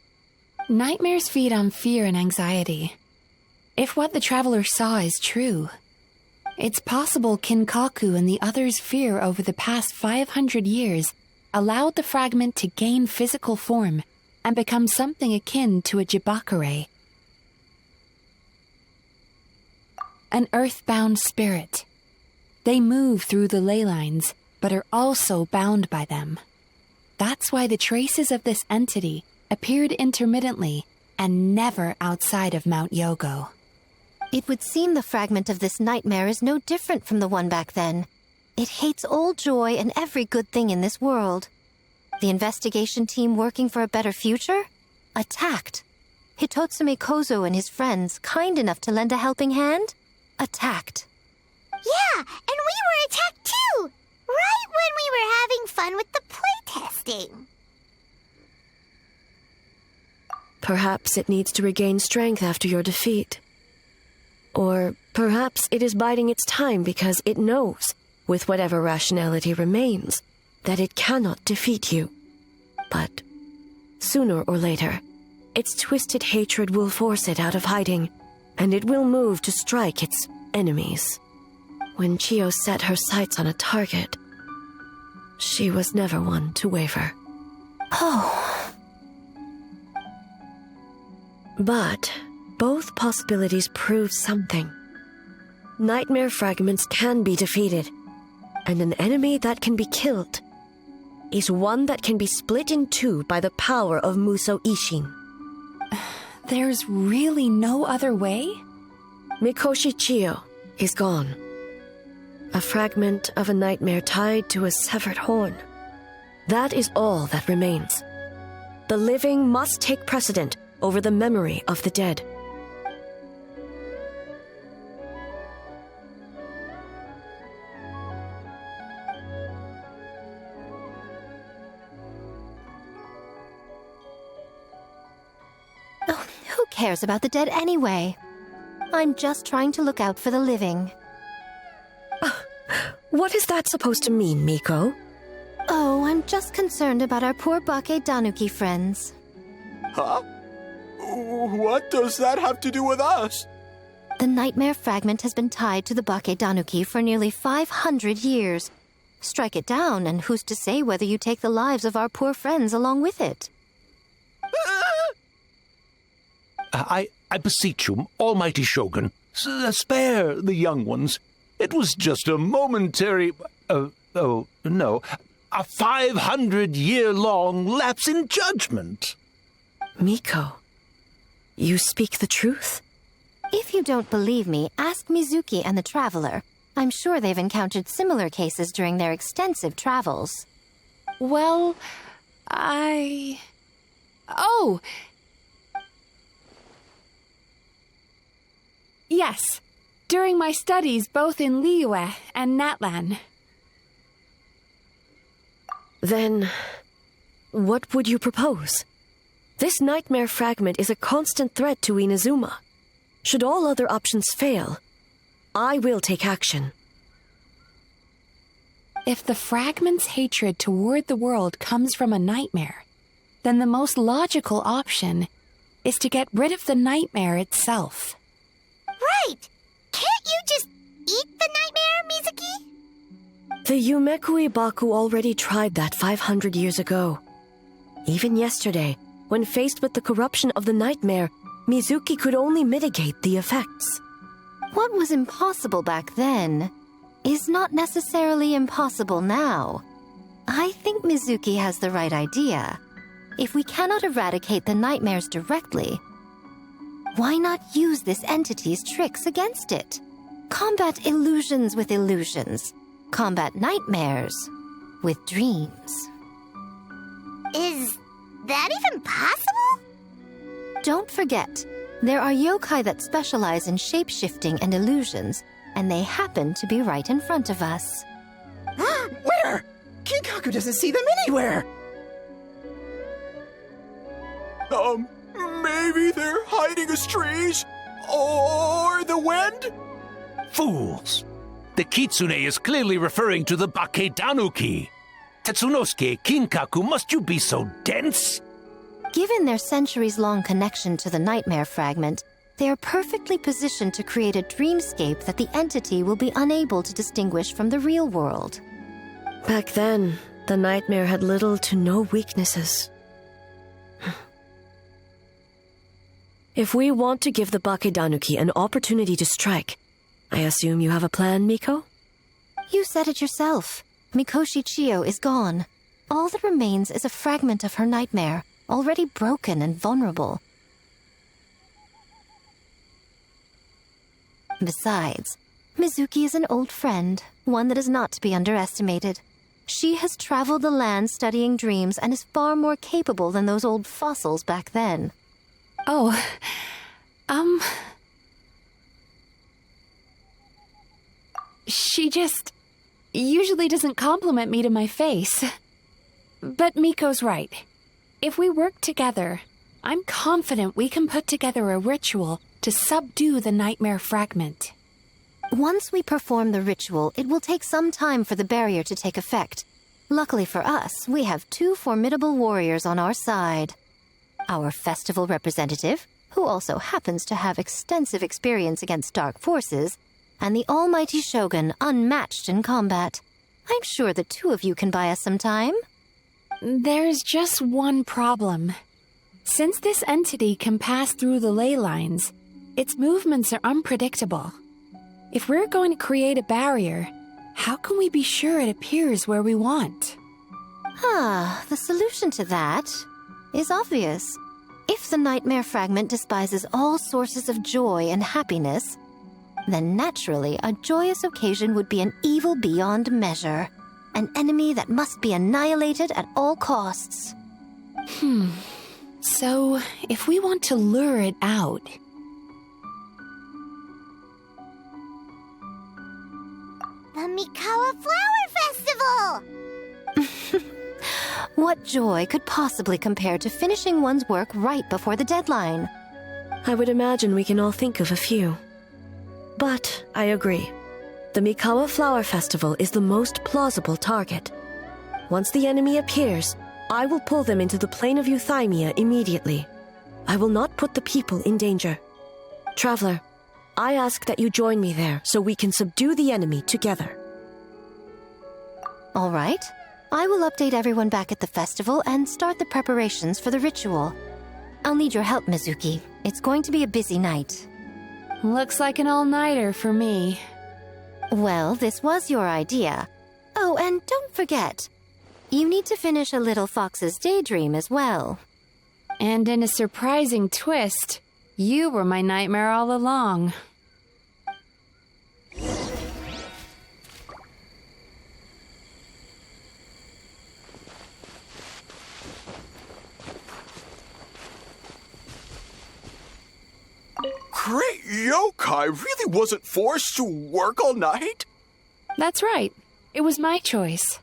S7: Nightmares feed on fear and anxiety. If what the traveler saw is true, it's possible Kinkaku and the others' fear over the past 500 years allowed the fragment to gain physical form and become something akin to a jibakure. An earthbound spirit. They move through the ley lines, but are also bound by them. That's why the traces of this entity appeared intermittently and never outside of Mount Yogo.
S3: It would seem the fragment of this nightmare is no different from the one back then. It hates all joy and every good thing in this world. The investigation team working for a better future? Attacked. Hitotsume Kozo and his friends, kind enough to lend a helping hand? Attacked.
S1: Yeah, and we were attacked too! Right when we were having fun with the playtesting.
S4: Perhaps it needs to regain strength after your defeat. Or perhaps it is biding its time because it knows, with whatever rationality remains, that it cannot defeat you. But sooner or later, its twisted hatred will force it out of hiding, and it will move to strike its enemies. When Chio set her sights on a target, she was never one to waver. Oh. But both possibilities prove something. Nightmare fragments can be defeated, and an enemy that can be killed is one that can be split in two by the power of Musou Ishin.
S7: There's really no other way?
S4: Mikoshi Chiyo is gone. A fragment of a nightmare tied to a severed horn. That is all that remains. The living must take precedent over the memory of the dead.
S3: Oh, who cares about the dead anyway? I'm just trying to look out for the living.
S4: What is that supposed to mean, Miko?
S3: Oh, I'm just concerned about our poor Bake Danuki friends.
S11: Huh? What does that have to do with us?
S3: The nightmare fragment has been tied to the Bake Danuki for nearly 500 years. Strike it down, and who's to say whether you take the lives of our poor friends along with it?
S16: I beseech you, almighty Shogun, spare the young ones. It was just a momentary... a 500-year-long lapse in judgment.
S4: Miko, you speak the truth?
S3: If you don't believe me, ask Mizuki and the Traveler. I'm sure they've encountered similar cases during their extensive travels.
S7: Well, Oh! Yes, during my studies both in Liyue and Natlan.
S4: Then, what would you propose? This nightmare fragment is a constant threat to Inazuma. Should all other options fail, I will take action.
S7: If the fragment's hatred toward the world comes from a nightmare, then the most logical option is to get rid of the nightmare itself.
S1: Right! Can't you just eat the nightmare, Mizuki?
S4: The Yumekui Baku already tried that 500 years ago. Even yesterday, when faced with the corruption of the nightmare, Mizuki could only mitigate the effects.
S3: What was impossible back then is not necessarily impossible now. I think Mizuki has the right idea. If we cannot eradicate the nightmares directly, why not use this entity's tricks against it? Combat illusions with illusions. Combat nightmares with dreams.
S1: Is that even possible?
S3: Don't forget, there are yokai that specialize in shape-shifting and illusions, and they happen to be right in front of us.
S15: Where? Kinkaku doesn't see them anywhere!
S11: Maybe they're hiding as trees? Or the wind?
S16: Fools! The Kitsune is clearly referring to the Bake Danuki. Tetsunosuke, Kinkaku, must you be so dense?
S3: Given their centuries-long connection to the nightmare fragment, they are perfectly positioned to create a dreamscape that the entity will be unable to distinguish from the real world.
S4: Back then, the nightmare had little to no weaknesses. If we want to give the Bake Danuki an opportunity to strike, I assume you have a plan, Miko?
S3: You said it yourself. Mikoshi Chiyo is gone. All that remains is a fragment of her nightmare, already broken and vulnerable. Besides, Mizuki is an old friend, one that is not to be underestimated. She has traveled the land studying dreams and is far more capable than those old fossils back then.
S7: Oh, She just usually doesn't compliment me to my face. But Miko's right. If we work together, I'm confident we can put together a ritual to subdue the nightmare fragment.
S3: Once we perform the ritual, it will take some time for the barrier to take effect. Luckily for us, we have two formidable warriors on our side. Our festival representative, who also happens to have extensive experience against dark forces, and the almighty Shogun, unmatched in combat. I'm sure the two of you can buy us some time.
S7: There's just one problem. Since this entity can pass through the ley lines, its movements are unpredictable. If we're going to create a barrier, how can we be sure it appears where we want?
S3: The solution to that is obvious. If the nightmare fragment despises all sources of joy and happiness, then naturally a joyous occasion would be an evil beyond measure, an enemy that must be annihilated at all costs.
S7: So, if we want to lure it out...
S1: The Mikawa Flower Festival!
S3: What joy could possibly compare to finishing one's work right before the deadline?
S4: I would imagine we can all think of a few. But I agree. The Mikawa Flower Festival is the most plausible target. Once the enemy appears, I will pull them into the plane of Euthymia immediately. I will not put the people in danger. Traveler, I ask that you join me there so we can subdue the enemy together.
S3: All right. I will update everyone back at the festival and start the preparations for the ritual. I'll need your help, Mizuki. It's going to be a busy night.
S7: Looks like an all-nighter for me.
S3: Well, this was your idea. Oh, and don't forget, you need to finish a Little Fox's Daydream as well.
S7: And in a surprising twist, you were my nightmare all along.
S11: Great yokai really wasn't forced to work all night?
S7: That's right. It was my choice.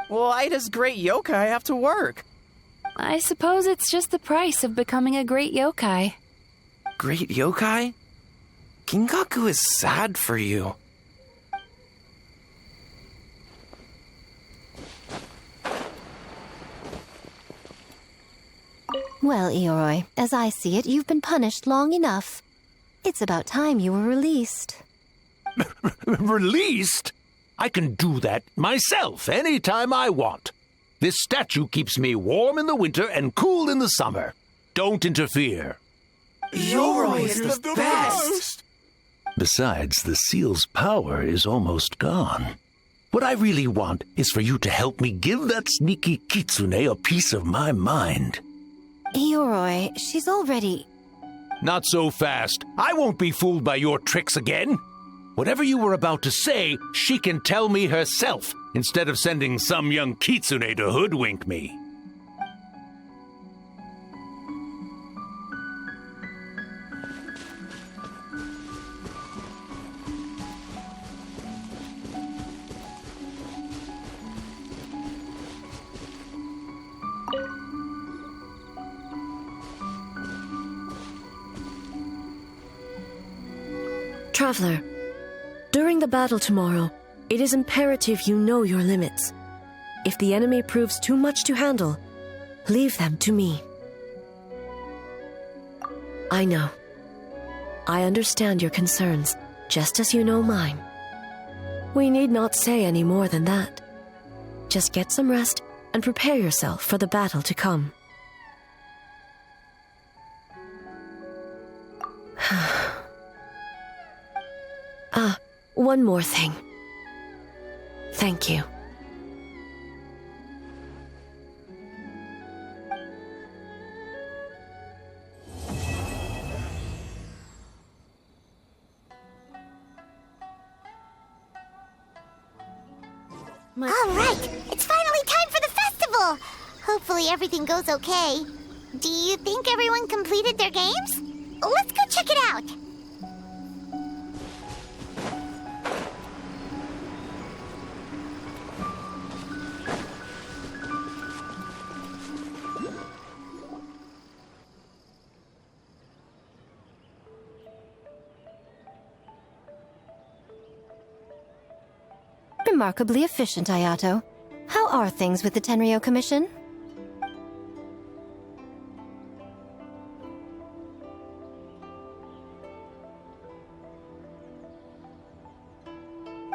S15: Why does great yokai have to work?
S7: I suppose it's just the price of becoming a great yokai.
S2: Great yokai? Kingaku is sad for you.
S3: Well, Ioroi, as I see it, you've been punished long enough. It's about time you were released.
S16: Released? I can do that myself anytime I want. This statue keeps me warm in the winter and cool in the summer. Don't interfere.
S11: Yoroi is the best!
S16: Besides, the seal's power is almost gone. What I really want is for you to help me give that sneaky kitsune a piece of my mind.
S3: Ioroi, she's already...
S16: Not so fast. I won't be fooled by your tricks again. Whatever you were about to say, she can tell me herself, instead of sending some young kitsune to hoodwink me.
S4: Traveler, during the battle tomorrow, it is imperative you know your limits. If the enemy proves too much to handle, leave them to me. I know. I understand your concerns, just as you know mine. We need not say any more than that. Just get some rest and prepare yourself for the battle to come. One more thing. Thank you.
S1: All right, it's finally time for the festival. Hopefully everything goes okay. Do you think everyone completed their games? Let's go check it out.
S3: Remarkably efficient, Ayato. How are things with the Tenryo Commission?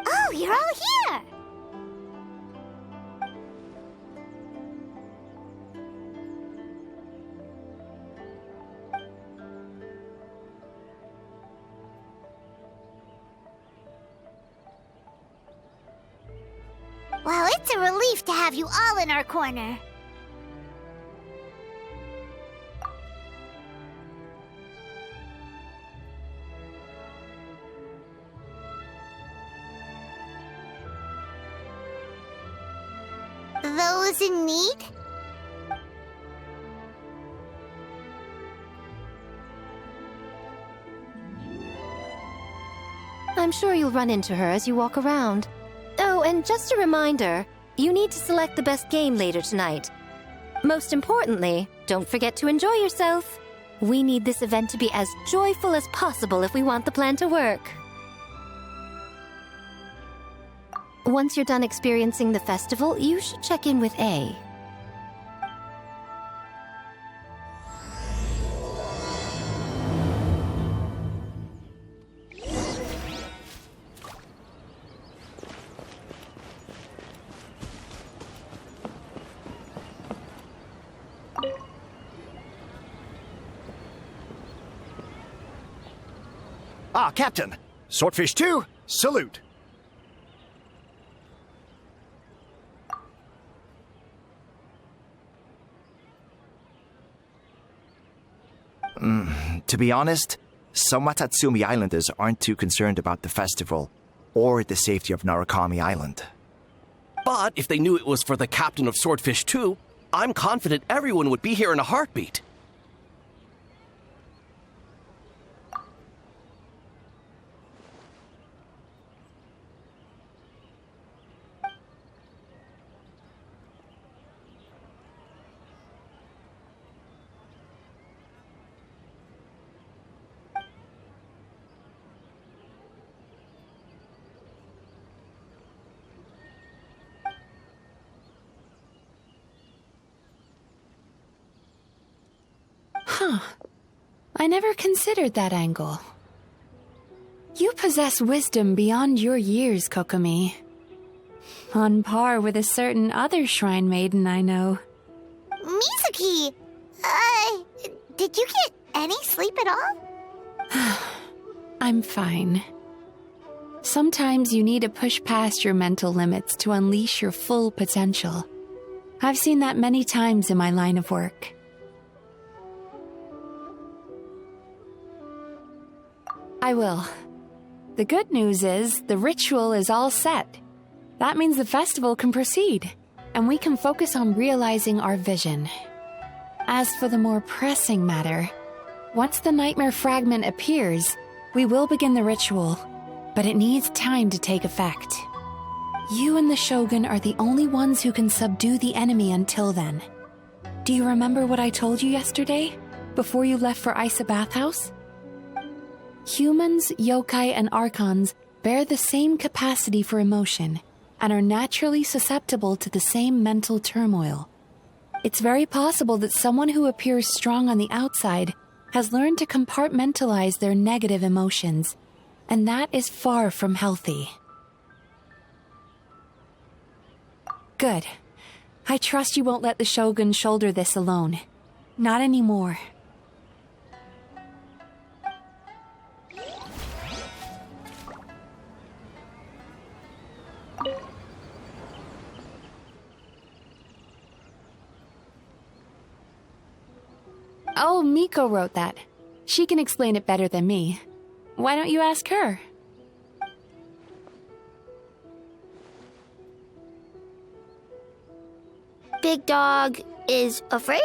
S1: Oh, you're all here! Well, it's a relief to have you all in our corner. Those in need?
S3: I'm sure you'll run into her as you walk around. Oh, and just a reminder, you need to select the best game later tonight. Most importantly, don't forget to enjoy yourself. We need this event to be as joyful as possible if we want the plan to work. Once you're done experiencing the festival, you should check in with A.
S12: Ah, Captain! Swordfish 2, salute!
S18: To be honest, some Watatsumi Islanders aren't too concerned about the festival or the safety of Narukami Island.
S19: But if they knew it was for the captain of Swordfish 2, I'm confident everyone would be here in a heartbeat.
S7: Huh. I never considered that angle. You possess wisdom beyond your years, Kokomi. On par with a certain other shrine maiden I know.
S1: Mizuki! Did you get any sleep at all?
S7: I'm fine. Sometimes you need to push past your mental limits to unleash your full potential. I've seen that many times in my line of work. I will. The good news is, the ritual is all set. That means the festival can proceed, and we can focus on realizing our vision. As for the more pressing matter, once the nightmare fragment appears, we will begin the ritual, but it needs time to take effect. You and the Shogun are the only ones who can subdue the enemy until then. Do you remember what I told you yesterday, before you left for Isa Bathhouse? Humans, yokai, and archons bear the same capacity for emotion and are naturally susceptible to the same mental turmoil. It's very possible that someone who appears strong on the outside has learned to compartmentalize their negative emotions, and that is far from healthy. Good. I trust you won't let the Shogun shoulder this alone. Not anymore. Oh, Miko wrote that. She can explain it better than me. Why don't you ask her?
S1: Big Dog is afraid?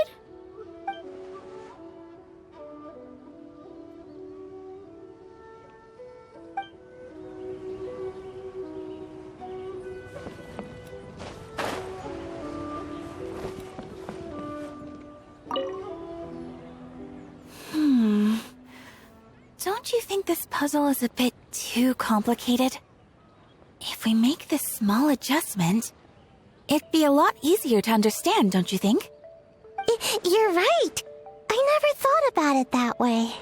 S23: Don't you think this puzzle is a bit too complicated? If we make this small adjustment, it'd be a lot easier to understand, don't you think?
S13: You're right. I never thought about it that way.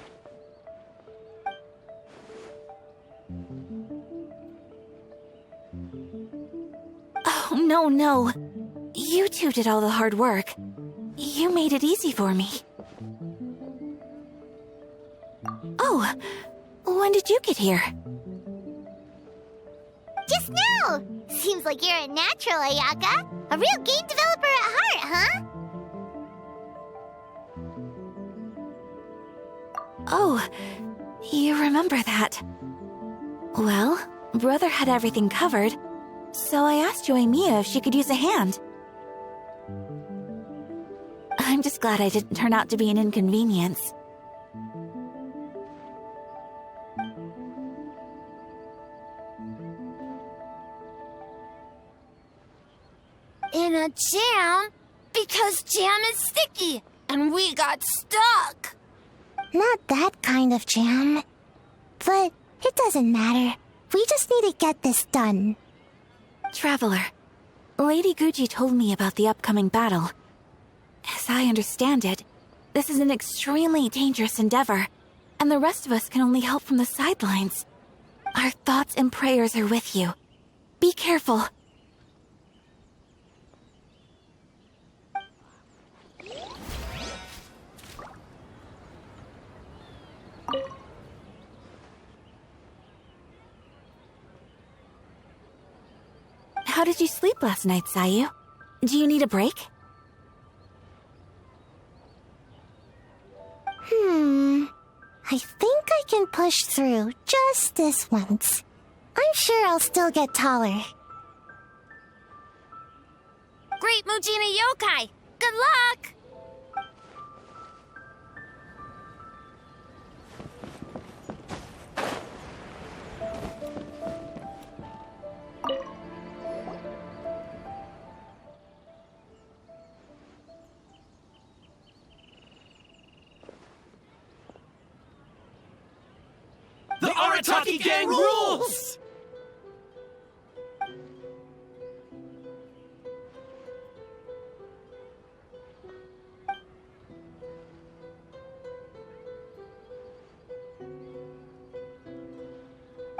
S23: Oh, no. You two did all the hard work. You made it easy for me. Oh, when did you get here?
S1: just now! Seems like you're a natural, Ayaka. A real game developer at heart, huh?
S23: Oh, you remember that. Well, Brother had everything covered, so I asked Yoimiya if she could use a hand. I'm just glad I didn't turn out to be an inconvenience.
S5: In a jam? Because jam is sticky, and we got stuck.
S13: Not that kind of jam. But it doesn't matter. We just need to get this done.
S23: Traveler, Lady Guji told me about the upcoming battle. As I understand it, this is an extremely dangerous endeavor, and the rest of us can only help from the sidelines. Our thoughts and prayers are with you. Be careful. How did you sleep last night, Sayu? Do you need a break?
S13: I think I can push through just this once. I'm sure I'll still get taller.
S5: Great Mujina Yokai! Good luck!
S6: The Arataki Gang rules!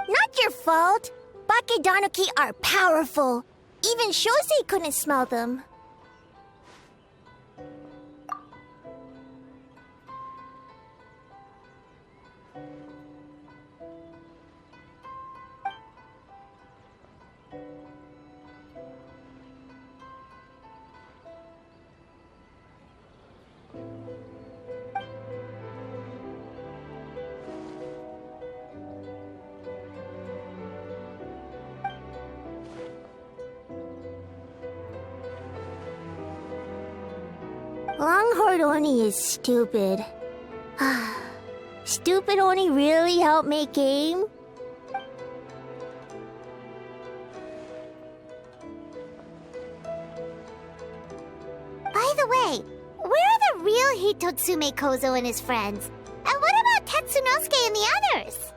S1: Not your fault. Bakedanuki are powerful. Even Shosei couldn't smell them. Longhorn Oni is stupid. Stupid Oni really helped make game? By the way, where are the real Hitotsume Kozo and his friends? And what about Tetsunosuke and the others?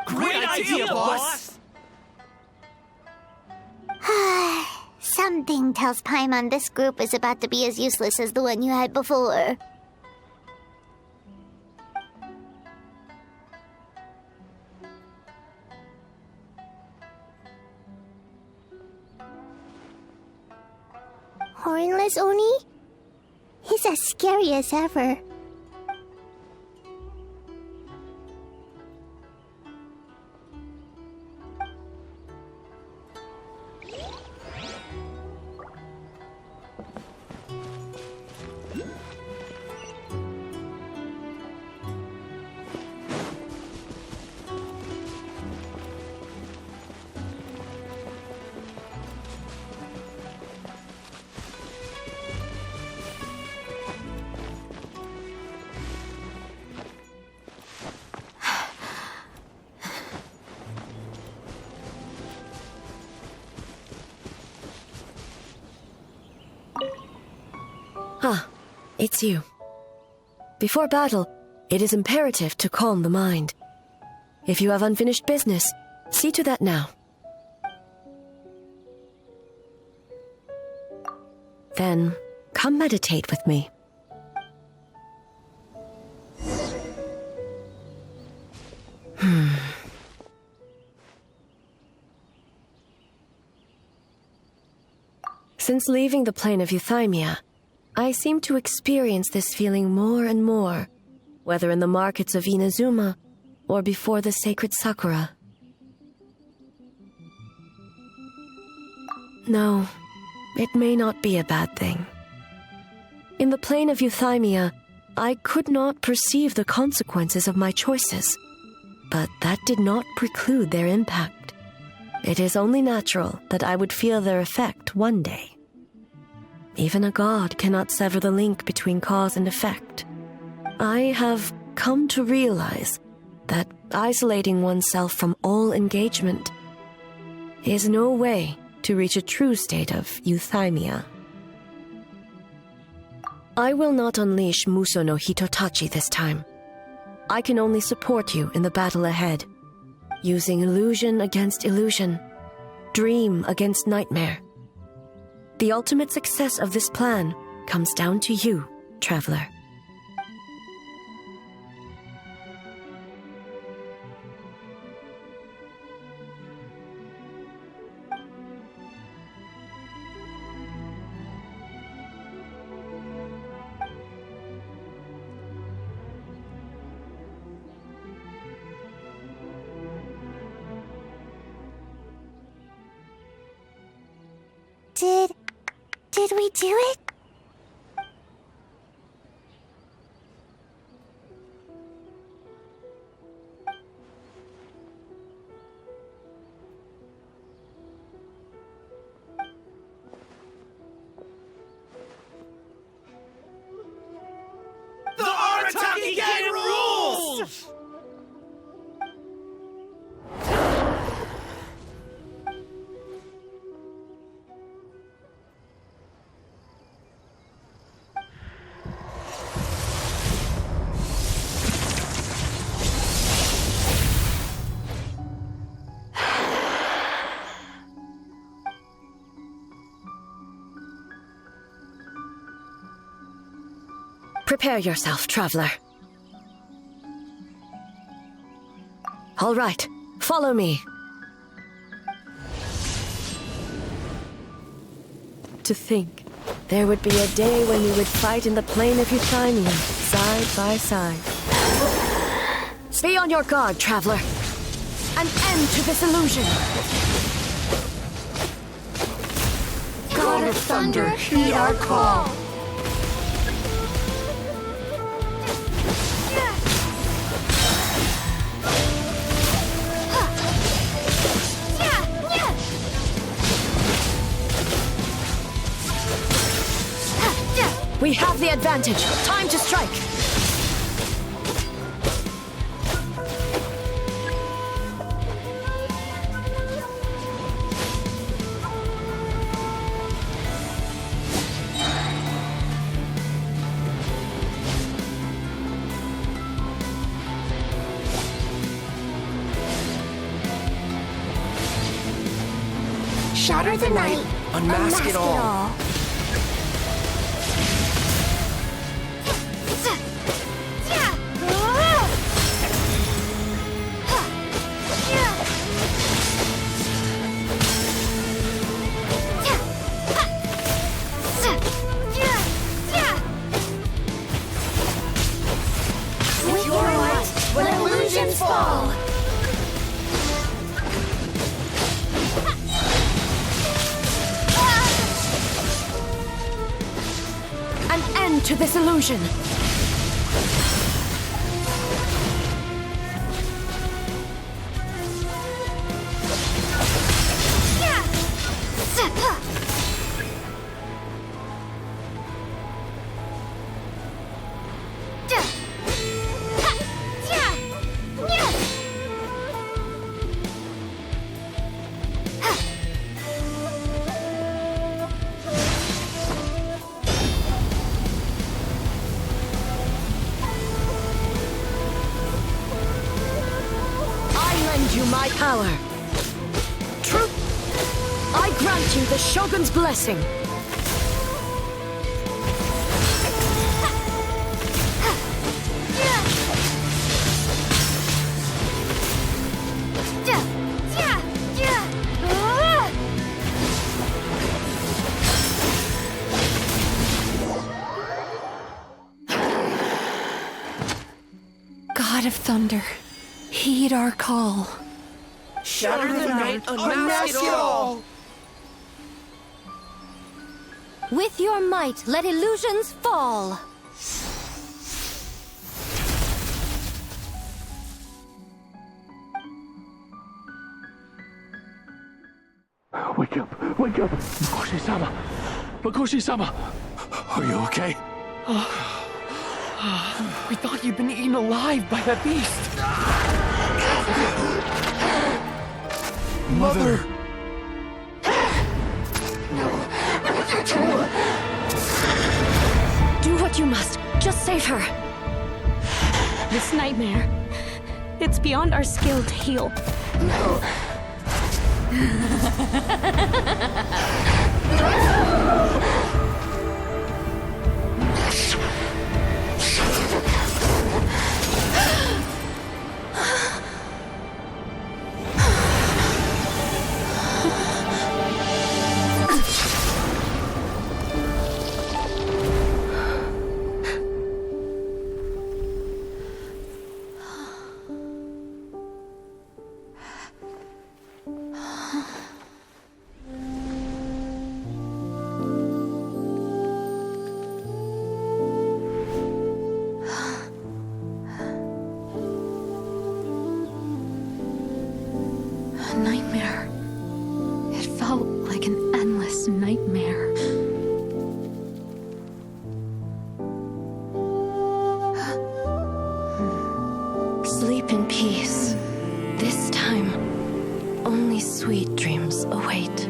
S6: Great idea, boss!
S1: Something tells Paimon this group is about to be as useless as the one you had before. Hornless Oni? He's as scary as ever.
S4: It's you. Before battle, it is imperative to calm the mind. If you have unfinished business, see to that now. Then, come meditate with me. Since leaving the plane of Euthymia, I seem to experience this feeling more and more, whether in the markets of Inazuma or before the sacred Sakura. No, it may not be a bad thing. In the plane of Euthymia, I could not perceive the consequences of my choices, but that did not preclude their impact. It is only natural that I would feel their effect one day. Even a god cannot sever the link between cause and effect. I have come to realize that isolating oneself from all engagement is no way to reach a true state of euthymia. I will not unleash Muso no Hitotachi this time. I can only support you in the battle ahead, using illusion against illusion, dream against nightmare. The ultimate success of this plan comes down to you, traveler.
S13: Did we do it?
S15: The Arataki Gang rules!
S4: Prepare yourself, traveler. All right, follow me. To think, there would be a day when we would fight in the plain of Euthymia, side by side. Be on your guard, traveler. An end to this illusion.
S15: God of Thunder, heed our call.
S4: We have the advantage. Time to strike.
S13: Shatter the night.
S2: Unmask it all.
S15: With your light, when illusions fall.
S4: An end to this illusion. yokai power. True. I grant you the Shogun's blessing.
S7: God of Thunder, heed our call.
S19: Shatter the night, unmask it all!
S3: With your might, let illusions fall!
S11: Wake up! Wake up! Makoshi-sama! Makoshi-sama! Are you okay?
S2: We thought you'd been eaten alive by that beast.
S11: Mother!
S4: Do what you must. Just save her.
S8: This nightmare, it's beyond our skill to heal.
S7: A nightmare. It felt like an endless nightmare.
S4: Sleep in peace. This time, only sweet dreams await.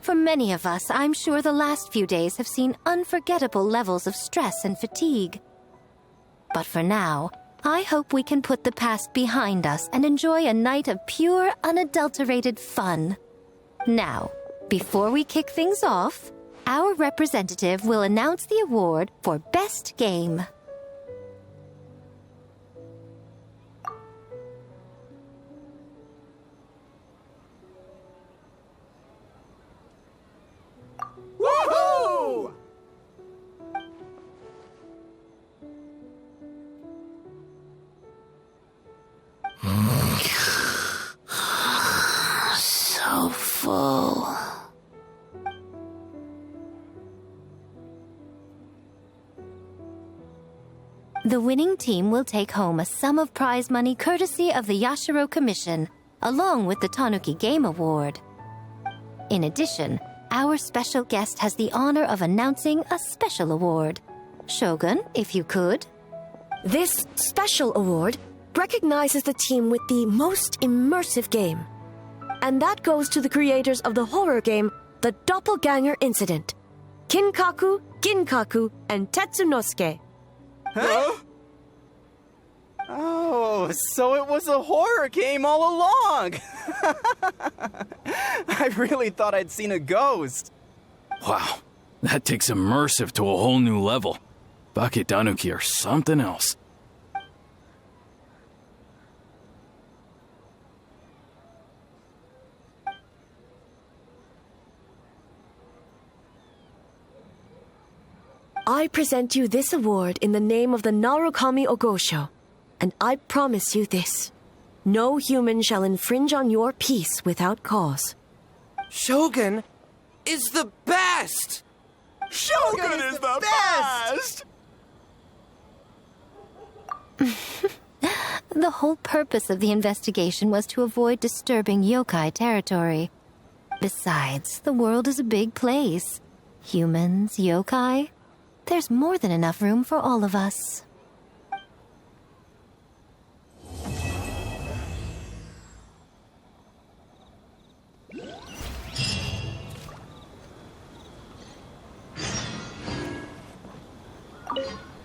S3: For many of us, I'm sure the last few days have seen unforgettable levels of stress and fatigue. But for now, I hope we can put the past behind us and enjoy a night of pure, unadulterated fun. Now, before we kick things off, our representative will announce the award for Best Game.
S15: Woohoo!
S3: So full. The winning team will take home a sum of prize money courtesy of the Yashiro Commission, along with the Tanuki Game Award. In addition, our special guest has the honor of announcing a special award. Shogun, if you could.
S4: This special award recognizes the team with the most immersive game. And that goes to the creators of the horror game, The Doppelganger Incident. Kinkaku, Ginkaku, and Tetsunosuke.
S15: Huh? Oh, so it was a horror game all along! I really thought I'd seen a ghost.
S10: Wow, that takes immersive to a whole new level. Baketanuki are something else.
S4: I present you this award in the name of the Narukami Ogosho, and I promise you this. No human shall infringe on your peace without cause.
S2: Shogun is the best!
S11: Shogun is the best!
S3: The whole purpose of the investigation was to avoid disturbing yokai territory. Besides, the world is a big place. Humans, yokai. There's more than enough room for all of us.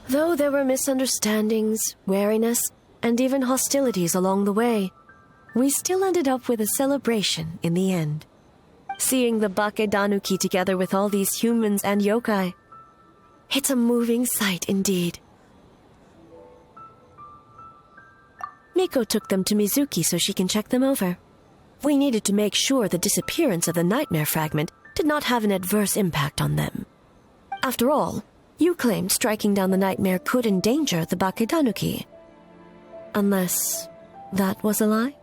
S4: Though there were misunderstandings, wariness, and even hostilities along the way, we still ended up with a celebration in the end. Seeing the Bakedanuki together with all these humans and yokai, it's a moving sight indeed. Miko took them to Mizuki so she can check them over. We needed to make sure the disappearance of the nightmare fragment did not have an adverse impact on them. After all, you claimed striking down the nightmare could endanger the Bakedanuki. Unless that was a lie?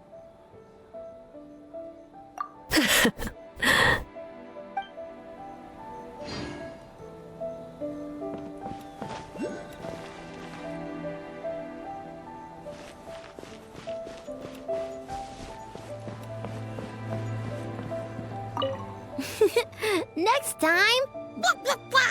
S1: Next time... Blah, blah, blah.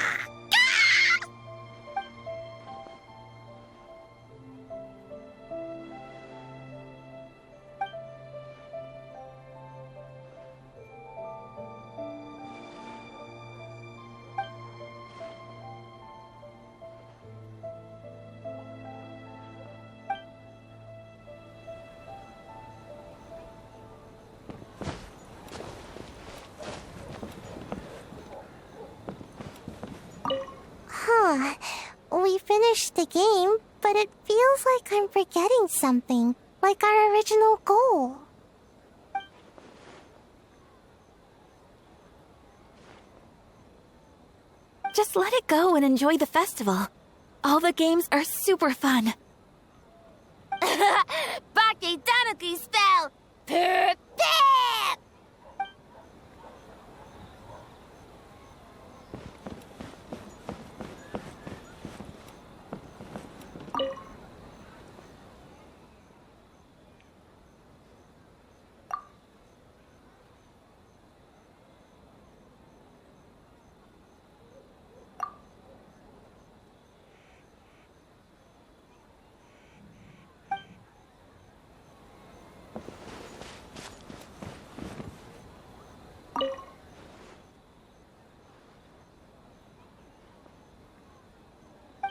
S13: We finished the game, but it feels like I'm forgetting something, like our original goal.
S23: Just let it go and enjoy the festival. All the games are super fun.
S1: Bakedanuki spell! Pip!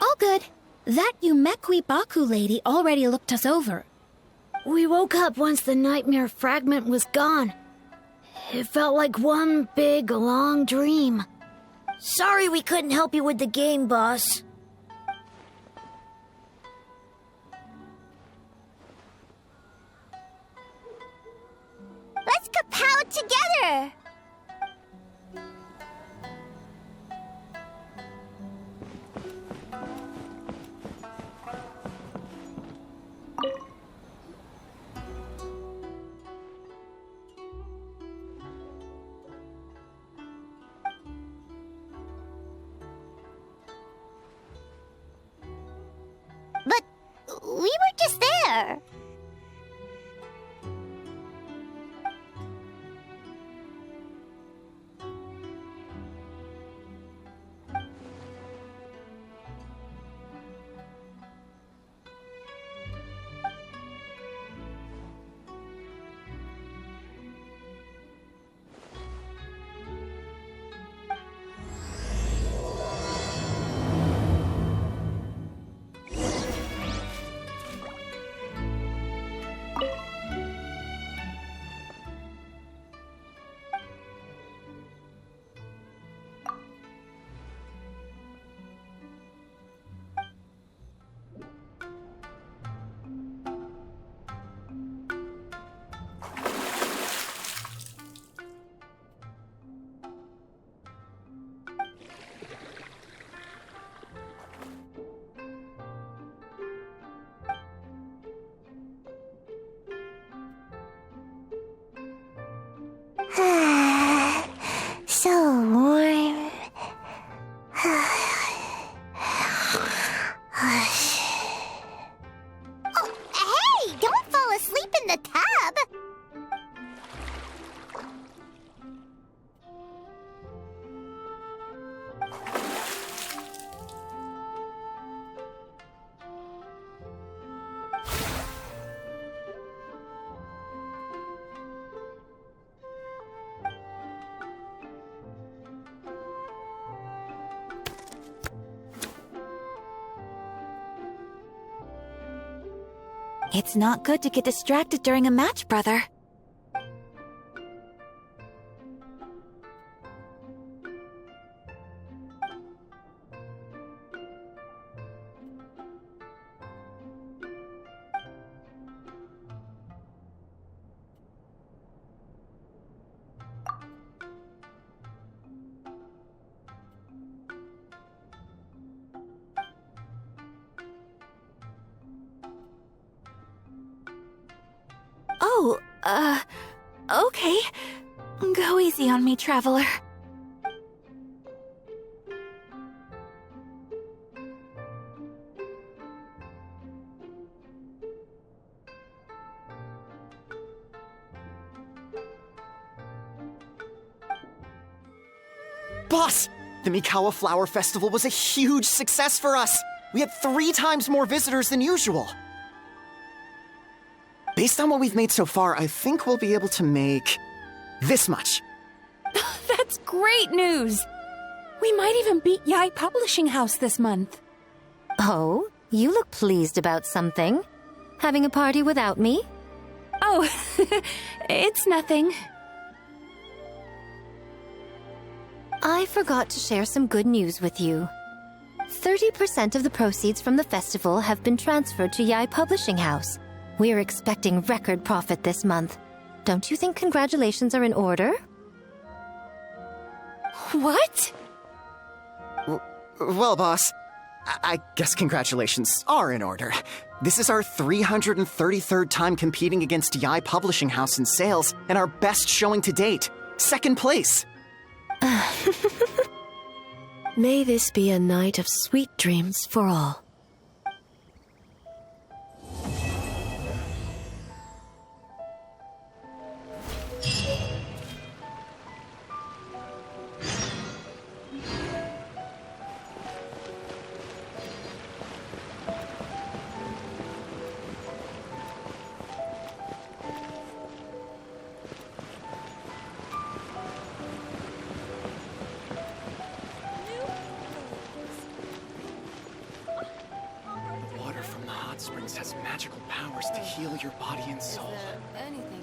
S22: All good. That Yumemizuki Baku lady already looked us over. We woke up once the nightmare fragment was gone. It felt like one big, long dream. Sorry we couldn't help you with the game, boss.
S1: Let's kapow together! But we were just there.
S23: It's not good to get distracted during a match, brother. Oh, okay. Go easy on me, traveler.
S12: Boss! The Mikawa Flower Festival was a huge success for us! We had 3 times more visitors than usual! Based on what we've made so far, I think we'll be able to make this much.
S8: That's great news! We might even beat Yai Publishing House this month.
S3: Oh, you look pleased about something. Having a party without me?
S8: Oh, it's nothing.
S3: I forgot to share some good news with you. 30% of the proceeds from the festival have been transferred to Yai Publishing House. We're expecting record profit this month. Don't you think congratulations are in order?
S8: What?
S12: Well, boss, I guess congratulations are in order. This is our 333rd time competing against Yai Publishing House in sales, and our best showing to date. 2nd place.
S4: May this be a night of sweet dreams for all.
S12: Springs has magical powers to heal your body and soul.
S23: Anything